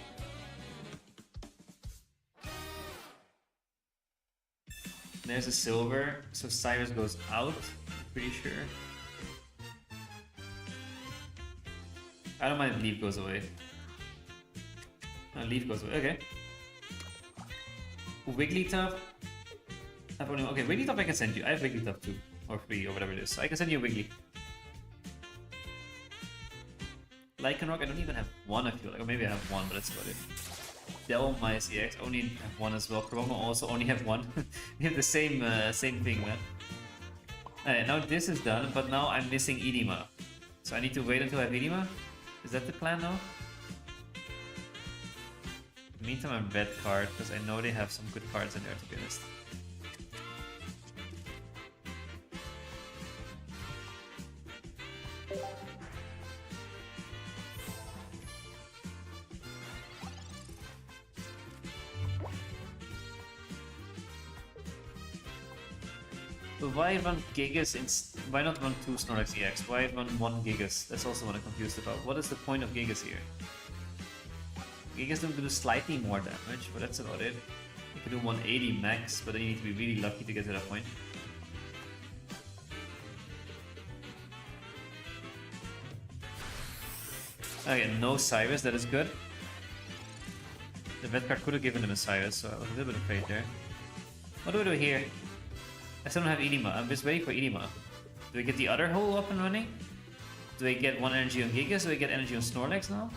A: There's a silver, so Cyrus goes out, I'm pretty sure. I don't mind if Leaf goes away. Leaf goes away, okay. Wigglytuff. Okay, Wigglytuff I can send you. I have Wigglytuff too. Or 3 or whatever it is. So I can send you a Wiggly. Lycanroc, I don't even have one, I feel like. Or maybe I have one, but that's about it. Delmice EX, only have one as well. Chromo also only have one. We have the same thing, man. Alright, now this is done, but now I'm missing Edema. So I need to wait until I have Edema? Is that the plan now? In the meantime, I'm red card, because I know they have some good cards in there, to be honest. So why run Gigas why not run 2 Snorlax EX? Why run 1 Gigas? That's also what I'm confused about. What is the point of Gigas here? Gigas don't do slightly more damage, but that's about it. You can do 180 max, but then you need to be really lucky to get to that point. Okay, no Cyrus, that is good. The red card could have given him a Cyrus, so I was a little bit afraid there. What do I do here? I still don't have Edema. I'm just waiting for Edema. Do I get the other hole up and running? Do I get 1 energy on Gigas? Do I get energy on Snorlax now?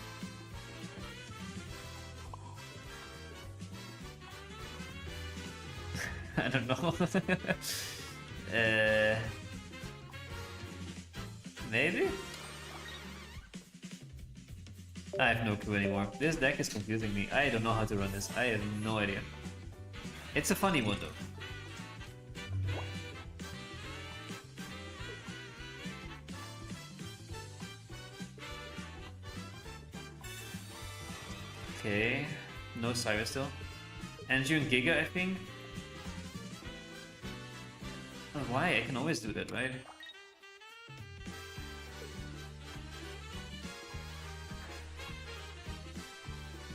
A: I don't know. Maybe? I have no clue anymore. This deck is confusing me. I don't know how to run this. I have no idea. It's a funny one though. Okay, no Cyrus still. Energy on Giga, I think. Oh, why? I can always do that, right?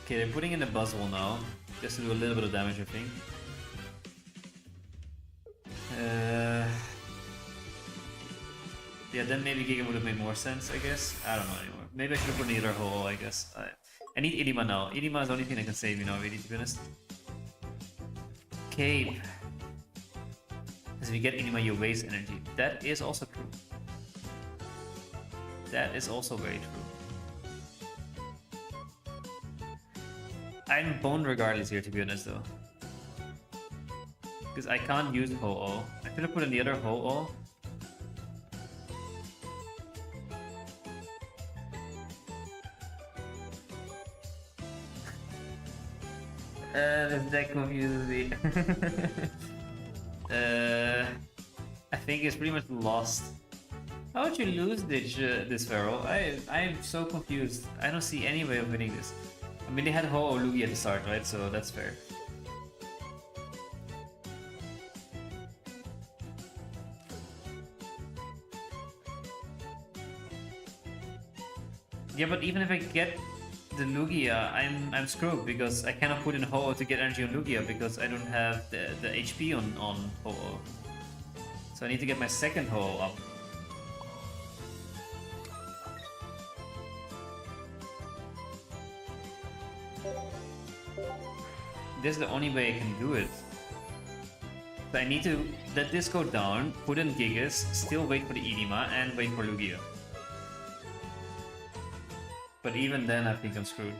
A: Okay, they're putting in the Buzzwole now, just to do a little bit of damage, I think. Yeah, then maybe Giga would have made more sense, I guess. I don't know anymore. Maybe I should have put either hole, I guess. I need Edema now. Edema is the only thing that can save me now, really, to be honest. Cape. As we get Edema, you waste energy. That is also true. That is also very true. I'm bone regardless here, to be honest, though. Because I can't use Ho-Oh. I could have put in the other Ho-Oh. This deck confuses me. I think it's pretty much lost. How would you lose this Pharaoh? I'm so confused. I don't see any way of winning this. I mean, they had Ho-Oh Lugia at the start, right? So that's fair. Yeah, but even if I get the Lugia, I'm screwed because I cannot put in Ho-Oh to get energy on Lugia because I don't have the HP on Ho-Oh. So I need to get my second Ho-Oh up. This is the only way I can do it. So I need to let this go down, put in Gigas, still wait for the Edema, and wait for Lugia. But even then, I think I'm screwed.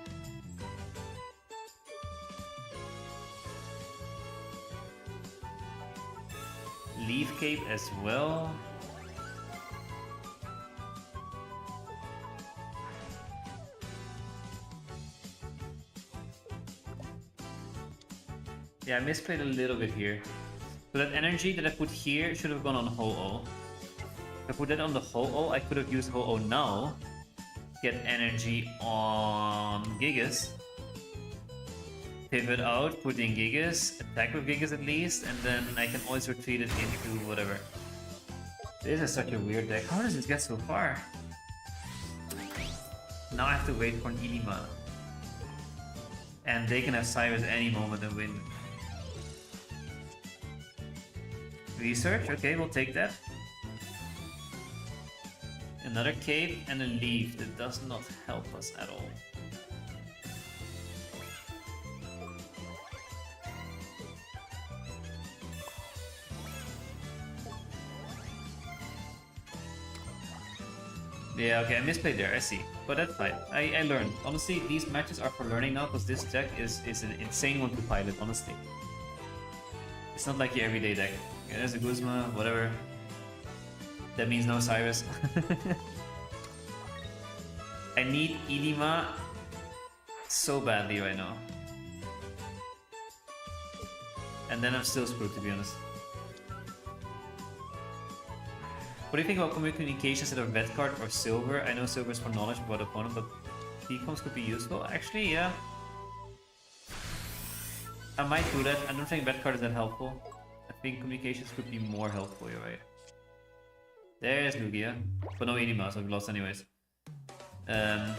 A: Leaf Cape as well. Yeah, I misplayed a little bit here. So that energy that I put here should have gone on Ho-Oh. If I put that on the Ho-Oh, I could have used Ho-Oh now. Get energy on Gigas. Pivot out, put in Gigas, attack with Gigas at least, and then I can always retreat it into whatever. This is such a weird deck. How does this get so far? Now I have to wait for an Ilima. And they can have Cyrus any moment and win. Research, okay, we'll take that. Another cape and a leaf that does not help us at all. Yeah, okay, I misplayed there, I see. But that's fine. I learned. Honestly, these matches are for learning now, because this deck is an insane one to pilot, honestly. It's not like your everyday deck. Yeah, there's a Guzma, whatever. That means no Cyrus. I need Ilima so badly right now. And then I'm still screwed, to be honest. What do you think about communications instead of vet card or silver? I know silver is for knowledge about the opponent, but decoms could be useful. Actually, yeah. I might do that. I don't think vet card is that helpful. I think communications could be more helpful, you're right. There's Lugia. But no Ilima, so we've lost anyways. Yeah.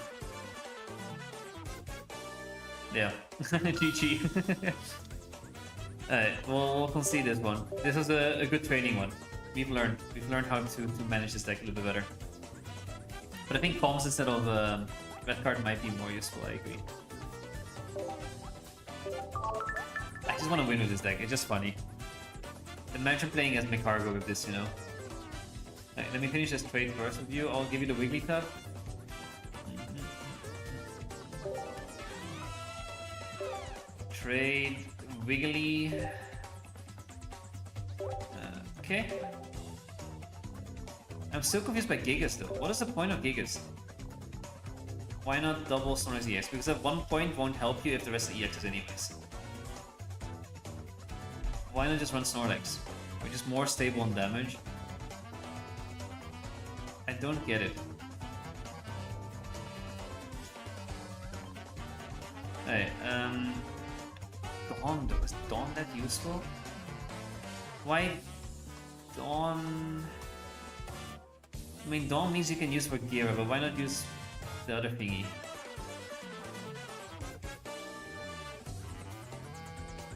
A: GG. Alright, we'll concede this one. This was a good training one. We've learned how to manage this deck a little bit better. But I think comms instead of red card might be more useful, I agree. I just want to win with this deck, it's just funny. Imagine playing as Mikargo with this, you know. Right, let me finish this trade first with you. I'll give you the Wigglytuff. Trade Wiggly. Okay. I'm still confused by Gigas though. What is the point of Gigas? Why not double Snorlax EX? Because at one point won't help you if the rest of EX is anyways. Why not just run Snorlax? Which is more stable on damage. I don't get it. Hey, Dawn though. Is Dawn that useful? Why Dawn? I mean, Dawn means you can use for Gira, but why not use the other thingy?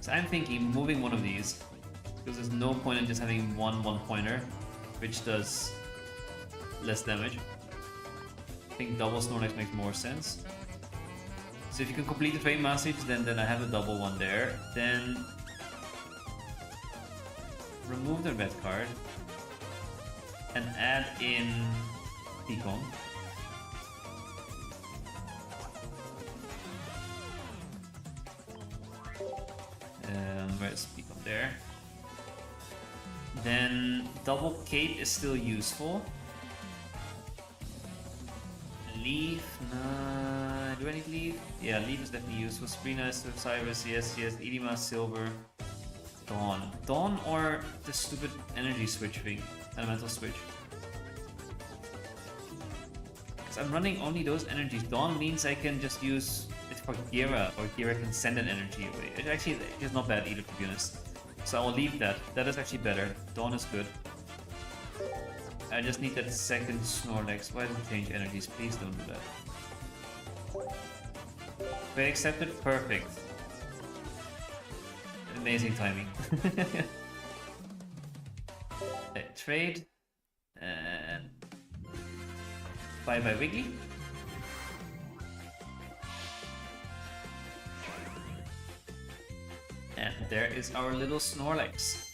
A: So I'm thinking moving one of these, because there's no point in just having one pointer, which does less damage. I think double Snorlax makes more sense. So if you can complete the trade message, then I have a double one there. Then remove the red card and add in Picon. Where's Picon? There. Then double cape is still useful. Leaf, nah. Do I need leaf? Yeah, leaf is definitely useful. Sprina, Cyrus, yes, Irima, silver. Dawn. Dawn or the stupid energy switch thing. Elemental switch. Because I'm running only those energies. Dawn means I can just use it for Gira, or Gira can send an energy away. It actually is not bad either, to be honest. So I'll leave that. That is actually better. Dawn is good. I just need that second Snorlax. Why does it change energies? Please don't do that. They accepted. Perfect. Amazing timing. Trade. And bye bye Wiggly. And there is our little Snorlax.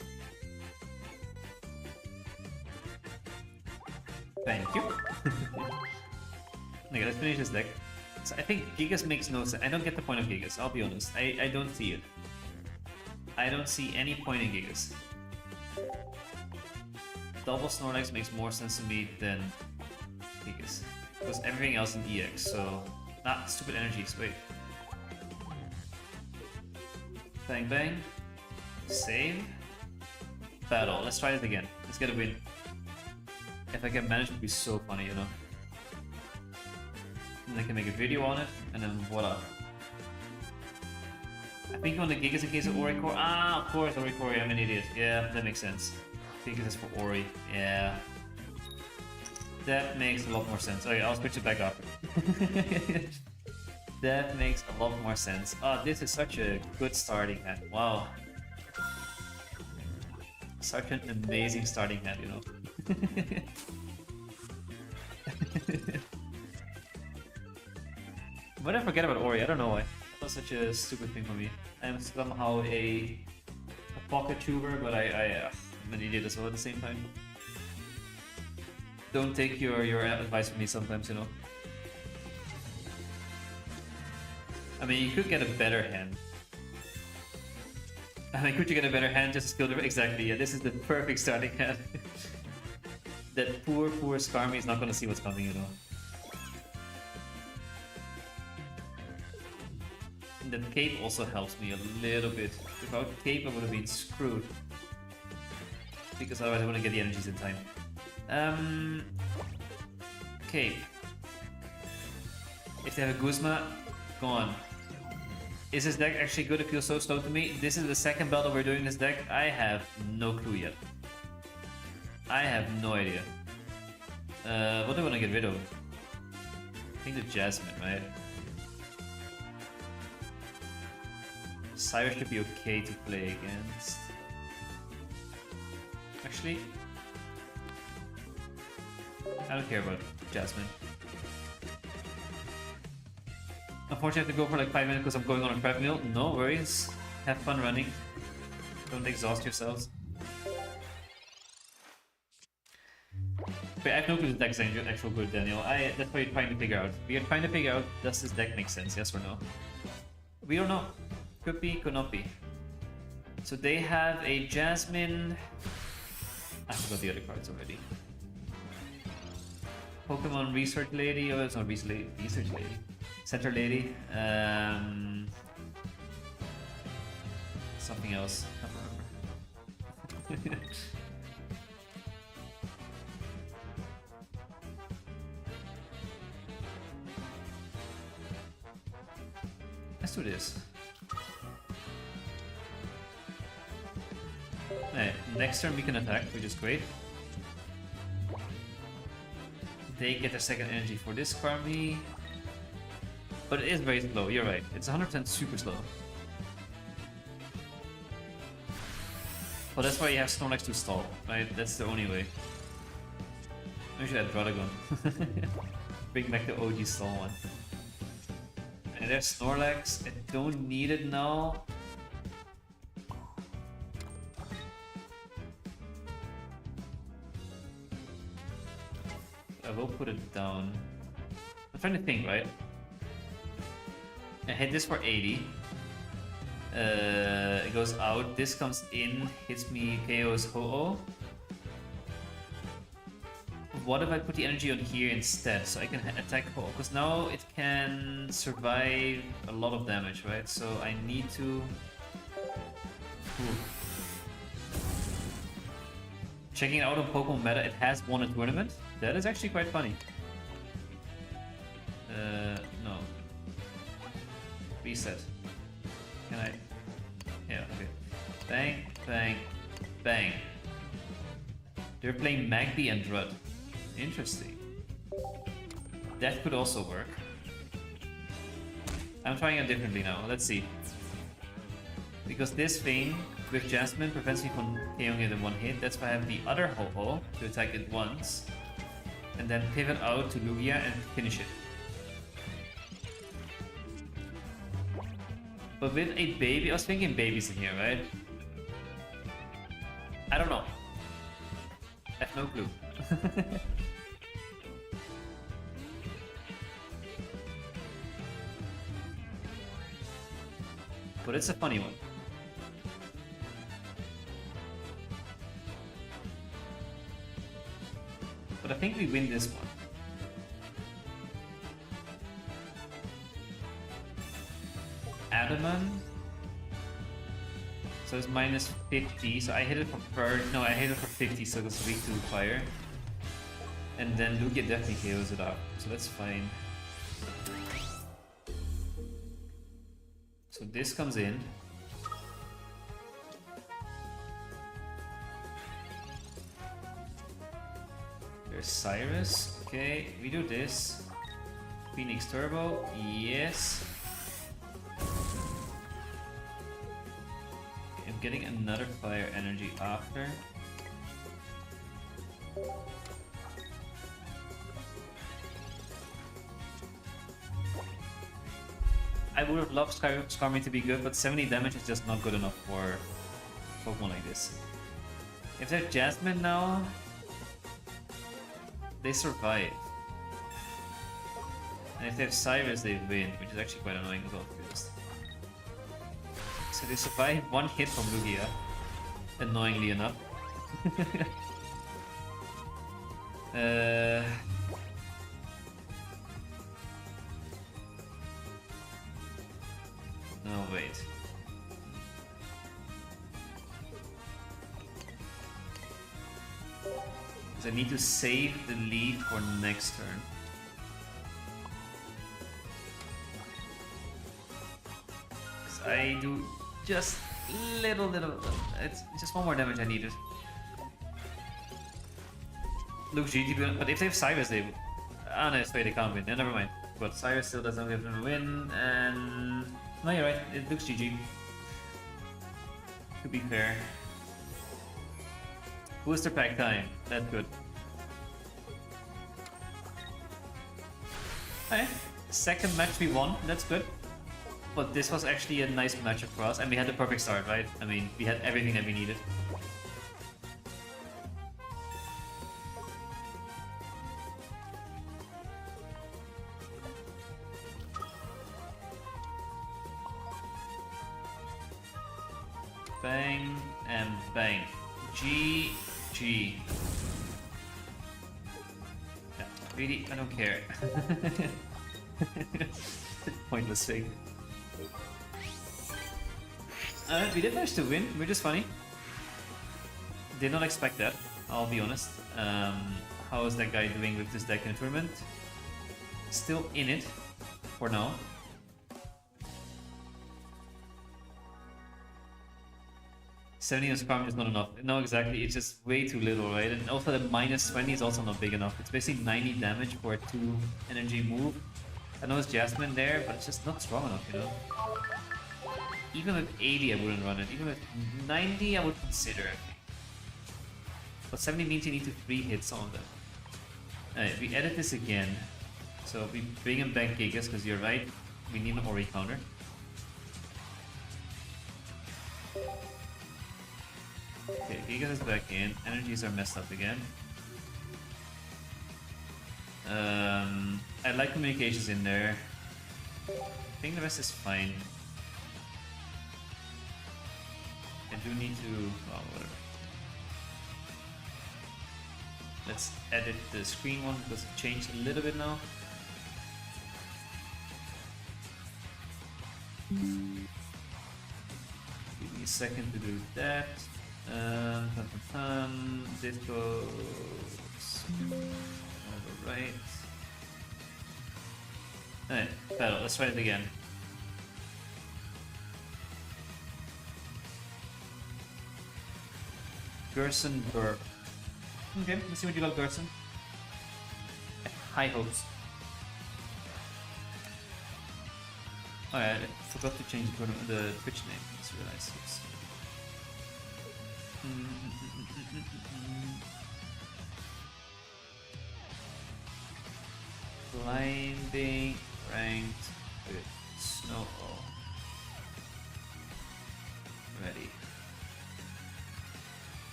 A: Thank you. Okay, let's finish this deck. I think Gigas makes no sense. I don't get the point of Gigas, I'll be honest. I don't see it. I don't see any point in Gigas. Double Snorlax makes more sense to me than Gigas. Because everything else in EX, so... Ah, stupid energies, wait. Bang bang. Save. Battle. Let's try it again. Let's get a win. If I can manage, it would be so funny, you know? And I can make a video on it, and then voila. I think on the Gigas in case of Oricore. Ah, of course, Oricore, I'm an idiot. Yeah, that makes sense. Gigas is for Ori. Yeah. That makes a lot more sense. Okay, I'll switch it back up. That makes a lot more sense. Oh, this is such a good starting hand. Wow. Such an amazing starting hand, you know. Why did I forget about Ori? I don't know why. That was such a stupid thing for me. I'm somehow a pocket tuber, but I'm an idiot as well at the same time. Don't take your advice from me sometimes, you know. I mean, you could get a better hand. I mean, could you get a better hand just skill different? Exactly, yeah, this is the perfect starting hand. That poor Skarmy is not gonna see what's coming, you know. And the cape also helps me a little bit. Without cape, I would have been screwed. Because otherwise I wouldn't get the energies in time. Cape. If they have a Guzma, gone. Is this deck actually good? It feels so slow to me. This is the second battle we're doing this deck. I have no clue yet. I have no idea. What do I want to get rid of? I think the Jasmine, right? Cyrus should be okay to play against. Actually, I don't care about Jasmine. Unfortunately, I have to go for like 5 minutes because I'm going on a treadmill. No worries. Have fun running. Don't exhaust yourselves. But I have no clue the deck is actual good, Daniel. That's what you're trying to figure out. We are trying to figure out, does this deck make sense, yes or no? We don't know. Could be, could not be. So they have a Jasmine... I forgot the other cards already. Pokemon Research Lady, oh it's not Research Lady. Center Lady. Something else. I don't remember. Let's do this. Hey, next turn we can attack, which is great. They get a second energy for this Skarmy. But it is very slow, you're right. It's 100% super slow. Well, that's why you have Snorlax to stall, right? That's the only way. I should add Druddigon. Bring back the OG stall one. And there's Snorlax. I don't need it now. I will put it down. I'm trying to think, right? I hit this for 80. It goes out. This comes in, hits me, KOs Ho-Oh. What if I put the energy on here instead, so I can attack Ho-Oh? Because now it can survive a lot of damage, right? So I need to... Ooh. Checking out on Pokemon Meta, it has won a tournament. That is actually quite funny. No. Reset. Can I? Yeah, okay. Bang, bang, bang. They're playing Magby and Drud. Interesting. That could also work. I'm trying it differently now. Let's see. Because this thing with Jasmine prevents me from KOing it in one hit. That's why I have the other Ho-Oh to attack it once. And then pivot out to Lugia and finish it. But with a baby, I was thinking babies in here, right? I don't know. I have no clue. but it's a funny one. But I think we win this one. Adamant. So it's minus 50, so I hit it for no, I hit it for 50, so it's weak to fire. And then Lugia definitely KOs it out, so that's fine. So this comes in. There's Cyrus. Okay, we do this. Phoenix Turbo, yes. I'm getting another fire energy after. I would have loved Skarmy to be good, but 70 damage is just not good enough for Pokemon like this. If they're Jasmine now, they survive. And if they have Cyrus, they win, which is actually quite annoying as well, to be honest. So they survive one hit from Lugia, annoyingly enough. No, wait. Because I need to save the lead for next turn. Because I do just little, it's just one more damage I needed. Looks GG, but if they have Cyrus, they... Ah, no, it's wait, they can't win. Yeah, never mind. But Cyrus still doesn't give them a win, and... No, you're right, it looks GG. To be fair. Booster pack time, that's good. Okay, second match we won, that's good. But this was actually a nice matchup for us, and we had the perfect start, right? I mean, we had everything that we needed. Bang and bang. GG. Yeah, really, I don't care. Pointless thing. We did manage to win, which is funny. Did not expect that, I'll be honest. How is that guy doing with this deck in the tournament? Still in it, for now. $70 on Scrum is not enough. No, exactly, it's just way too little, right? And also the minus 20 is also not big enough. It's basically 90 damage for a 2 energy move. I know it's Jasmine there, but it's just not strong enough, you know? Even with 80 I wouldn't run it. Even with 90 I would consider it. But 70 means you need to 3-hit some of them. Alright, we edit this again. So we bring him back Gigas, because you're right, we need an Ori counter. Okay, Gigas is back in. Energies are messed up again. I like communications in there. I think the rest is fine. I do need to... oh, whatever. Let's edit the screen one because it changed a little bit now. Give me a second to do that. This goes over right. Alright, battle, let's try it again. Gerson Burp. Okay, let's see what you got, Gerson. High hopes. Oh yeah, I forgot to change the Twitch name. Let's realize this. Climbing ranked with Snow. Ready.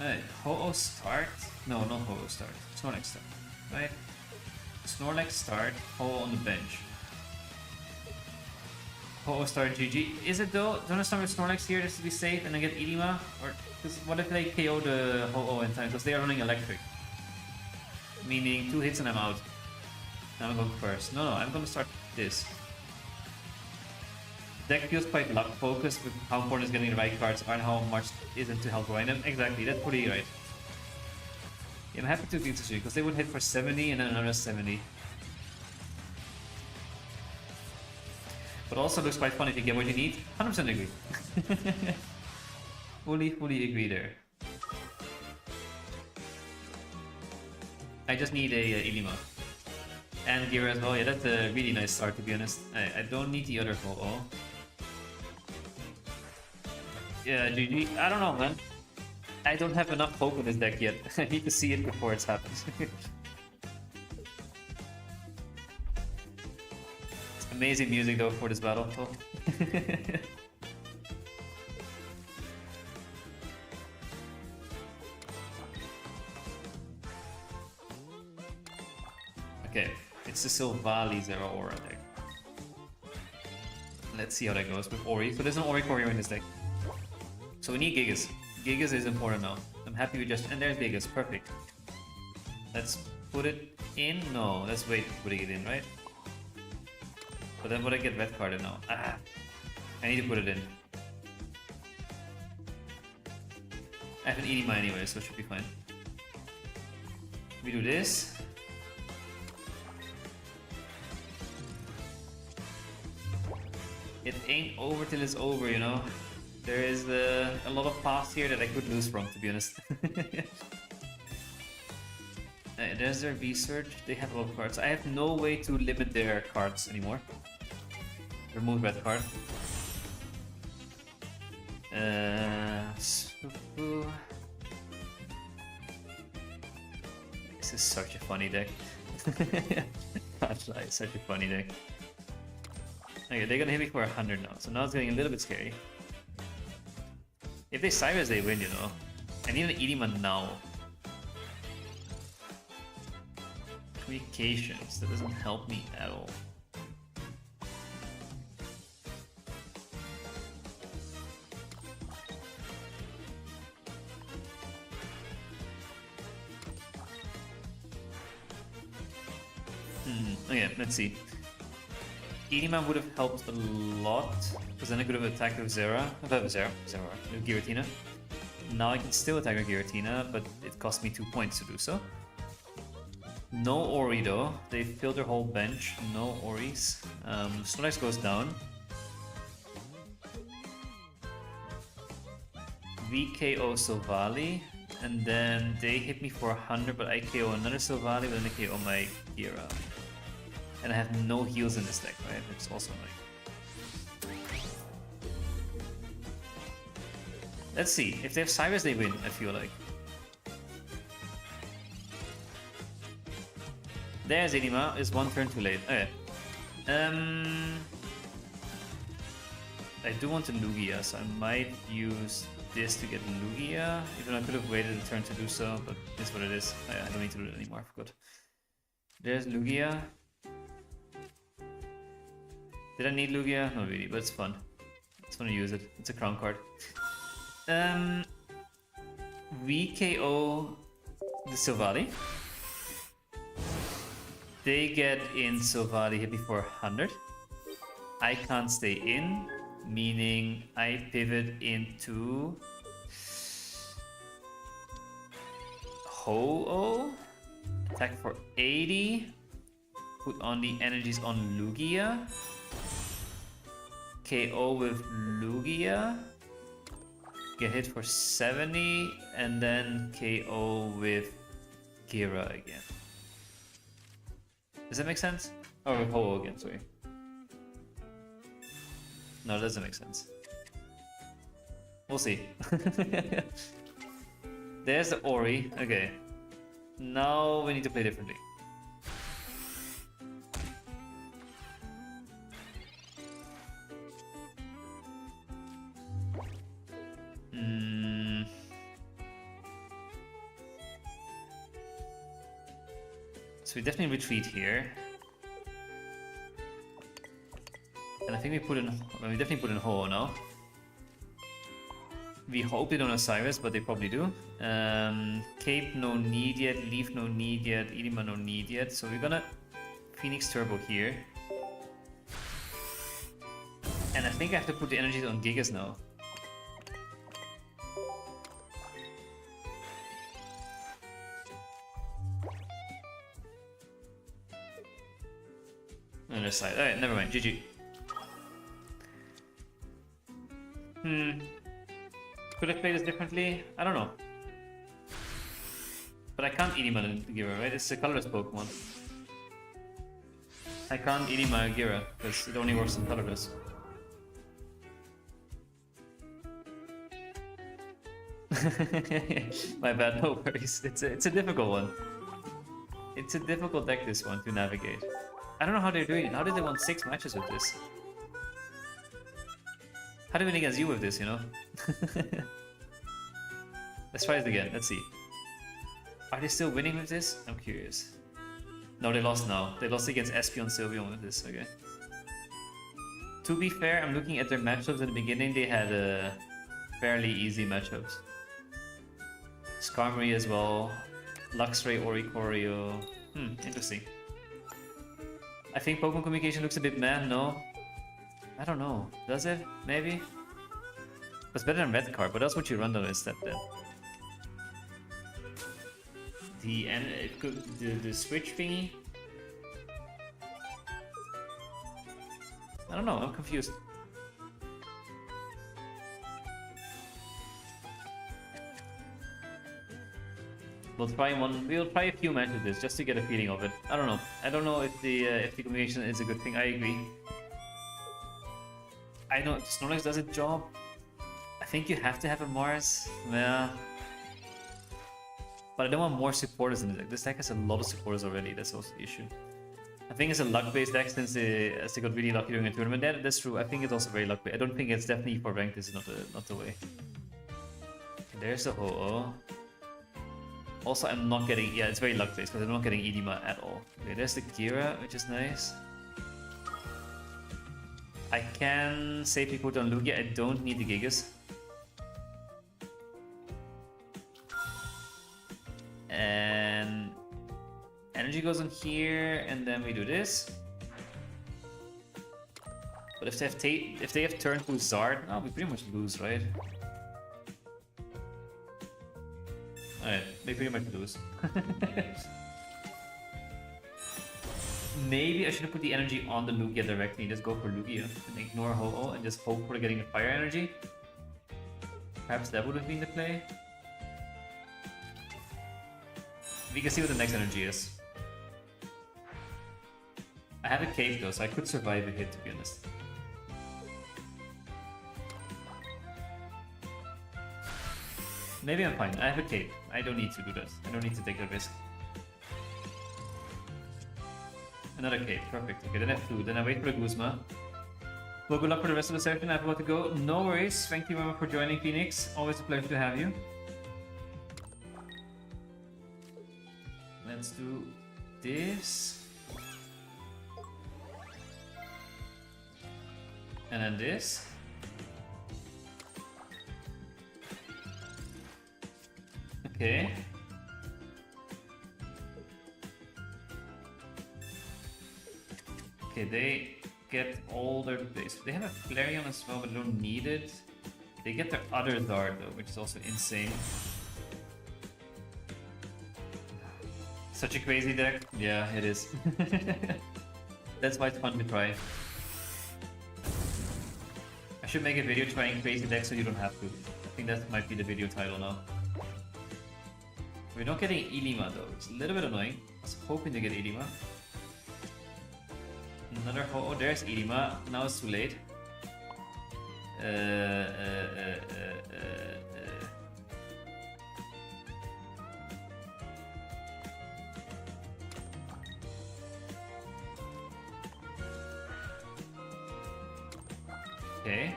A: Alright, Ho-Oh start? No, not Ho-Oh start. Snorlax start. Right? Snorlax start, Ho-Oh on the bench. Ho-Oh Star GG. Is it though? Don't I start with Snorlax here just to be safe and then get Edema? Or because what if they KO the Ho-Oh in time? Because they are running electric. Meaning 2 hits and I'm out. Now I'm going first. No, I'm gonna start this. Deck feels quite luck focused with how important is getting the right cards and how much isn't to help grind them. Exactly, that's pretty right. Yeah, I'm happy to beat this because they would hit for 70 and then another 70. But also looks quite fun if you get what you need. 100% agree. fully agree there. I just need a Ilima. And Gear as well. Yeah, that's a really nice start to be honest. I don't need the other Ho-Oh. Yeah, GG. I don't know, man. I don't have enough hope in this deck yet. I need to see it before it's happened. Amazing music though for this battle. Okay, it's the Silvally Zero Aura deck. Let's see how that goes with Ori. So there's an Oricorio in this deck. So we need Gigas. Gigas is important now. I'm happy with just... And there's Gigas, perfect. Let's put it in. No, let's wait putting it in, right? But then would I get red carded now? Ah, I need to put it in. I have an Edema anyway, so it should be fine. We do this. It ain't over till it's over, you know? There is a lot of paths here that I could lose from, to be honest. There's their research. They have a lot of cards. I have no way to limit their cards anymore. Remove red card. This is such a funny deck. Can't lie, such a funny deck. Okay, they're gonna hit me for 100 now, so now it's getting a little bit scary. If they Cyrus, they win, you know. I need an Edema now. Communications, that doesn't help me at all. Okay, let's see. Edema would have helped a lot, because then I could have attacked with Zera, with Giratina. Now I can still attack with Giratina, but it cost me 2 points to do so. No Ori though, they filled their whole bench, no Oris. Snorlax goes down. VKO Silvally, and then they hit me for 100, but I KO another Silvally, but then I KO my Gira. And I have no heals in this deck, right? It's also annoying. Let's see. If they have Cyrus, they win, I feel like. There's Edema. It's 1 turn too late. Okay. I do want a Lugia, so I might use this to get Lugia. Even though I could have waited a turn to do so, but it's what it is. I don't need to do it anymore, I forgot. There's Lugia. Did I need Lugia? Not really, but it's fun. I just want to use it. It's a crown card. We KO the Silvally. They get in Silvally, hit me for 100. I can't stay in, meaning I pivot into Ho-Oh. Attack for 80. Put on the energies on Lugia. KO with Lugia. Get hit for 70. And then KO with Gira again. Does that make sense? Or with Ho-Oh again, sorry. No, it doesn't make sense. We'll see. There's the Ori. Okay. Now we need to play differently. So we definitely retreat here. And I think we definitely put in Ho now. We hope they don't have Cyrus, but they probably do. Cape no need yet, Leaf no need yet, Irima no need yet. So we're gonna Phoenix Turbo here. And I think I have to put the energies on Gigas now. On this side. Alright, never mind. GG. Could I play this differently? I don't know. But I can't Irima Gira, right? It's a colorless Pokemon. I can't Irima Gira because it only works in colorless. My bad, no worries. It's a difficult one. It's a difficult deck, this one, to navigate. I don't know how they're doing it. How did they win 6 matches with this? How do we win against you with this, you know? Let's try it again. Let's see. Are they still winning with this? I'm curious. No, they lost now. They lost against Espeon Sylveon with this. Okay. To be fair, I'm looking at their matchups in the beginning. They had fairly easy matchups. Skarmory as well. Luxray, Oricorio. Interesting. I think Pokemon communication looks a bit meh, no? I don't know. Does it? Maybe? It's better than Red Card, but that's what you run though instead then. The switch thingy? I don't know, I'm confused. We'll try a few matches with this just to get a feeling of it. I don't know. I don't know if the combination is a good thing. I agree. I know Snorlax does its job. I think you have to have a Mars. Yeah. But I don't want more supporters in this deck. This deck has a lot of supporters already. That's also the issue. I think it's a luck-based deck since they got really lucky during a tournament. That's true. I think it's also very luck-based. I don't think it's definitely for ranked. This is not the way. There's the Ho-Oh. Also, I'm not getting... Yeah, it's very luck-based because I'm not getting Edema at all. Okay, there's the Gira, which is nice. I can safely put on Lugia. I don't need the Gigas. And... Energy goes on here, and then we do this. But if they have turn to Zard, no, we pretty much lose, right? Alright, they pretty much lose. Maybe I should have put the energy on the Lugia directly and just go for Lugia and ignore Ho-Oh and just hope for getting a fire energy. Perhaps that would have been the play. We can see what the next energy is. I have a cave though, so I could survive a hit, to be honest. Maybe I'm fine. I have a cape. I don't need to do that. I don't need to take the risk. Another cape. Perfect. Okay, then I have two. Then I wait for the Guzma. Well, good luck for the rest of the session. I have a lot to go. No worries. Thank you very much for joining, Phoenix. Always a pleasure to have you. Let's do this. And then this. Okay. Okay, they get all their base. They have a Flareon as well, but they don't need it. They get their other Dart though, which is also insane. Such a crazy deck. Yeah, it is. That's why it's fun to try. I should make a video trying crazy decks so you don't have to. I think that might be the video title now. We're not getting Ilima though, it's a little bit annoying. I was hoping to get Ilima. Another oh, there's Ilima. Now it's too late. Okay.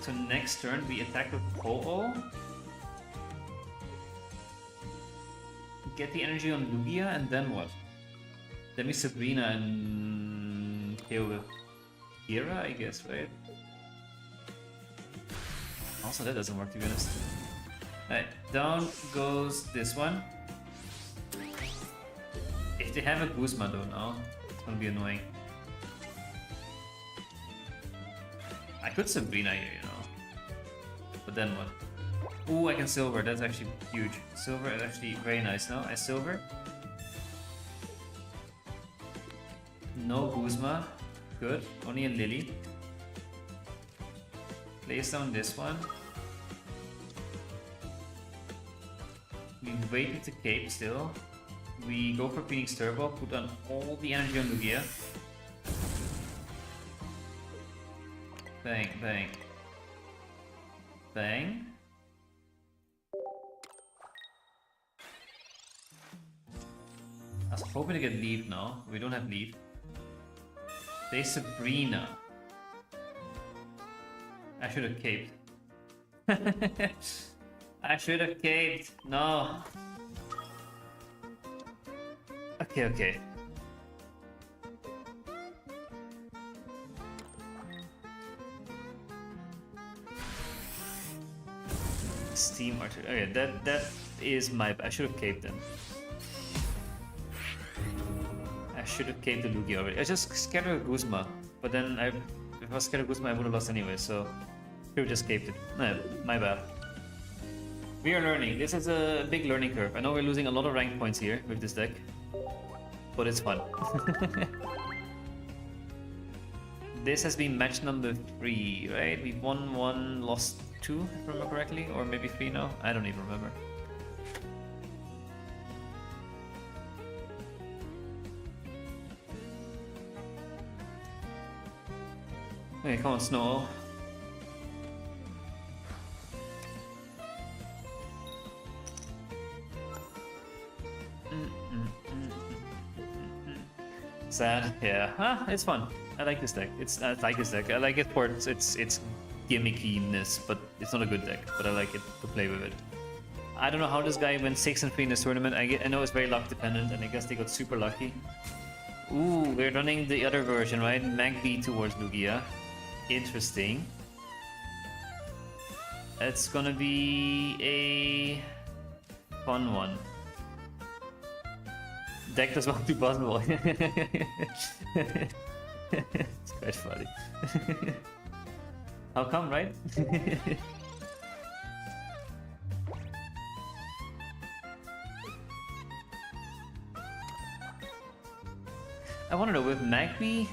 A: So next turn we attack with Ho-Oh. Get the energy on Lugia and then what? Let me Sabrina and KO with Kira, I guess, right? Also, that doesn't work, to be honest. Alright, down goes this one. If they have a Guzma though now, it's gonna be annoying. I could Sabrina here, you know. But then what? Ooh, I can silver, that's actually huge. Silver is actually very nice now. I silver. No Guzma. Good. Only a Lily. Place down this one. We wait with the cape still. We go for Phoenix Turbo, put on all the energy on Lugia. Bang, bang. Bang. I was hoping to get lead now. We don't have lead. Play Sabrina. I should have caped. I should have caped. No. Okay, okay. Steam Archer. Okay, that is my. I should have caped them. I should have caped the Lugia already. I just scared of Guzma, but then if I was scared of Guzma, I would have lost anyway. So should have just caped it. No, my bad. We are learning. This is a big learning curve. I know we're losing a lot of rank points here with this deck, but it's fun. This has been match number 3, right? We've won 1, lost 2, if I remember correctly, or maybe 3 now. I don't even remember. Okay, come on, Snow. Sad, yeah. Huh, it's fun. I like this deck. I like this deck. I like it for its gimmickiness, but it's not a good deck. But I like it to play with it. I don't know how this guy went 6-3 in this tournament. I know it's very luck dependent, and I guess they got super lucky. Ooh, we're running the other version, right? Magby towards Lugia. Interesting. It's gonna be a fun one. Deck does Up To Masterball. It's quite funny. How come, right? I wonder though, with Magby,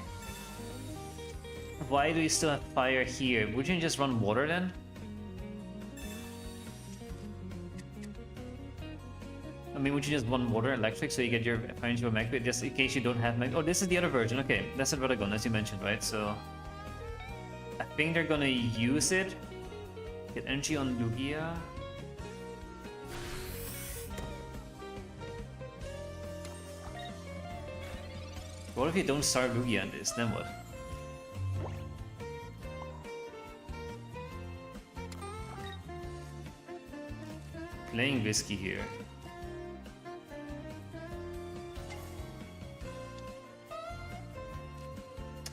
A: why do you still have fire here? Wouldn't you just run water then? I mean, would you just run water electric so you get your fire into a Magby just in case you don't have Magby? Oh, this is the other version. Okay, that's a Radagon as you mentioned, right? So I think they're gonna use it. Get energy on Lugia. What if you don't start Lugia on this? Then what? Playing risky here.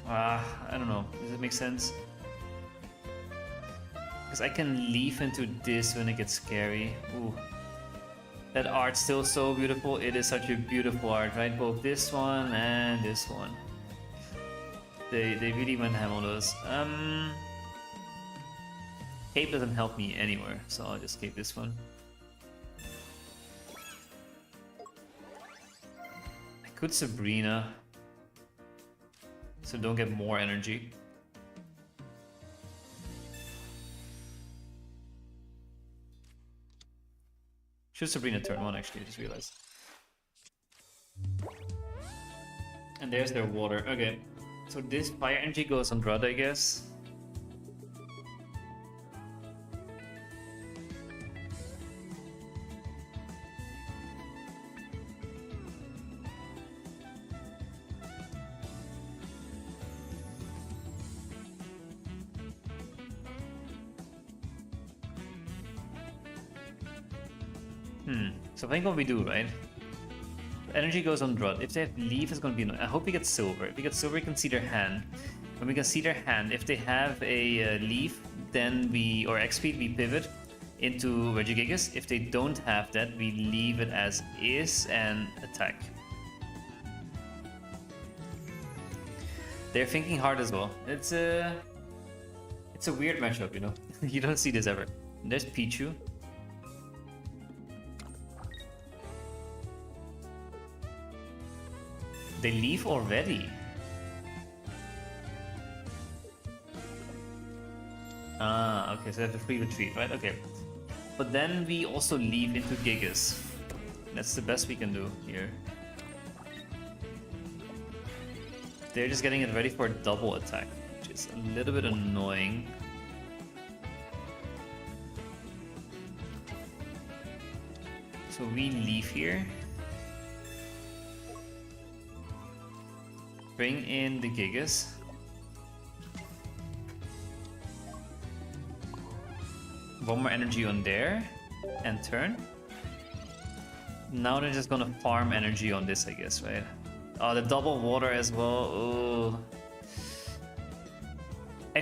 A: I don't know. Does it make sense? Because I can leaf into this when it gets scary. Ooh. That art's still so beautiful. It is such a beautiful art, right? Both this one and this one. They really went ham on those. Cape doesn't help me anywhere, so I'll just cape this one. I could Sabrina, so don't get more energy. Should Sabrina turn 1 actually, I just realized. And there's their water. Okay, so this fire energy goes on Drud, I guess. So I think what we do, right? energy goes on Drud. If they have leaf, it's gonna be annoying. I hope we get silver. If we get silver, we can see their hand. When we can see their hand, if they have a leaf, then or XP, we pivot into Regigigas. If they don't have that, we leave it as is and attack. They're thinking hard as well. It's a weird matchup, you know. You don't see this ever. There's Pichu. They leave already. Ah, okay, so they have a free retreat, right? Okay. But then we also leave into Gigas. That's the best we can do here. They're just getting it ready for a double attack, which is a little bit annoying. So we leave here. Bring in the Gigas. One more energy on there and turn. Now they're just gonna farm energy on this, I guess, right? Oh, the double water as well. Oh. I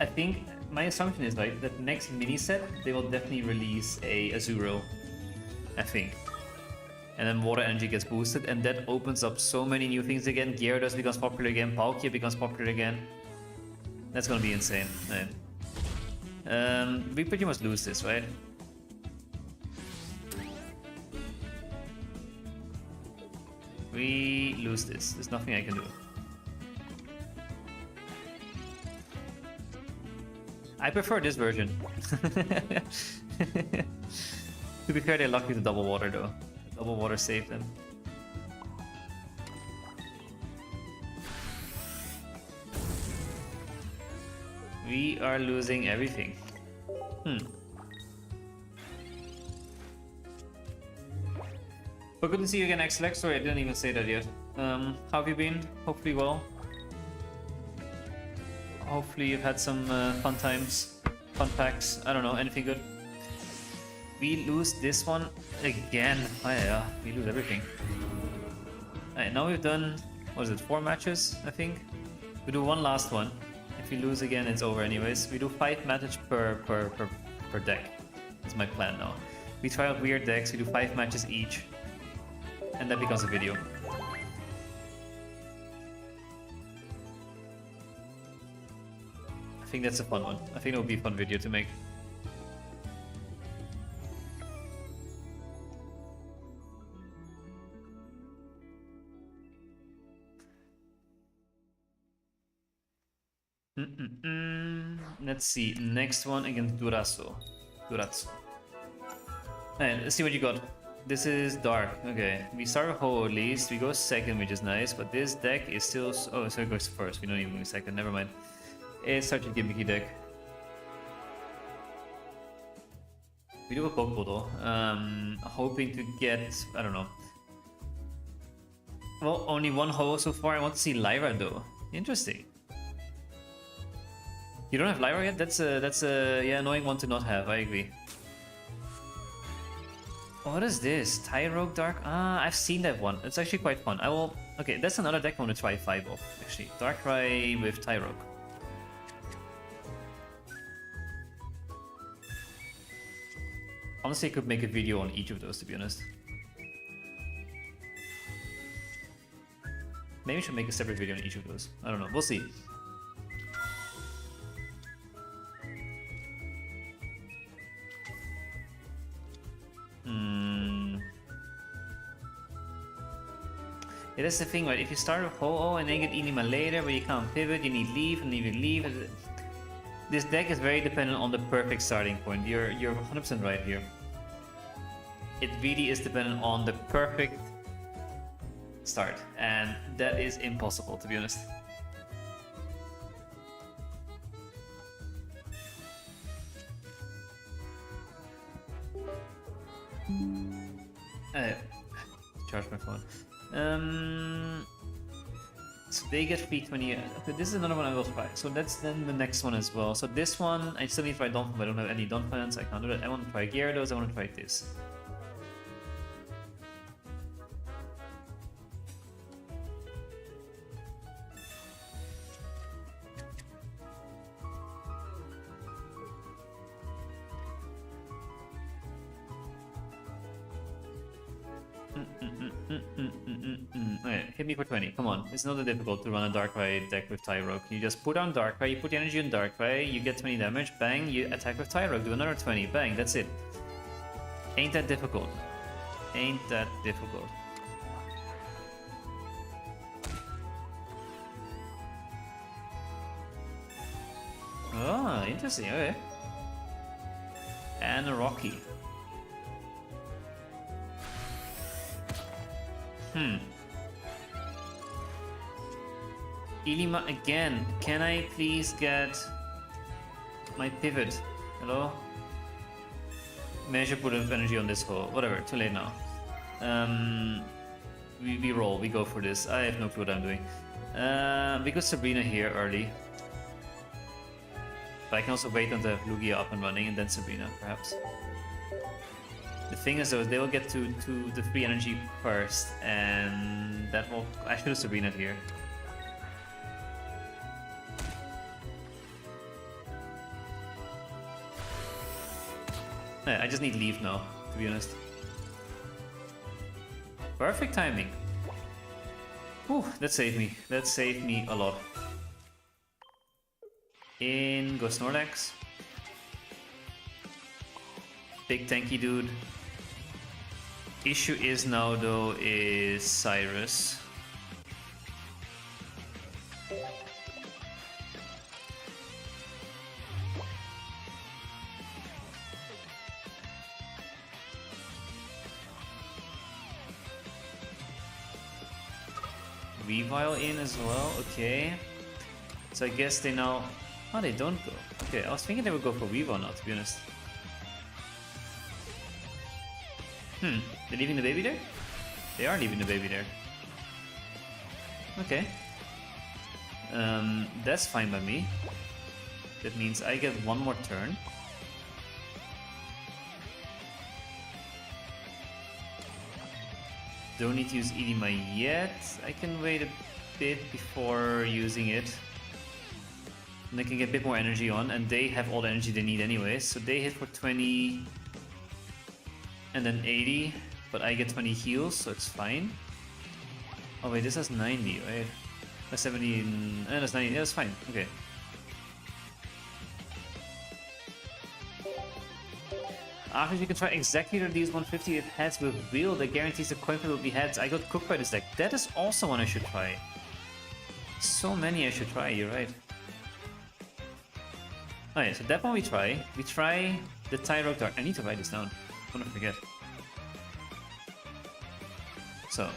A: think my assumption is right that next mini set they will definitely release a Azuro, I think. And then water energy gets boosted, and that opens up so many new things again. Gyarados becomes popular again, Palkia becomes popular again. That's gonna be insane, right? We pretty much lose this, right? We lose this. There's nothing I can do. I prefer this version. To be fair, they're lucky with the double water though. Double water saved them. We are losing everything. But good to see you again, X-Lex. Sorry, I didn't even say that yet. How have you been? Hopefully well. Hopefully you've had some fun times, fun packs. I don't know, anything good? We lose this one again. Oh yeah, we lose everything. Alright, now we've done, what is it, 4 matches, I think? We do one last one. If we lose again, it's over anyways. We do 5 matches per deck. That's my plan now. We try out weird decks, we do 5 matches each. And that becomes a video. I think that's a fun one. I think it will be a fun video to make. Let's see. Next one against Durazzo. Alright, let's see what you got. This is dark. Okay, we start with Ho at least. We go second, which is nice, but this deck is still. Oh, so it goes first. We don't even go second. Never mind. It's such a gimmicky deck. We do a Pokeball though. Hoping to get. I don't know. Well, only one Ho so far. I want to see Lyra though. Interesting. You don't have Lyra yet? That's a yeah, annoying one to not have. I agree. What is this? Tyrogue Dark? Ah, I've seen that one. It's actually quite fun. I will. Okay, that's another deck I want to try 5 of. Actually, Darkrai with Tyrogue. Honestly, I could make a video on each of those, to be honest. Maybe I should make a separate video on each of those. I don't know. We'll see. Yeah, that's the thing, right? If you start with Ho-Oh and then get Inima later, but you can't pivot, you need leave, and if you leave, this deck is very dependent on the perfect starting point. You're 100% right here. It really is dependent on the perfect start, and that is impossible, to be honest. Charge my phone. So they get free 20. Okay, this is another one I will try. So that's then the next one as well. So this one, I still need to try Donphan, but I don't have any Donphans. I can't do that. I want to try Gyarados. I want to try this. Okay, hit me for 20. Come on. It's not that difficult to run a Darkrai deck with Tyrogue. You just put on Darkrai, you put the energy on Darkrai, you get 20 damage, bang, you attack with Tyrogue, do another 20, bang, that's it. Ain't that difficult. Ain't that difficult. Oh, interesting, okay. And a Rocky. Ilima again. Can I please get my pivot? Hello? Measure put of energy on this hole. Whatever, too late now. We roll, we go for this. I have no clue what I'm doing. We got Sabrina here early. But I can also wait until I have Lugia up and running and then Sabrina, perhaps. The thing is though, they will get to the free energy first, and that will... I should have Sabrina here. Yeah, I just need leave now, to be honest. Perfect timing. Whew, that saved me. That saved me a lot. In goes Snorlax. Big tanky dude. Issue is now though is Cyrus. Weavile in as well, okay. So I guess they now... Oh, they don't go. Okay, I was thinking they would go for Weavile now, to be honest. They're leaving the baby there? They are leaving the baby there. Okay. That's fine by me. That means I get one more turn. Don't need to use Edema yet. I can wait a bit before using it. And they can get a bit more energy on, and they have all the energy they need anyway. So they hit for 20 and then 80, but I get 20 heals, so it's fine. Oh wait, this has 90, right? That's 70 and that's 90. Yeah, that's fine. Okay. After you can try Executor these 150 if heads with wheel that guarantees the coin flip will be heads. I got cooked by this deck. That is also one I should try. So many I should try, you're right. Okay, so that one we try. We try the Tyrogue Dark. I need to write this down. I'm gonna forget. So,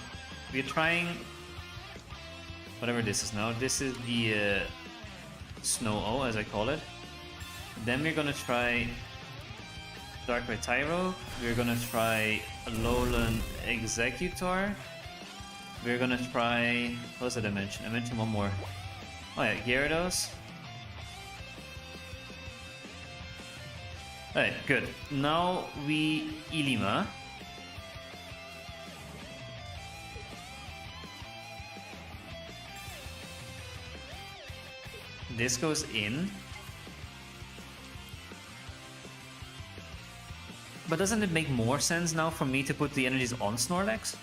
A: we're trying whatever this is now. This is the Snow-O, as I call it. Then we're gonna try Darkrai Tyrogue. We're gonna try Alolan Executor. We're gonna try... What did I mention? I mentioned one more. Oh yeah, Gyarados. Alright, good. Now we Ilima. This goes in. But doesn't it make more sense now for me to put the energies on Snorlax?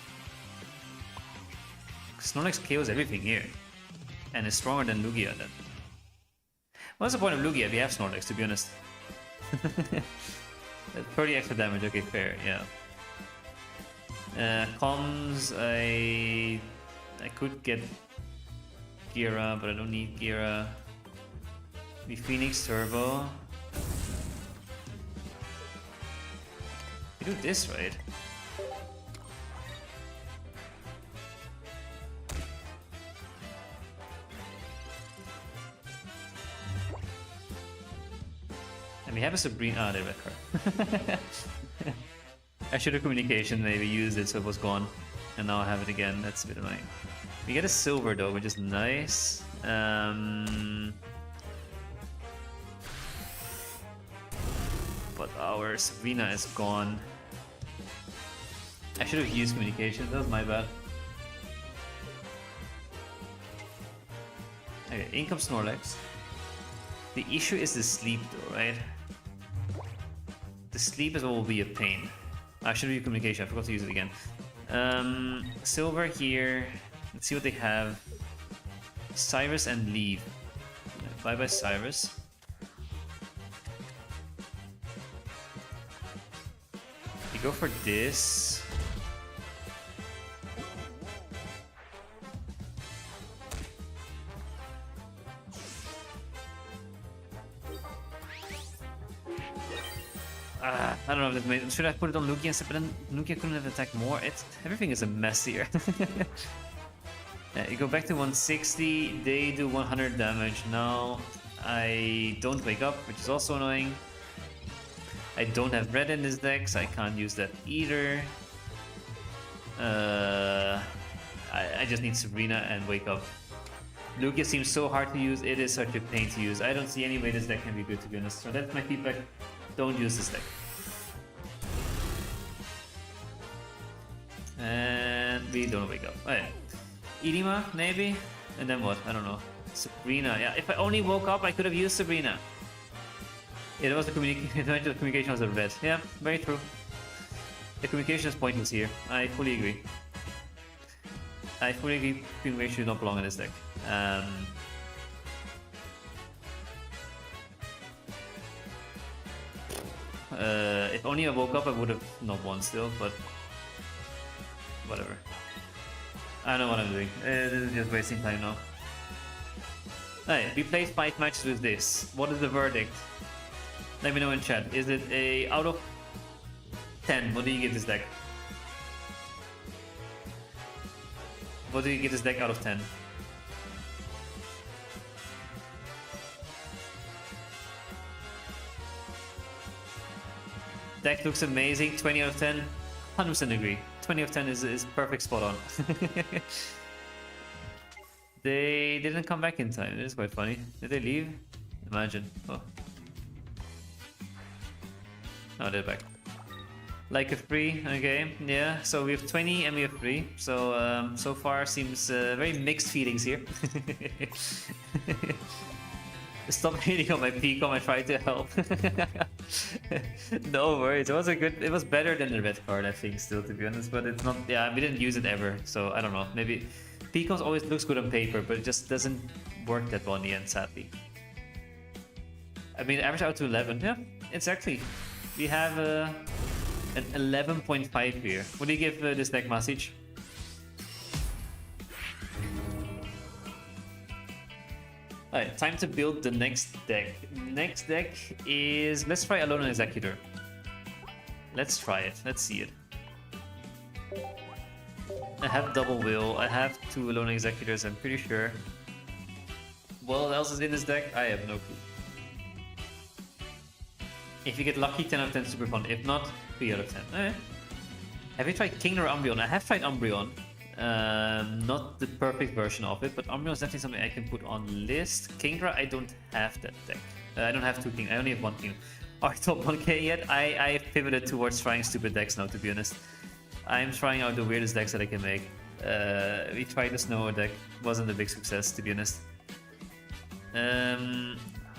A: Snorlax KOs everything here. And is stronger than Lugia then. What's the point of Lugia if you have Snorlax, to be honest? 30 extra damage, okay, fair, yeah. Comms, I could get Gira, but I don't need Gira. The Phoenix Turbo. You do this, right? And we have a Sabrina. Ah, there we are. I should have communication maybe used it so it was gone. And now I have it again. That's a bit annoying. We get a silver though, which is nice. But our Sabrina is gone. I should have used communication, that was my bad. Okay, in comes Snorlax. The issue is the sleep though, right? The sleep is what will be a pain. I should have used communication, I forgot to use it again. Silver here. Let's see what they have. Cyrus and leave. Bye bye Cyrus. You go for this. I don't know if this made. Should I put it on Lugia instead? But then Lugia couldn't have attacked more. Everything is a mess here. You go back to 160. They do 100 damage. Now I don't wake up, which is also annoying. I don't have red in this deck, so I can't use that either. I just need Sabrina and wake up. Lugia seems so hard to use. It is such a pain to use. I don't see any way this deck can be good, to be honest. So that's my feedback. Don't use this deck. And we don't wake up. Oh, yeah. Irima, maybe? And then what? I don't know. Sabrina. Yeah, if I only woke up, I could have used Sabrina. Yeah, that was the communication was a red. Yeah, very true. The communication is pointless here. I fully agree. I fully agree communication should not belong in this deck. If only I woke up, I would have not won still, but whatever. I know what I'm doing. This is just wasting time now. Alright, we played 5 matches with this. What is the verdict? Let me know in chat. Is it a out of 10? What do you give this deck? What do you give this deck out of 10? Deck looks amazing. 20 out of 10. 100% agree. 20 out of 10 is perfect, spot on. They didn't come back in time. It is quite funny. Did they leave? Imagine. Oh. Oh, they're back. Like a 3, okay, yeah. So we have 20 and we have 3. So so far seems very mixed feelings here. Stop hating on my Picom. I tried to help. No worries. It was better than the red card, I think, still, to be honest. But it's not. Yeah, we didn't use it ever. So I don't know. Maybe Picom always looks good on paper, but it just doesn't work that well in the end, sadly. I mean, average out to 11. Yeah, it's actually. We have an 11.5 here. What do you give this deck, Masic? Alright, time to build the next deck. Next deck is... Let's try Alone Executor. Let's try it. Let's see it. I have Double Will. I have 2 Alone Executors, I'm pretty sure. What else is in this deck? I have no clue. If you get lucky, 10 out of 10 super fun. If not, 3 out of 10. Okay. Have you tried King or Umbreon? I have tried Umbreon. Not the perfect version of it, but Umbreon is definitely something I can put on list. Kingdra, I don't have that deck. I don't have 2 King. I only have 1 King. Are top 1k yet? I pivoted towards trying stupid decks now, to be honest. I'm trying out the weirdest decks that I can make. We tried the Snow deck. Wasn't a big success, to be honest.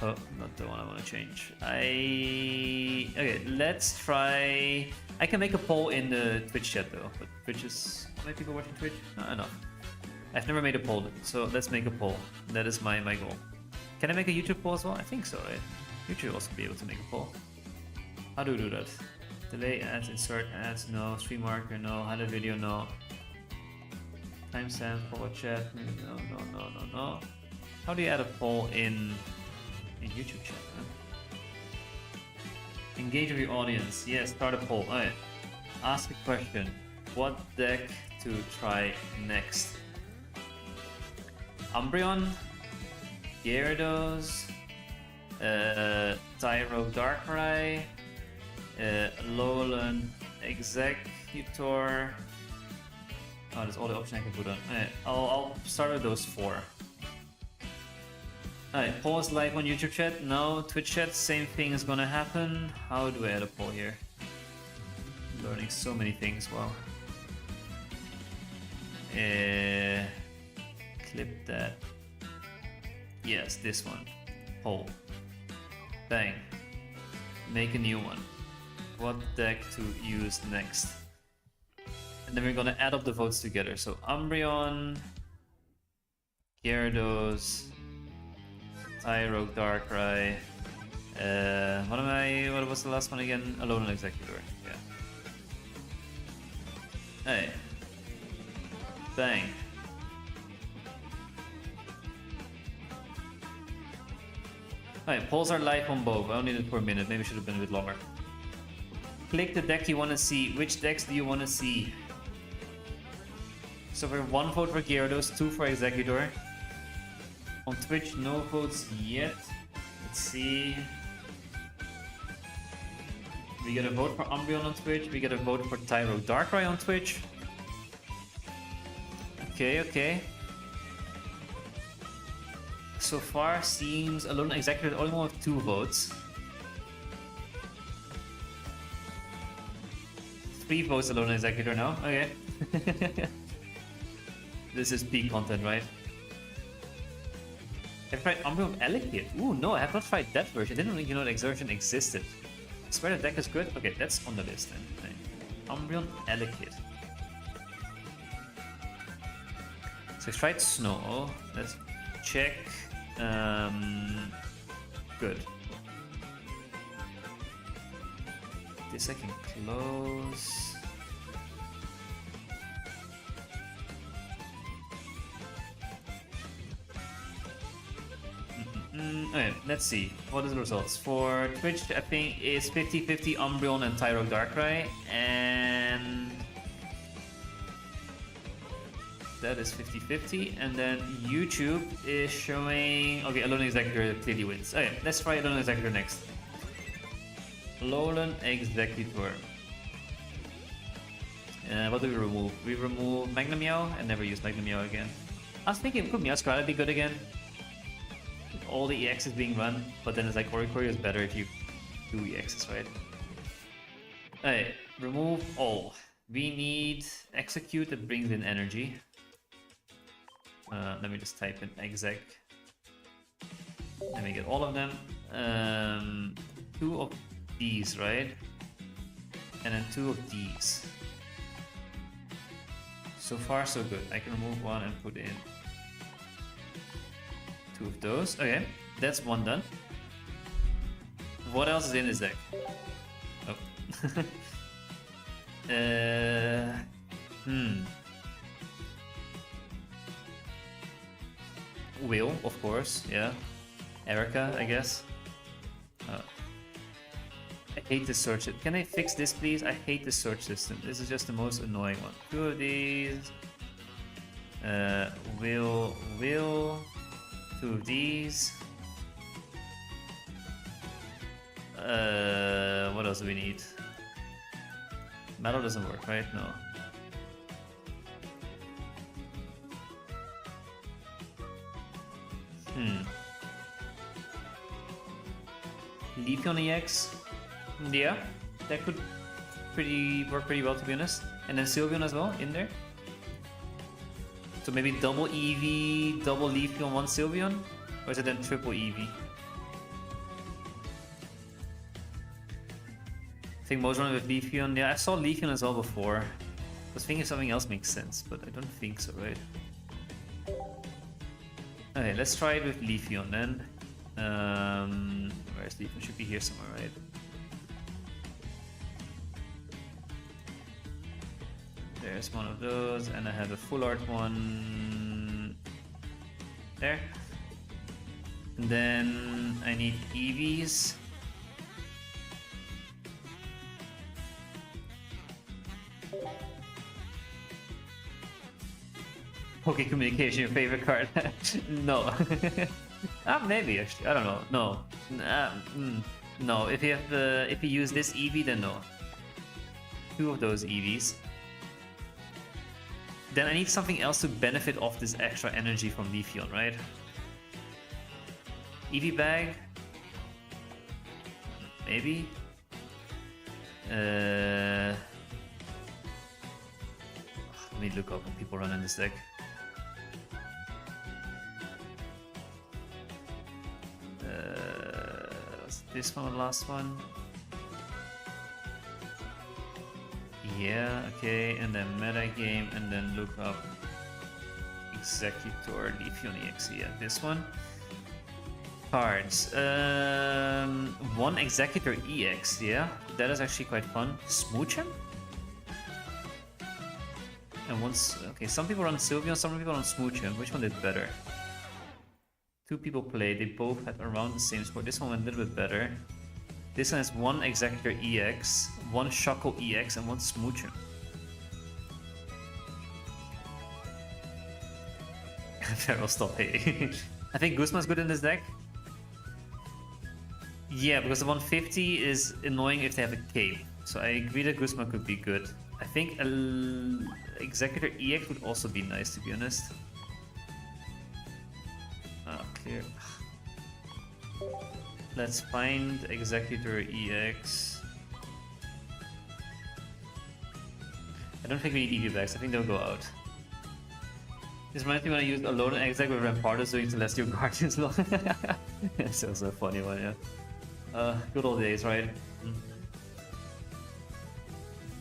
A: Oh, not the one I want to change. Okay, let's try... I can make a poll in the Twitch chat though, but Twitch is... How many people watching Twitch? Not enough. I've never made a poll, so let's make a poll. That is my goal. Can I make a YouTube poll as well? I think so, right? YouTube should also be able to make a poll. How do we do that? Delay ads, insert ads, no. Stream marker, no. Hide a video, no. Timestamp, poll chat, no. How do you add a poll in YouTube chat? Huh? Engage with your audience. Yes, start a poll. Alright. Ask a question. What deck to try next? Umbreon, Gyarados, Tyro Darkrai, Alolan Executor. Oh, that's all the options I can put on. Alright, I'll start with those 4. Alright, polls live on YouTube chat. No, Twitch chat, same thing is gonna happen. How do I add a poll here? Learning so many things, wow. Clip that. Yes, this one. Poll. Bang. Make a new one. What deck to use next? then we're gonna add up the votes together. So Umbreon, Gyarados, Tyrogue, Darkrai. What was the last one again? Alolan Executor. Yeah. Hey. Bang. Alright, polls are live on both. I only did it for a minute. Maybe should have been a bit longer. Click the deck you want to see. Which decks do you want to see? So for 1 vote for Gyarados, 2 for Executor. On Twitch, no votes yet. Let's see. We get a vote for Umbreon on Twitch. We get a vote for Tyrogue Darkrai on Twitch. Okay, okay. So far seems Alolan Executor only one of 2 votes. 3 votes Alolan Executor now. Okay. This is peak content, right? I've tried Umbreon Elekid. Ooh, no, I have not tried that version. I didn't even know that version existed. I swear the deck is good. Okay, that's on the list then. Umbreon Elekid. So I tried Snow. Let's check. Good. This I can close. Okay, let's see. What are the results? For Twitch, I think it's 50-50 Umbreon and Tyrogue Darkrai, and that is 50-50. And then YouTube is showing... Okay, Alolan Executor clearly wins. Okay, let's try Alolan Executor next. Alolan Executor. What do we remove? We remove Magnemmeow and never use Magnemmeow again. I was thinking, could Meowscarada be good again? With all the EXs being run, but then it's like Oricorio is better if you do EXs, right? Alright, remove all. We need Execute that brings in energy. Let me just type in exec. Let me get all of them. 2 of these, right? And then 2 of these. So far, so good. I can remove 1 and put in 2 of those. Okay, that's 1 done. What else is in this deck? Oh. Will, of course, yeah. Erica, I guess. I hate this search. Can I fix this, please? I hate this search system. This is just the most annoying one. 2 of these. Will. 2 of these. What else do we need? Metal doesn't work, right? No. Leafeon EX? Yeah, that could work pretty well, to be honest. And then Sylveon as well in there. So maybe double EV, double Leafeon, 1 Sylveon? Or is it then triple EV? I think most run with Leafeon. Yeah, I saw Leafeon as well before. I was thinking something else makes sense, but I don't think so, right? Okay, let's try it with Leafeon then. Where's Leafeon? Should be here somewhere, right? There's one of those, and I have a full art one there. And then I need EVs. Poke Communication, your favorite card? No. Maybe actually. I don't know. No. No. If you use this EV, then no. 2 of those EVs. Then I need something else to benefit off this extra energy from Leafeon, right? EV bag? Maybe? Let me look up when people run in this deck. Was this one or the last one? Yeah, okay, and then meta game, and then look up Executor Leafeon EX. Yeah, this one. Cards. One Executor EX, yeah. That is actually quite fun. Smooch him? And once, okay, some people run Sylveon, some people run Smooch him. Which one did better? Two people played, they both had around the same score. This one went a little bit better. This one has one Executor EX, one Shuckle EX, and one Smooch him. Feral stop hating. I think Guzma's good in this deck. Yeah, because the 150 is annoying if they have a cape. So I agree that Guzma could be good. I think Executor EX would also be nice, to be honest. Clear. Let's find Executor EX. I don't think we need EV backs. I think they'll go out. This reminds me when I used Alone and Exec with Rampardos doing Celestial Guardians long. It's also a funny one, yeah. Good old days, right?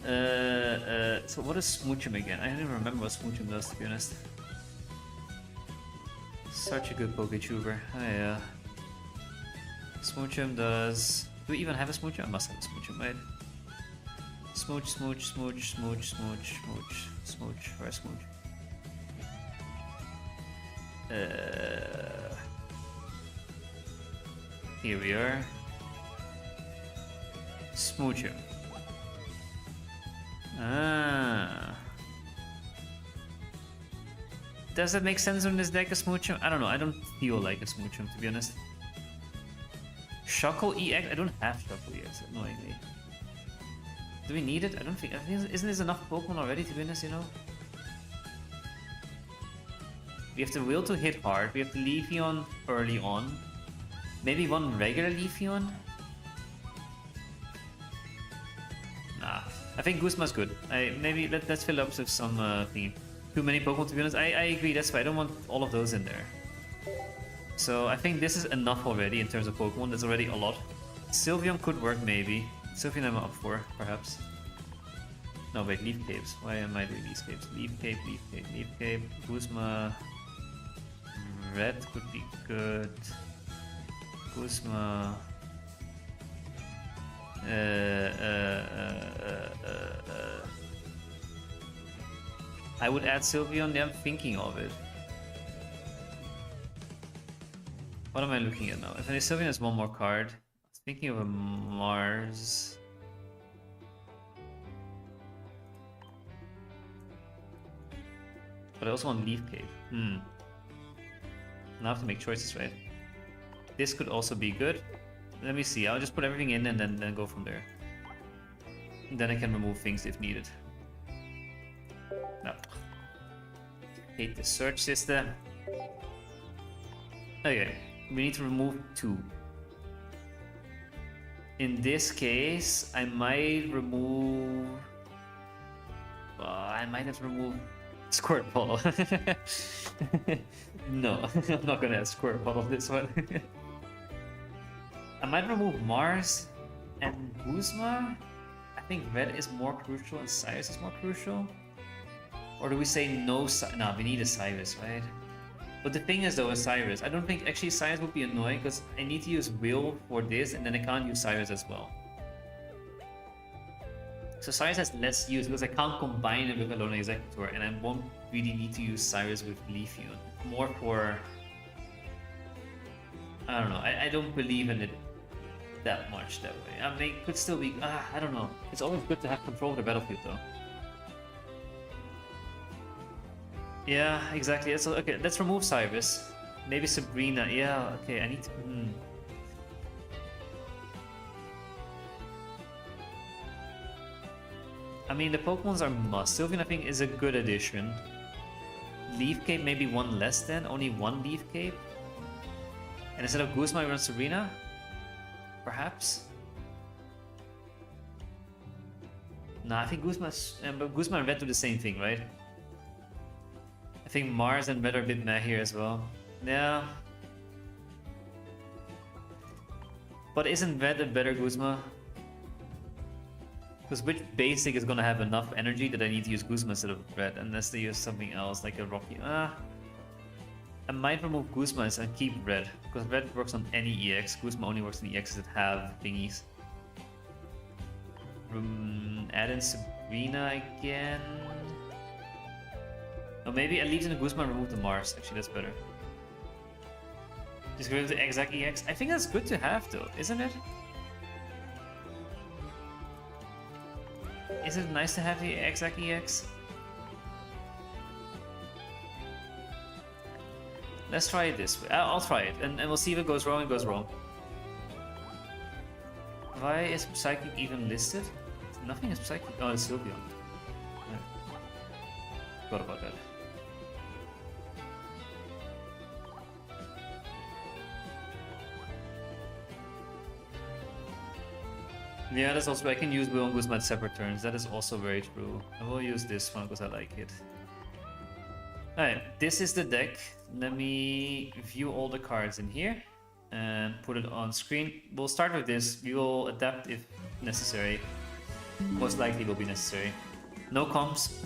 A: So what is Smoochum again? I don't even remember what Smoochum does, to be honest. Such a good Poketuber. Oh yeah. Smoochum does... Do we even have a Smoochum? I must have a Smoochum, right? Smooch, smooch, smooch, smooch, smooch, smooch, smooch. Where's Smooch? Here we are. Smoochum. Ah. Does that make sense in this deck, a Smoochum? I don't know, I don't feel like a Smoochum, to be honest. Shuckle EX? I don't have Shuckle EX, annoyingly. Do we need it? I don't think... Isn't this enough Pokemon already, to be honest, you know? We have the will to hit hard, we have the Leafeon early on. Maybe one regular Leafeon? Nah, I think Guzma's good. Maybe let's fill up with some thingy. Too many Pokemon, to be honest. I agree, that's why I don't want all of those in there. So I think this is enough already in terms of Pokemon. That's already a lot. Sylveon could work, maybe. Sylveon I'm up for, perhaps. No, wait, Leaf Capes. Why am I doing these capes? Leaf Cape, Leaf Cape, Leaf Cape. Guzma. Red could be good. Guzma. I would add Sylveon. Yeah, I'm thinking of it. What am I looking at now? If Sylveon has one more card, I was thinking of a Mars. But I also want Leaf Cave. Now I have to make choices, right? This could also be good. Let me see. I'll just put everything in and then go from there. And then I can remove things if needed. No. Hate the search system. Okay. We need to remove 2. In this case, I might remove... I might have to remove Squirtle. No, I'm not gonna have Squirtle on this one. I might remove Mars and Guzma. I think Red is more crucial and Cyrus is more crucial. Or do we say no? No, we need a Cyrus, right? But the thing is though, with Cyrus, I don't think actually Cyrus would be annoying because I need to use Will for this and then I can't use Cyrus as well. So Cyrus has less use because I can't combine it with Alone Executor and I won't really need to use Cyrus with Leafeon. More for... I don't know, I don't believe in it that much that way. I mean, it could still be... I don't know. It's always good to have control of the battlefield though. Yeah, exactly. So, okay, let's remove Cyrus. Maybe Sabrina. Yeah, okay, I need to... I mean, the Pokemons are must. Sylveon, I think, is a good addition. Leaf Cape, maybe one less than. Only one Leaf Cape. And instead of Guzma, I run Sabrina? Perhaps? Nah, I think Guzma and Red do the same thing, right? I think Mars and Red are a bit meh here as well. Yeah. But isn't Red a better Guzma? Because which basic is gonna have enough energy that I need to use Guzma instead of red, unless they use something else like a Rocky. I might remove Guzma and keep red, because red works on any EX. Guzma only works on EXs that have thingies. Add in Sabrina again. Or maybe I leave in the Guzma and remove the Mars. Actually, that's better. Just go to the exact EX. I think that's good to have though, isn't it? Is it nice to have the exact EX? Let's try it this way. I'll try it, and we'll see if it goes wrong. It goes wrong. Why is Psychic even listed? Nothing is Psychic. Oh, it's Sylveon. Yeah. Forgot about that. Yeah, that's also, I can use Will and Guzma at separate turns. That is also very true. I will use this one because I like it. Alright, this is the deck. Let me view all the cards in here and put it on screen. We'll start with this. We will adapt if necessary. Most likely will be necessary. No comps.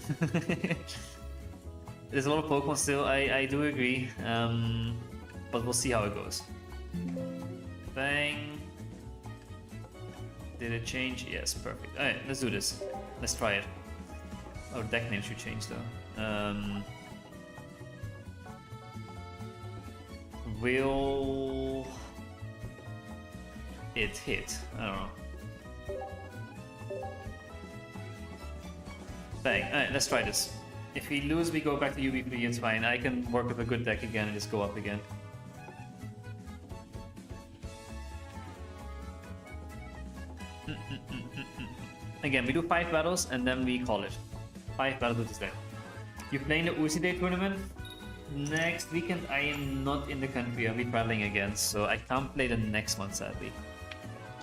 A: There's a lot of Pokemon still, I do agree. But we'll see how it goes. Bang. Did it change? Yes, perfect. Alright, let's do this. Let's try it. Oh, deck name should change though. Will it hit? I don't know. Bang. Alright, let's try this. If we lose, we go back to UB3, it's fine. I can work with a good deck again and just go up again. Again, we do 5 battles and then we call it. 5 battles with this deck. You're playing the Uzi Day tournament? Next weekend I am not in the country, I'll be traveling again, so I can't play the next one sadly.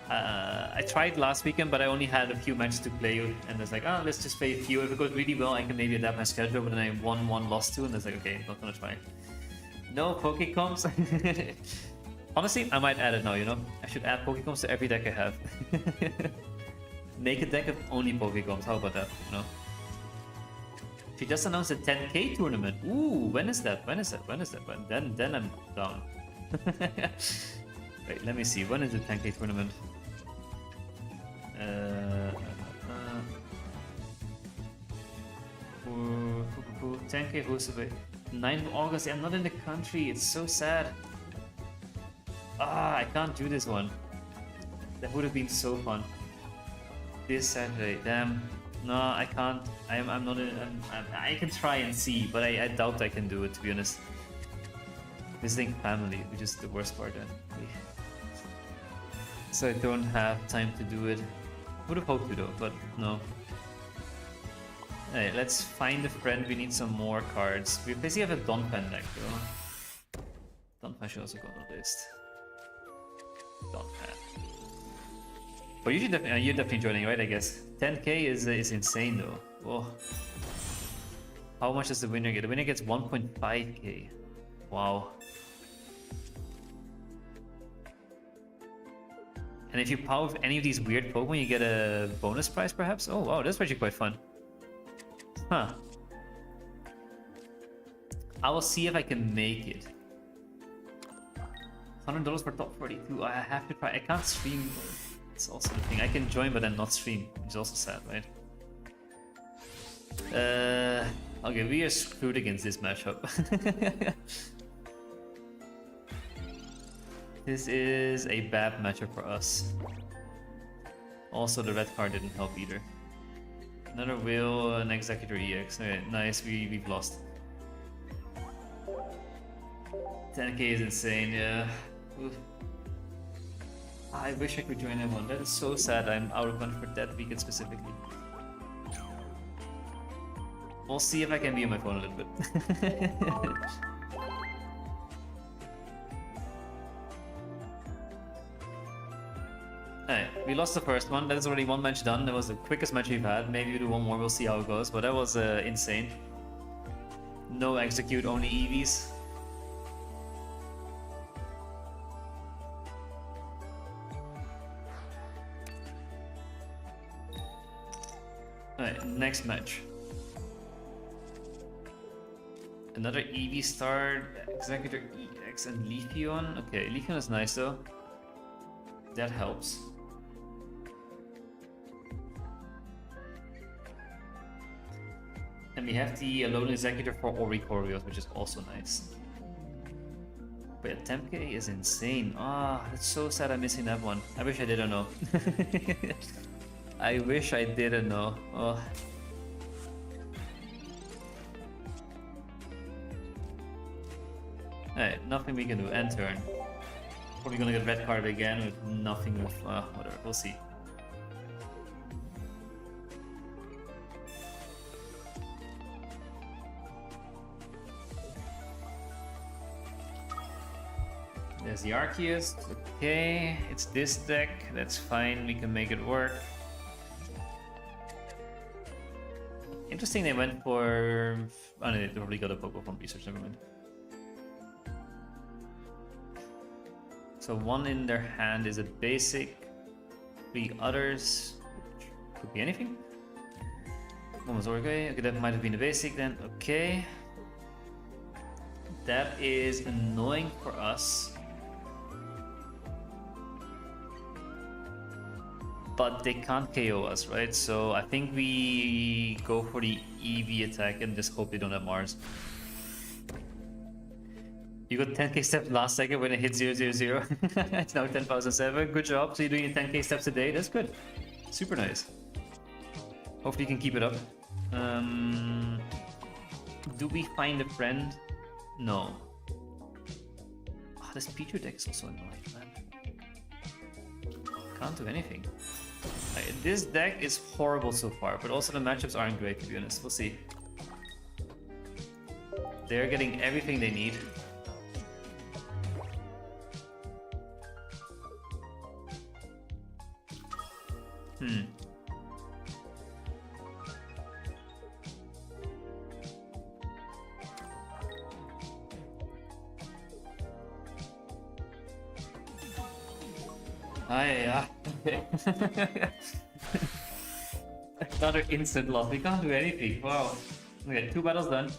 A: I tried last weekend, but I only had a few matches to play with, and it's like, oh, let's just play a few. If it goes really well, I can maybe adapt my schedule, but then I won one, lost two, and it's like, okay, not gonna try. No Pokecoms? Honestly, I might add it now, you know? I should add Pokecoms to every deck I have. Make a deck of only Pokecoms, how about that, you know? She just announced a 10k tournament. Ooh, when is that? When is that? When is that? Then I'm down. Wait, let me see. When is the 10k tournament? 10k hosted. 9th of August. I'm not in the country. It's so sad. I can't do this one. That would have been so fun. This Saturday. Damn. No, I can't. I'm not in. I can try and see, but I doubt I can do it, to be honest. Visiting family, which is the worst part. So I don't have time to do it. Would have hoped to though, but no. Alright, let's find a friend. We need some more cards. We basically have a Donphan deck though. Donphan should also go on the list. Donphan. But you're definitely joining, right? I guess 10k is insane though. Whoa. How much does the winner get? The winner gets 1.5k. Wow. And if you power with any of these weird Pokemon, you get a bonus prize, perhaps? Oh wow, that's actually quite fun. Huh. I will see if I can make it. $100 for top 42. I have to try. I can't stream. It's also the thing. I can join but then not stream, which is also sad, right? Okay, we are screwed against this matchup. This is a bad matchup for us. Also, the red card didn't help either. Another Will, an Executor EX. Okay, nice, we've lost. 10k is insane, yeah. Oof. I wish I could join everyone. That is so sad. I'm out of country for that weekend specifically. We'll see if I can be on my phone a little bit. Alright, we lost the first one. That is already one match done. That was the quickest match we've had. Maybe we do one more. We'll see how it goes. But that was insane. No execute, only EVs. Alright, next match. Another EV star, Executor EX and Leafeon. Okay, Leafeon is nice though. That helps. And we have the Alone Executor for Oricorios, which is also nice. But yeah, Temke is insane. Ah, oh, it's so sad I'm missing that one. I wish I didn't know. I wish I didn't know. Oh. Alright, nothing we can do. End turn. Probably gonna get red card again with nothing with whatever. We'll see. There's the Arceus. Okay, it's this deck. That's fine. We can make it work. Interesting. They went for. Oh, no, they probably got a Poké from research. Never mind. So one in their hand is a basic. 3 others, which could be anything. One was okay. Okay, that might have been a basic then. Okay. That is annoying for us. But they can't KO us, right? So I think we go for the EV attack and just hope they don't have Mars. You got 10k steps last second when it hit 000. It's now 10,007. Good job. So you're doing 10k steps a day. That's good. Super nice. Hopefully you can keep it up. Do we find a friend? No. Oh, this Pichu deck is also annoying, man. Can't do anything. Right, this deck is horrible so far, but also the matchups aren't great, to be honest. We'll see. They're getting everything they need. Okay. Another instant loss. We can't do anything. Wow. Okay, 2 battles done.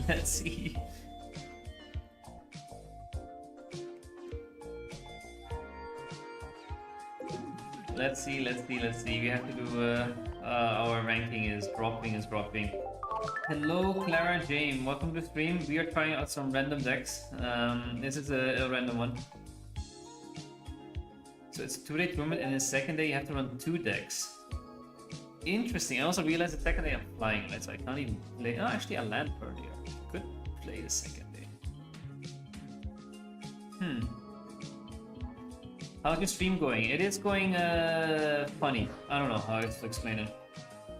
A: Let's see. Let's see. We have to do our ranking is dropping. Hello, Clara Jane. Welcome to the stream. We are trying out some random decks. This is a random one. So it's a 2-day tournament, and the second day you have to run 2 decks. Interesting. I also realized the second day I'm flying, right? So I can't even play. Oh, actually, I land earlier. Could play the second day. How's your stream going? It is going funny. I don't know how to explain it.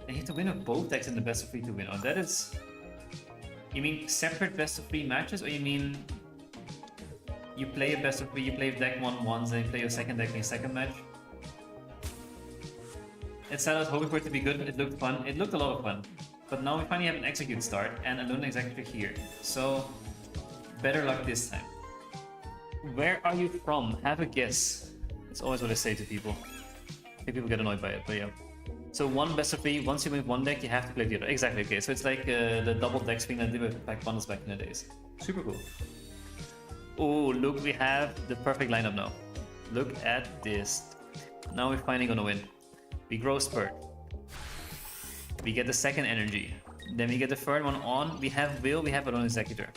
A: And you have to win with both decks in the best of 3 to win. Oh, that is. You mean separate best of 3 matches, or you mean? You play a best of 3, you play deck 1 once, and you play your second deck in your second match. It said I was hoping for it to be good, it looked fun. It looked a lot of fun. But now we finally have an execute start and a lone executor here. So, better luck this time. Where are you from? Have a guess. That's always what I say to people. Maybe people get annoyed by it, but yeah. So 1 best of 3, once you win 1 deck, you have to play the other. Exactly, okay. So it's like the double deck thing that did with pack bundles back in the days. Super cool. Oh, look, we have the perfect lineup now. Look at this. Now we're finally gonna win. We grow Spurt. We get the second energy. Then we get the third one on. We have Will, we have our own Executor.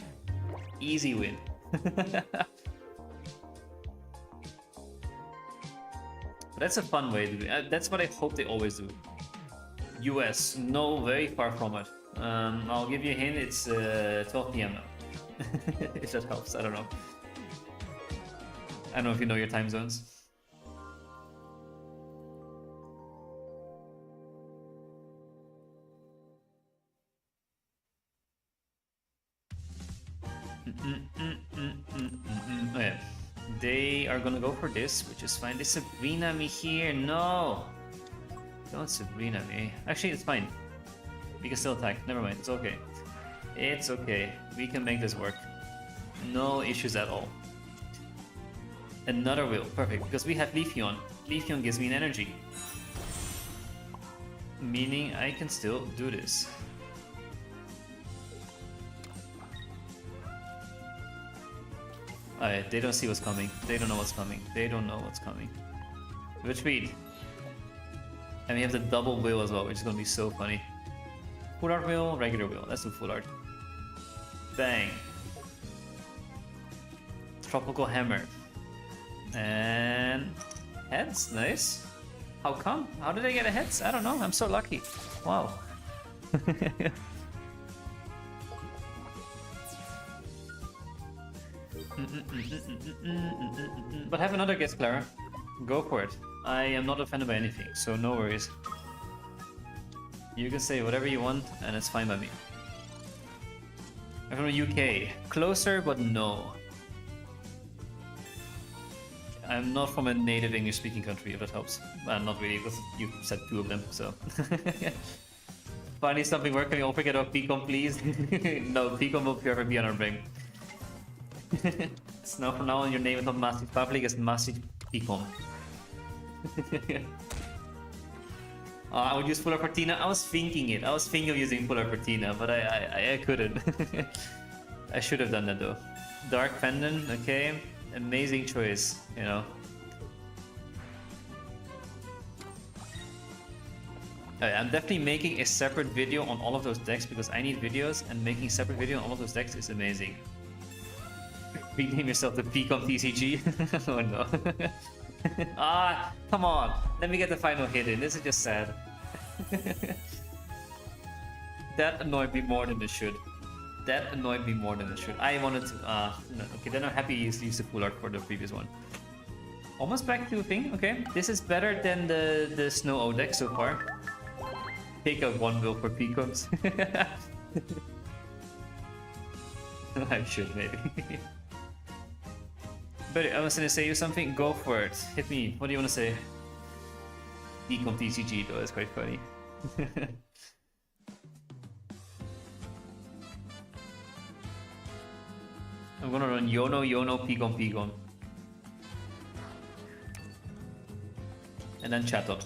A: Easy win. But that's a fun way to do it. That's what I hope they always do. US, no, very far from it. I'll give you a hint, it's 12 PM now. If that helps, I don't know. I don't know if you know your time zones. Oh yeah. They are gonna go for this, which is fine. They Sabrina me here. No! Don't Sabrina me. Actually, it's fine. We can still attack. Never mind. It's okay. It's okay. We can make this work. No issues at all. Another Will. Perfect. Because we have Leafeon. Leafeon gives me an energy. Meaning I can still do this. Alright, they don't see what's coming. They don't know what's coming. They don't know what's coming. Retreat. And we have the double wheel as well, which is gonna be so funny. Full art wheel, regular wheel. Let's do full art. Bang. Tropical hammer. And heads, nice. How come? How did I get a heads? I don't know. I'm so lucky. Wow. But have another guess, Clara. Go for it. I am not offended by anything, so no worries. You can say whatever you want, and it's fine by me. I'm from the UK. Closer, but no. I'm not from a native English-speaking country, if that helps. Not really, because you said 2 of them, so... Finally something working, don't forget about Picom, please. No, Picom will forever be on our brain. So now from now on, your name is not Massive Public, it's Massive Picom. I would use Full Art Patina. I was thinking it. I was thinking of using Full Art Patina, but I couldn't. I should have done that though. Dark Pendant, okay. Amazing choice, you know. I'm definitely making a separate video on all of those decks because I need videos, and making a separate video on all of those decks is amazing. Rename yourself the Picom TCG. Oh no. Ah, come on. Let me get the final hit in. This is just sad. That annoyed me more than it should. That annoyed me more than it should. I wanted to... no. Okay, then I'm happy you used the full art for the previous one. Almost back to a thing. Okay, this is better than the Snow O deck so far. Take out 1 wheel for Picoms. I should, maybe. But I was gonna say you something. Go for it. Hit me. What do you want to say? Picom TCG though. That's quite funny. I'm gonna run Yono, Picom, Picom. And then Chatot.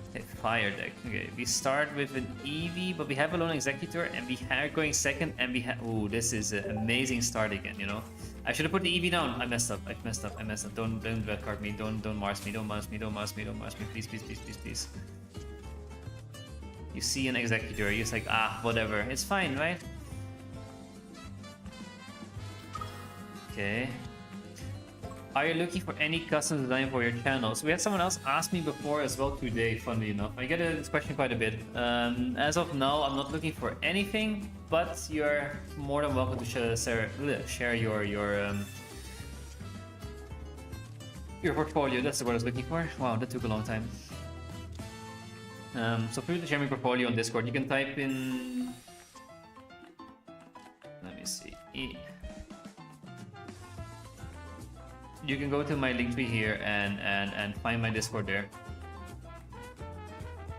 A: Okay, fire deck. Okay, we start with an Eevee, but we have a lone executor, and we are going second, and we have... Ooh, this is an amazing start again, you know? I should have put the Eevee down. I messed up. Don't red card me. Don't Mars me. Don't Mars me. Please, please, please, please, please. You see an executor, you're just like, ah, whatever. It's fine, right? Okay. Are you looking for any custom design for your channel? So we had someone else ask me before as well today, funnily enough. I get this question quite a bit. As of now, I'm not looking for anything, but you're more than welcome to share your portfolio. That's the word I was looking for. Wow, that took a long time. So feel free to share my portfolio on Discord. You can type in... Let me see. You can go to my link tree here and find my Discord there.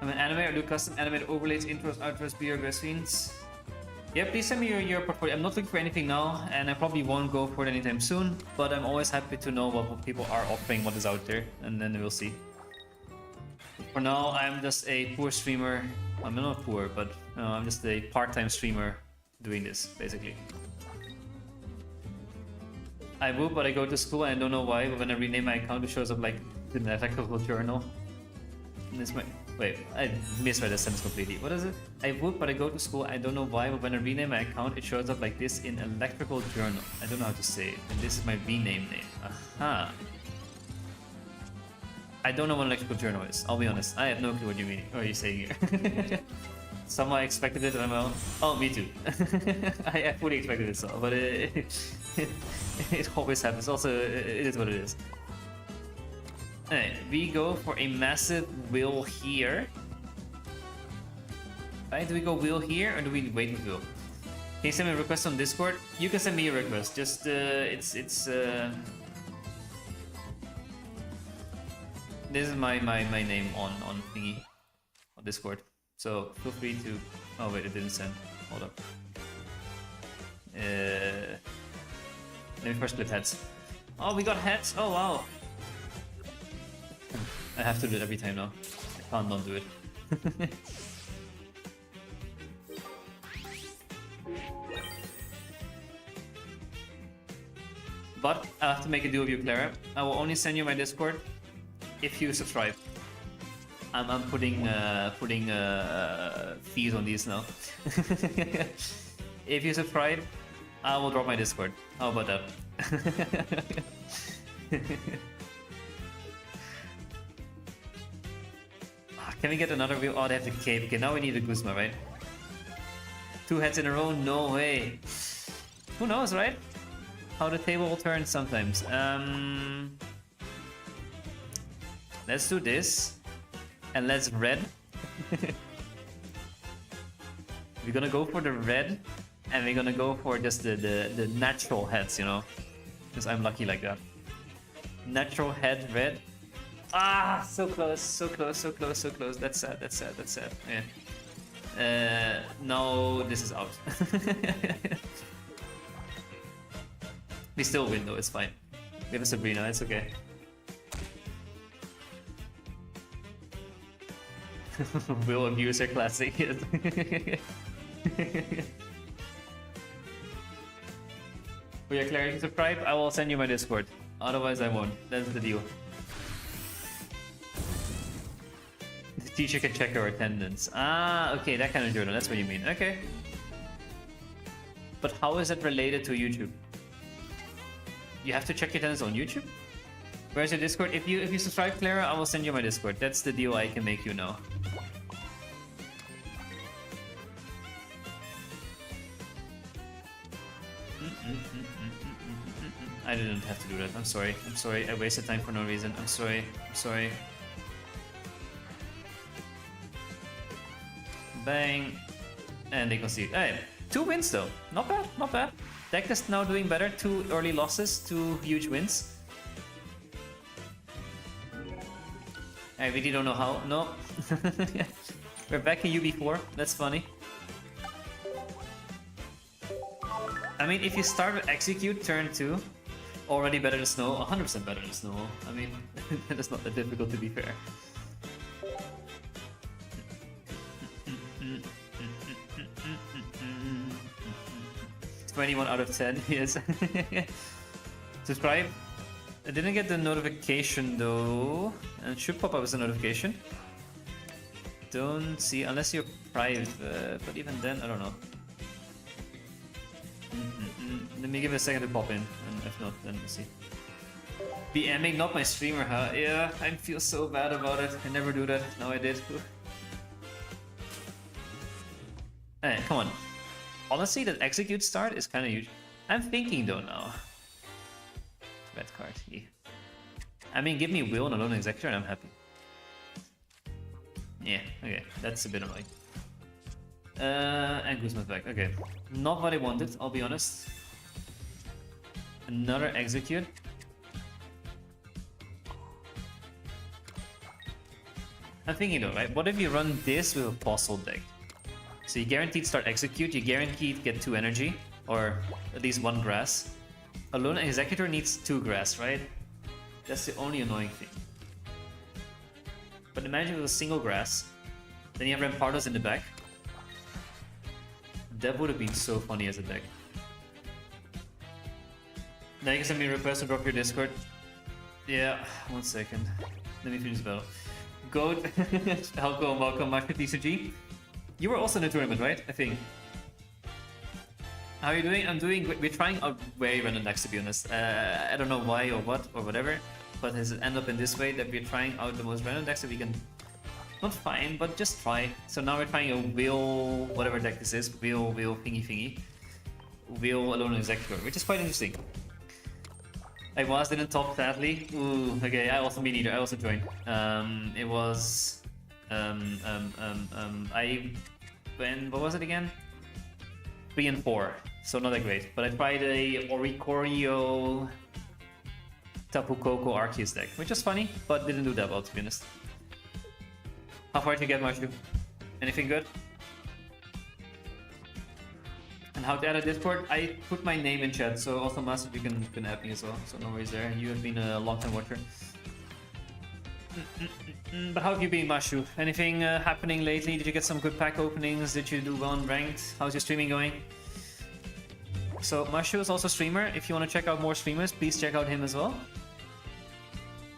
A: I'm an anime. I do custom animated overlays, intros, outros, BR scenes. Yeah, please send me your portfolio. I'm not looking for anything now, and I probably won't go for it anytime soon. But I'm always happy to know what people are offering, what is out there, and then we'll see. For now, I'm just a poor streamer. I'm not poor, but I'm just a part-time streamer doing this, basically. I would, but I go to school and I don't know why, but when I rename my account, it shows up like the electrical journal. And this might... Wait, I misread the sentence completely. What is it? I would, but I go to school, I don't know why, but when I rename my account, it shows up like this in electrical journal. I don't know how to say it, and this is my rename name. Aha. I don't know what electrical journal is, I'll be honest. I have no clue what you mean, what you're saying here. Somehow I expected it, and well, oh, me too. I fully expected it, so, but it always happens. Also, it is what it is. Alright, we go for a massive wheel here. Right, do we go wheel here, or do we wait with wheel? Can you send me a request on Discord? You can send me a request. Just this is my name on thingy on Discord. So feel free to... Oh wait, it didn't send. Hold up. Let me first flip heads. Oh, we got heads. Oh wow. I have to do it every time now. I can't not do it. But I have to make a deal with you, Clara. I will only send you my Discord if you subscribe. I'm putting fees on these now. If you subscribe, I will drop my Discord. How about that? Can we get another wheel? Oh, they have the cape. Okay, now we need a Guzma, right? 2 heads in a row? No way. Who knows, right? How the table will turn sometimes. Let's do this. And let's red. We're gonna go for the red. And we're gonna go for just the natural heads, you know? Because I'm lucky like that. Natural head red. Ah, so close, so close, so close, so close. That's sad, that's sad, that's sad. Yeah. No, this is out. We still win though, it's fine. We have a Sabrina, it's okay. Will abuser classic. We are Claire, if you subscribe, I will send you my Discord. Otherwise I won't. That's the deal. The teacher can check her attendance. Ah, okay, that kind of journal, that's what you mean. Okay. But how is that related to YouTube? You have to check your attendance on YouTube? Where's your Discord? If you subscribe, Clara, I will send you my Discord. That's the deal I can make you know. I didn't have to do that. I'm sorry. I'm sorry. I wasted time for no reason. I'm sorry. I'm sorry. Bang. And they concede. Hey, 2 wins though. Not bad. Not bad. Deck is now doing better. 2 early losses, 2 huge wins. I really don't know how. No. We're back in UB4. That's funny. I mean, if you start with execute turn 2, already better than Snow, 100% better than Snow. I mean, that's not that difficult to be fair. 21 out of 10, yes. Subscribe. I didn't get the notification though, and it should pop up as a notification. Don't see, unless you're private, but even then, I don't know. Let me give it a second to pop in, and if not, then we'll see. BMing, not my streamer, huh? Yeah, I feel so bad about it. I never do that. Now I did. Hey, come on. Honestly, that execute start is kind of huge. I'm thinking though now. Red card. Yeah. I mean, give me Will and Alone Executor and I'm happy. Yeah, okay. That's a bit annoying. And Guzman's back. Okay. Not what I wanted, I'll be honest. Another execute. I'm thinking though, right? What if you run this with a fossil deck? So you guaranteed start execute, you guaranteed get 2 energy, or at least 1 grass. Alone Executor needs 2 grass, right? That's the only annoying thing. But imagine with a single grass, then you have Rampardos in the back. That would have been so funny as a deck. Now you can send me a request to drop your Discord. Yeah, 1 second. Let me finish the battle. Goat, welcome, welcome, my TCG. You were also in the tournament, right? I think. How are you doing? I'm doing great. We're trying out very random decks, to be honest. I don't know why or what or whatever, but has it ended up in this way that we're trying out the most random decks that we can not find, but just try. So now we're trying a wheel, whatever deck this is, wheel thingy, wheel Alone Executor, which is quite interesting. I didn't top sadly. Ooh, okay. I also me neither. I also joined. It was. What was it again? 3 and 4, so not that great. But I tried a Oricorio Tapu Koko Arceus deck, which was funny, but didn't do that well, to be honest. How far did you get, Marshu? Anything good? And how to add a Discord? I put my name in chat, so also Master, you can add me as well, so no worries there. You have been a long-time watcher. But how have you been, Mashu? Anything happening lately? Did you get some good pack openings? Did you do well on ranked? How's your streaming going? So Mashu is also a streamer. If you want to check out more streamers, please check out him as well.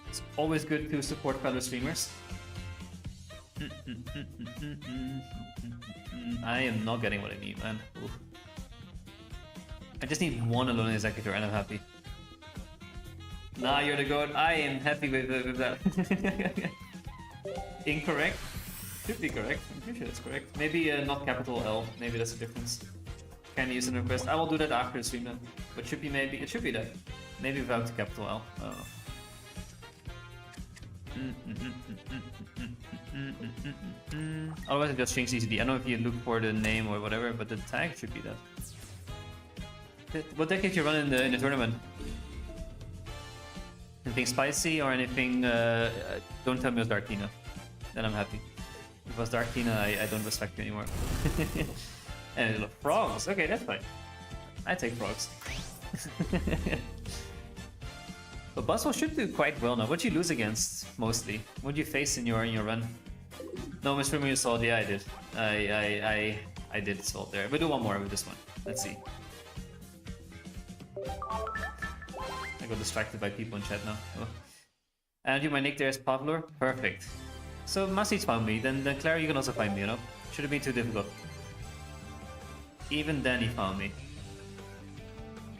A: It's always good to support fellow streamers. I am not getting what I need, man. Oof. I just need one Alone Executor and I'm happy. Nah, you're the goat. I am happy with that. Incorrect? Should be correct. I'm pretty sure it's correct. Maybe not capital L. Maybe that's the difference. Can use an request. I will do that after the stream then. But should be maybe. It should be that. Maybe without the capital L. I don't know. Otherwise, I just change ECD. I don't know if you look for the name or whatever, but the tag should be that. What deck did you run in the tournament? Anything spicy or anything? Don't tell me it was Darkina. Then I'm happy. If it was Darkina, I don't respect you anymore. And frogs. Okay, that's fine. I take frogs. But Buzzwell should do quite well now. What you lose against mostly? What do you face in your run? No, Mr. Premium Assault. Yeah, I did. I did Assault there. We'll do one more with this one. Let's see. I got distracted by people in chat now. Oh. And you, my nick there is Pavlor. Perfect. So Masic found me. Then Clara, you can also find me. You know, shouldn't be too difficult. Even Danny found me.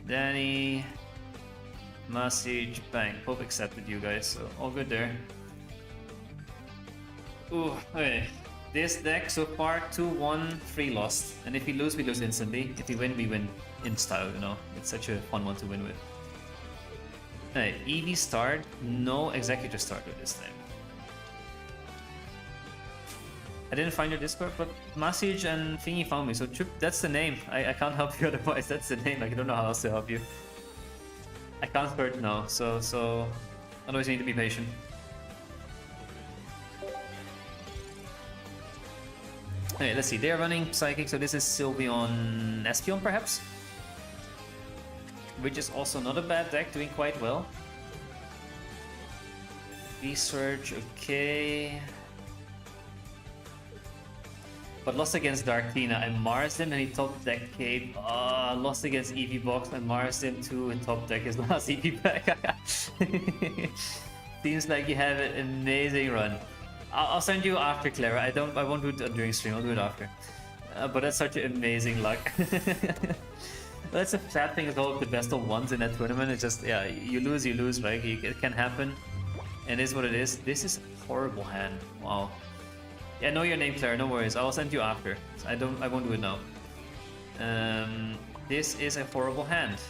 A: Danny, Masic, bang. Both accepted you guys. So all good there. Ooh, okay. This deck so far 2-1, 3 lost. And if we lose instantly. If we win in style, you know. It's such a fun one to win with. Hey, EV start, no Executor starter this time. I didn't find your Discord, but Message and Thingy found me, so that's the name. I can't help you otherwise, that's the name. I don't know how else to help you. I can't hurt now, so otherwise you need to be patient. Okay, let's see, they're running Psychic, so this is Sylveon Espeon perhaps? Which is also not a bad deck, doing quite well. Research, okay. But lost against Darkina, I Marsed him and he top deck Cape. Lost against EV Box, I Marsed him too and top deck his last EV pack. Seems like you have an amazing run. I'll send you after, Clara. I won't do it during stream, I'll do it after. But that's such an amazing luck. That's a sad thing as well with the best of ones in that tournament. It's just, yeah, you lose, right? It can happen. And it is what it is. This is a horrible hand. Wow. Yeah, know your name, Claire. No worries. I'll send you after. I won't do it now. This is a horrible hand.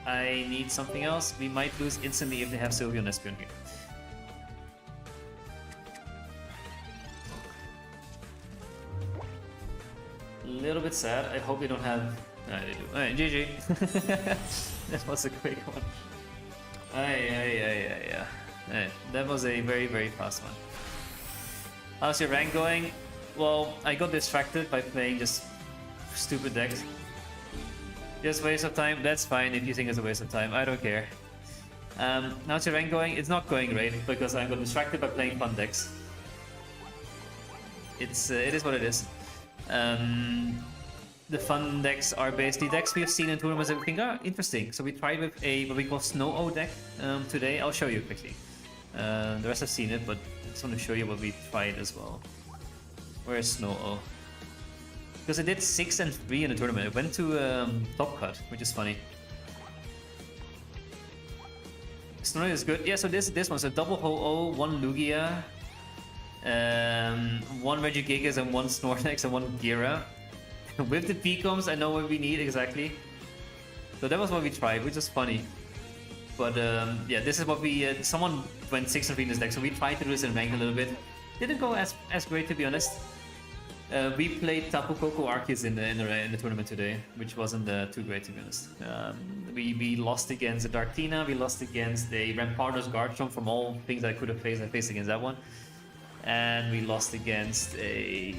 A: I need something else. We might lose instantly if they have Sylveon Espeon here. A little bit sad. I hope we don't have... No, they do. Alright, GG. That was a quick one. Yeah. Alright, that was a very, very fast one. How's your rank going? Well, I got distracted by playing just stupid decks. Just waste of time? That's fine if you think it's a waste of time. I don't care. How's your rank going? It's not going great because I got distracted by playing fun decks. It is what it is. The fun decks are basically decks we have seen in tournaments that we think are interesting. So we tried with a what we call Snow-O deck today. I'll show you quickly. The rest have seen it, but I just want to show you what we tried as well. Where is Snow-O? Because it did 6 and 3 in the tournament. It went to top cut, which is funny. Snow-O is good. Yeah, so this one. So double Ho-Oh, 1 Lugia, 1 Regigigas and 1 Snorlax and 1 Gira. With the P-coms, I know what we need exactly. So that was what we tried, which is funny. But yeah, this is what we... someone went 6 and 3 in this deck, so we tried to do this in rank a little bit. Didn't go as great, to be honest. We played Tapu Koko Arceus in the tournament today, which wasn't too great, to be honest. We lost against a Darkina, we lost against a Rampardos Garchomp from all things I could have faced. I faced against that one. And we lost against a...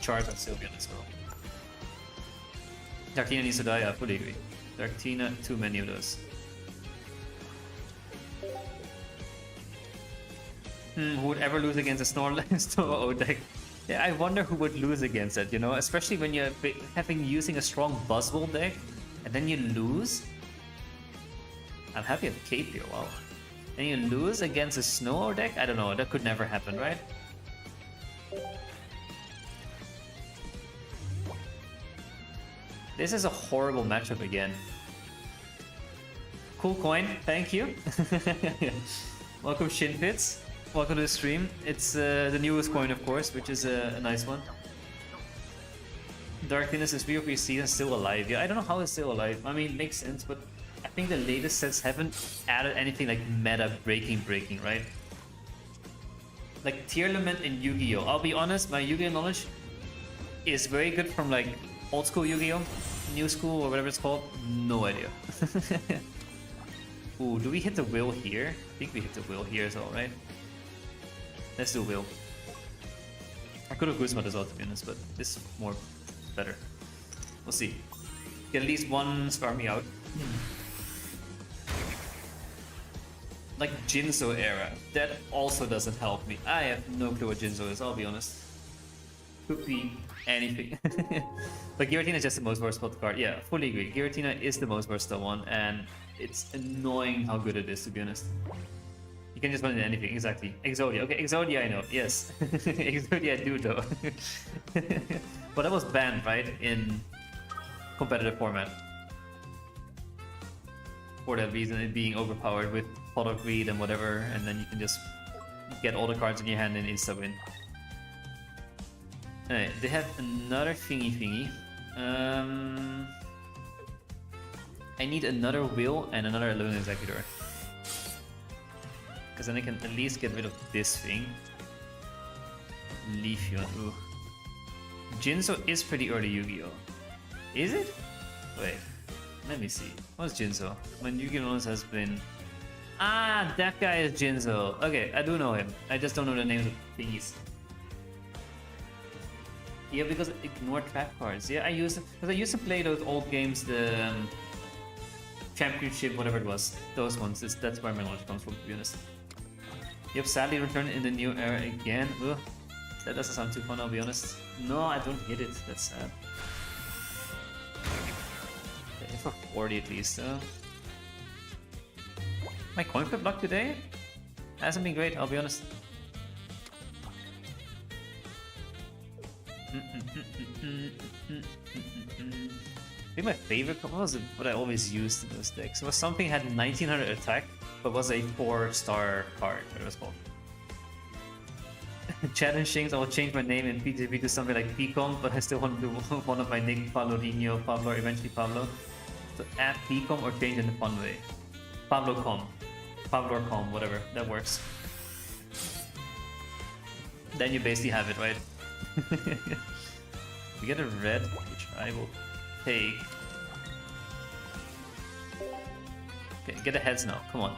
A: Charizard Sylveon as well. Darkina needs to die, I fully agree. Darkina, too many of those. Who would ever lose against a Snore deck? Yeah, I wonder who would lose against it, you know? Especially when you're using a strong Buzzwole deck, and then you lose. I'm happy at Cape here, wow. And you lose against a Snow deck? I don't know, that could never happen, right? This is a horrible matchup again. Cool coin, thank you. Welcome Shinfits. Welcome to the stream. It's the newest coin, of course, which is a nice one. Darkness is VOPC and still alive. Yeah, I don't know how it's still alive. I mean, it makes sense, but I think the latest sets haven't added anything like meta breaking, right? Like Tier Lament in Yu-Gi-Oh! I'll be honest, my Yu-Gi-Oh! Knowledge is very good from like old school Yu-Gi-Oh! New school or whatever it's called. No idea. Ooh, do we hit the wheel here? I think we hit the wheel here as well, right? Let's do wheel. I could have Guzman as well, to be honest, but this is more better. We'll see. Get at least one Skarmy out. Like Jinzo era. That also doesn't help me. I have no clue what Jinzo is, I'll be honest. Could be anything. But Giratina is just the most versatile card. Yeah, fully agree. Giratina is the most versatile one, and it's annoying how good it is, to be honest. You can just run into anything, exactly. Exodia, okay, Exodia I know, yes. Exodia I do though. But that was banned, right, in competitive format. For that reason, it being overpowered with Pot of Greed and whatever, and then you can just get all the cards in your hand and insta-win. Alright, they have another thingy. I need another Will and another Lone Executor. Because then I can at least get rid of this thing. Leafeon, ooh. Jinzo is pretty early Yu-Gi-Oh! Is it? Wait, let me see. What's Jinzo? When Yu-Gi-Oh! Has been... Ah, that guy is Jinzo. Okay, I do know him. I just don't know the names of thingies. Yeah, because ignore trap cards. Yeah, I used to play those old games, the championship, whatever it was. Those ones. That's where my knowledge comes from, to be honest. Yep, sadly returned in the new era again. Ugh, that doesn't sound too fun, I'll be honest. No, I don't hit it. That's sad. Okay, for 40 at least. My coin flip luck today hasn't been great, I'll be honest. I think my favorite card was what I always used in those decks. It was something that had 1900 attack, but was a 4-star card, what it was called. Challenging, I will change my name in PTP to something like Pcom, but I still want to do one of my nick, Pablorino, Pablo, or eventually Pablo. So add Pcom or change in a fun way. Pablo.com. Pablo or com, whatever, that works. Then you basically have it, right? We get a red, which I will take. Okay, get the heads now, come on.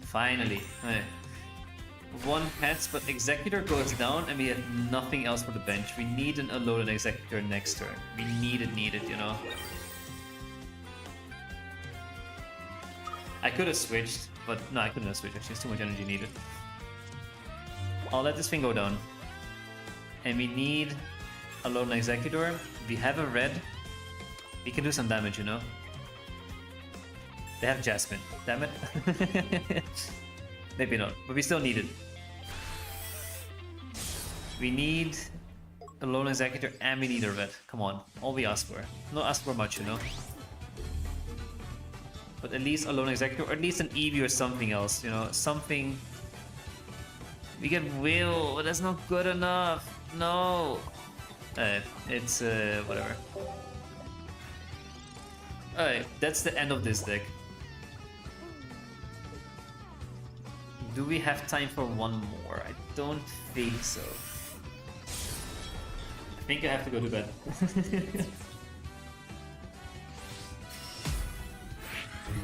A: Finally. Okay. One heads, but Executor goes down and we have nothing else for the bench. We need an Unloaded Executor next turn. We need it, you know? I could have switched, but no, I couldn't have switched. Actually, it's too much energy needed. I'll let this thing go down. And we need a Lone Executor. We have a red. We can do some damage, you know? They have Jasmine. Damn it. Maybe not, but we still need it. We need a Lone Executor and we need a red. Come on, all we ask for. Not ask for much, you know? But at least a Lone Executor, or at least an Eevee or something else, you know? Something... We get Will, but that's not good enough. No. It's whatever. Alright, that's the end of this deck. Do we have time for one more? I don't think so. I think I have to go to bed.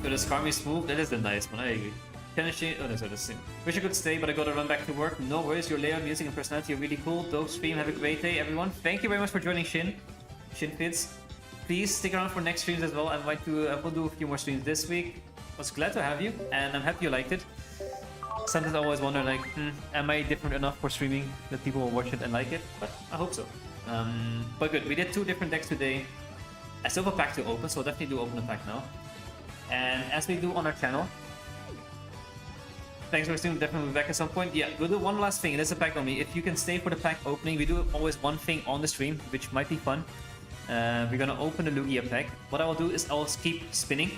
A: So the Skarmy move, that is the nice one, I agree. Finishing, oh no, sorry, that's the same. Wish I could stay, but I gotta run back to work. No worries, your layout, music, and personality are really cool. Dope stream, have a great day, everyone. Thank you very much for joining Shinfits. Please stick around for next streams as well. I will do a few more streams this week. Was glad to have you, and I'm happy you liked it. Sometimes I always wonder, like, am I different enough for streaming that people will watch it and like it? But I hope so. But good, we did 2 different decks today. I still have a pack to open, so I'll definitely do open a pack now. And as we do on our channel, thanks for streaming, definitely back at some point. Yeah, we'll do one last thing, and it's a pack on me. If you can stay for the pack opening, we do always one thing on the stream, which might be fun. We're gonna open the Lugia pack. What I will do is I'll keep spinning.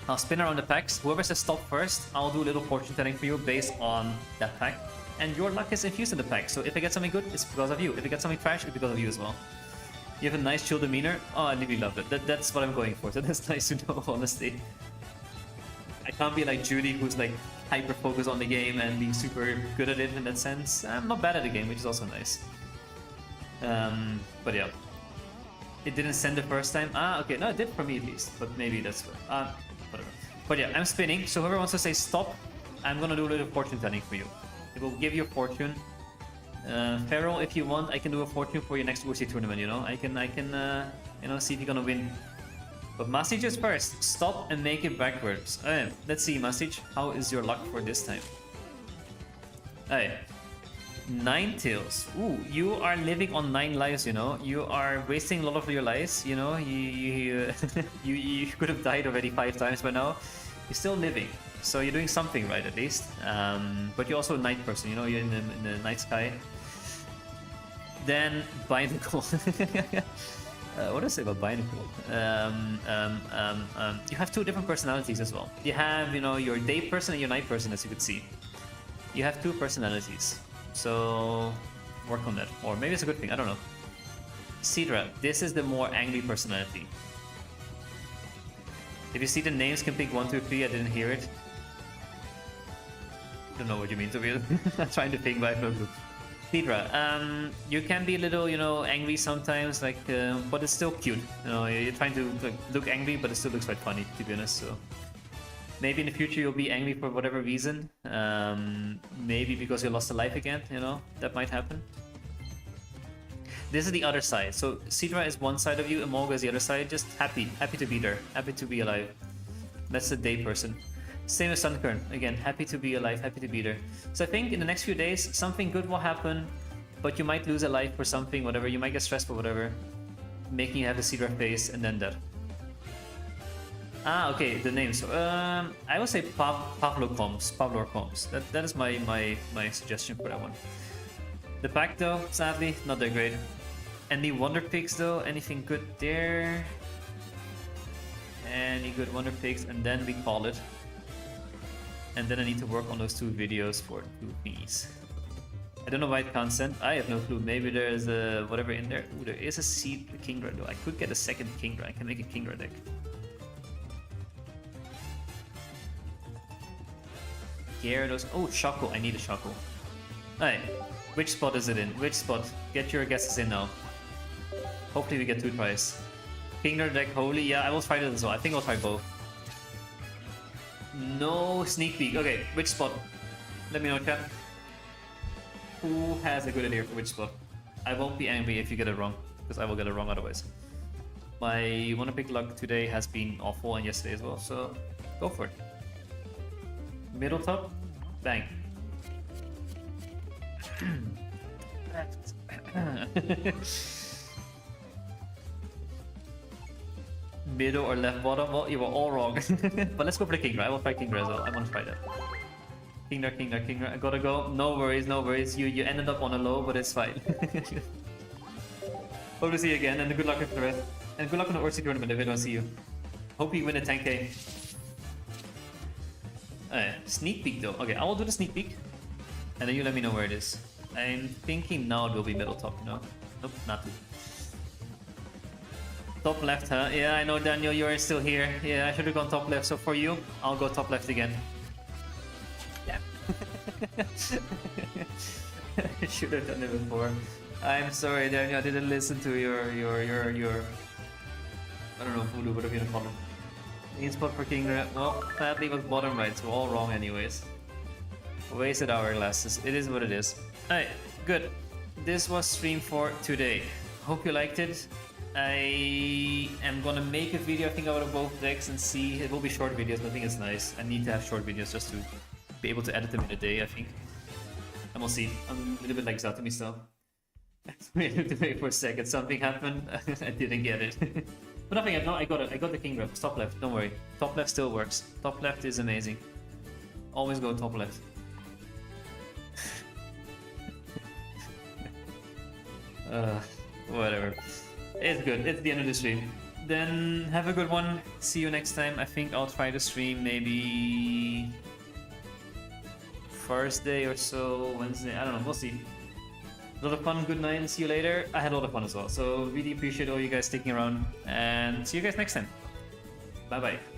A: I'll spin around the packs. Whoever says stop first, I'll do a little fortune telling for you based on that pack. And your luck is infused in the pack, so if I get something good, it's because of you. If I get something trash, it's because of you as well. You have a nice chill demeanor. Oh, I really love it. That's what I'm going for, so that's nice to know, honestly. I can't be like Judy, who's like hyper-focused on the game and being super good at it in that sense. I'm not bad at the game, which is also nice. But yeah. It didn't send the first time. Ah, okay. No, it did for me at least, but maybe that's whatever. But yeah, I'm spinning, so whoever wants to say stop, I'm gonna do a little fortune telling for you. It will give you a fortune. Feral, if you want, I can do a fortune for your next UC tournament, you know? I can you know, see if you're gonna win. But messages first. Stop and make it backwards. Let's see, message. How is your luck for this time? Hey. 9 tails. Ooh, you are living on 9 lives, you know? You are wasting a lot of your lives, you know? You could have died already 5 times by now. You're still living. So you're doing something right, at least. But you're also a night person, you know? You're in the night sky. Then, Binacle. What do I say about Binacle? You have 2 different personalities as well. You have, you know, your day person and your night person, as you could see. You have 2 personalities. So, work on that. Or maybe it's a good thing, I don't know. Cedra, this is the more angry personality. If you see the names, can pick 1, 2, 3, I didn't hear it. Don't know what you mean, to be honest. I'm trying to think, but I have no clue. Cedra, you can be a little, you know, angry sometimes, like, but it's still cute. You know, you're trying to like, look angry, but it still looks quite funny, to be honest, so... Maybe in the future you'll be angry for whatever reason. Maybe because you lost a life again, you know? That might happen. This is the other side. So Cedra is one side of you, Emolga is the other side. Just happy to be there. Happy to be alive. That's the day person. Same as Sunkern. Again, happy to be alive, happy to be there. So I think in the next few days, something good will happen. But you might lose a life for something, whatever. You might get stressed for whatever. Making you have the Cedra face and then that. Ah, okay, the name. So, I would say Pablo Combs. That is my suggestion for that one. The pack though, sadly, not that great. Any Wonder Pigs though? Anything good there? Any good Wonder Pigs? And then we call it. And then I need to work on those 2 videos for 2 fees. I don't know why it can't send. I have no clue. Maybe there's a whatever in there. Ooh, there is a seed Kingdra though. I could get a second Kingdra. I can make a Kingdra deck. Gyarados. Oh, Shaco. I need a Shaco. Alright. Which spot is it in? Which spot? Get your guesses in now. Hopefully we get 2 tries. Kingdra deck, Holy. Yeah, I will try that as well. I think I'll try both. No sneak peek. Okay, which spot? Let me know, chat. Who has a good idea for which spot? I won't be angry if you get it wrong, because I will get it wrong otherwise. My Wanna Pick luck today has been awful and yesterday as well, so go for it. Middle top, bang. Middle or left bottom? Well, you were all wrong. But let's go for the Kingdra. I will try Kingdra as well. I want to try that. Kingdra. I gotta go. No worries. You ended up on a low, but it's fine. Hope to see you again, and good luck with the rest. And good luck on the ORC tournament if I don't see you. Hope you win a 10k. Sneak peek though. Okay, I will do the sneak peek. And then you let me know where it is. I'm thinking now it will be middle top, you know? Nope, not too. Top left, huh? Yeah, I know, Daniel, you are still here. Yeah, I should have gone top left. So for you, I'll go top left again. Yeah. I should have done it before. I'm sorry, Daniel. I didn't listen to your I don't know, voodoo, whatever you call it. Main spot for Kingdra. Well, sadly it was bottom right, so all wrong anyways. Wasted hourglasses. It is what it is. Alright, good. This was stream for today. Hope you liked it. I am gonna make a video, I think, out of both decks and see. It will be short videos, but I think it's nice. I need to have short videos just to be able to edit them in a day, I think. And we'll see. I'm a little bit like Zatomi still. I had to wait for a second. Something happened. I didn't get it. But nothing. I got it. I got the king grab. Top left. Don't worry. Top left still works. Top left is amazing. Always go top left. Whatever. It's good. It's the end of the stream. Then have a good one. See you next time. I think I'll try to stream maybe Thursday or so, Wednesday. I don't know. We'll see. A lot of fun. Good night and see you later. I had a lot of fun as well. So really appreciate all you guys sticking around and see you guys next time. Bye bye.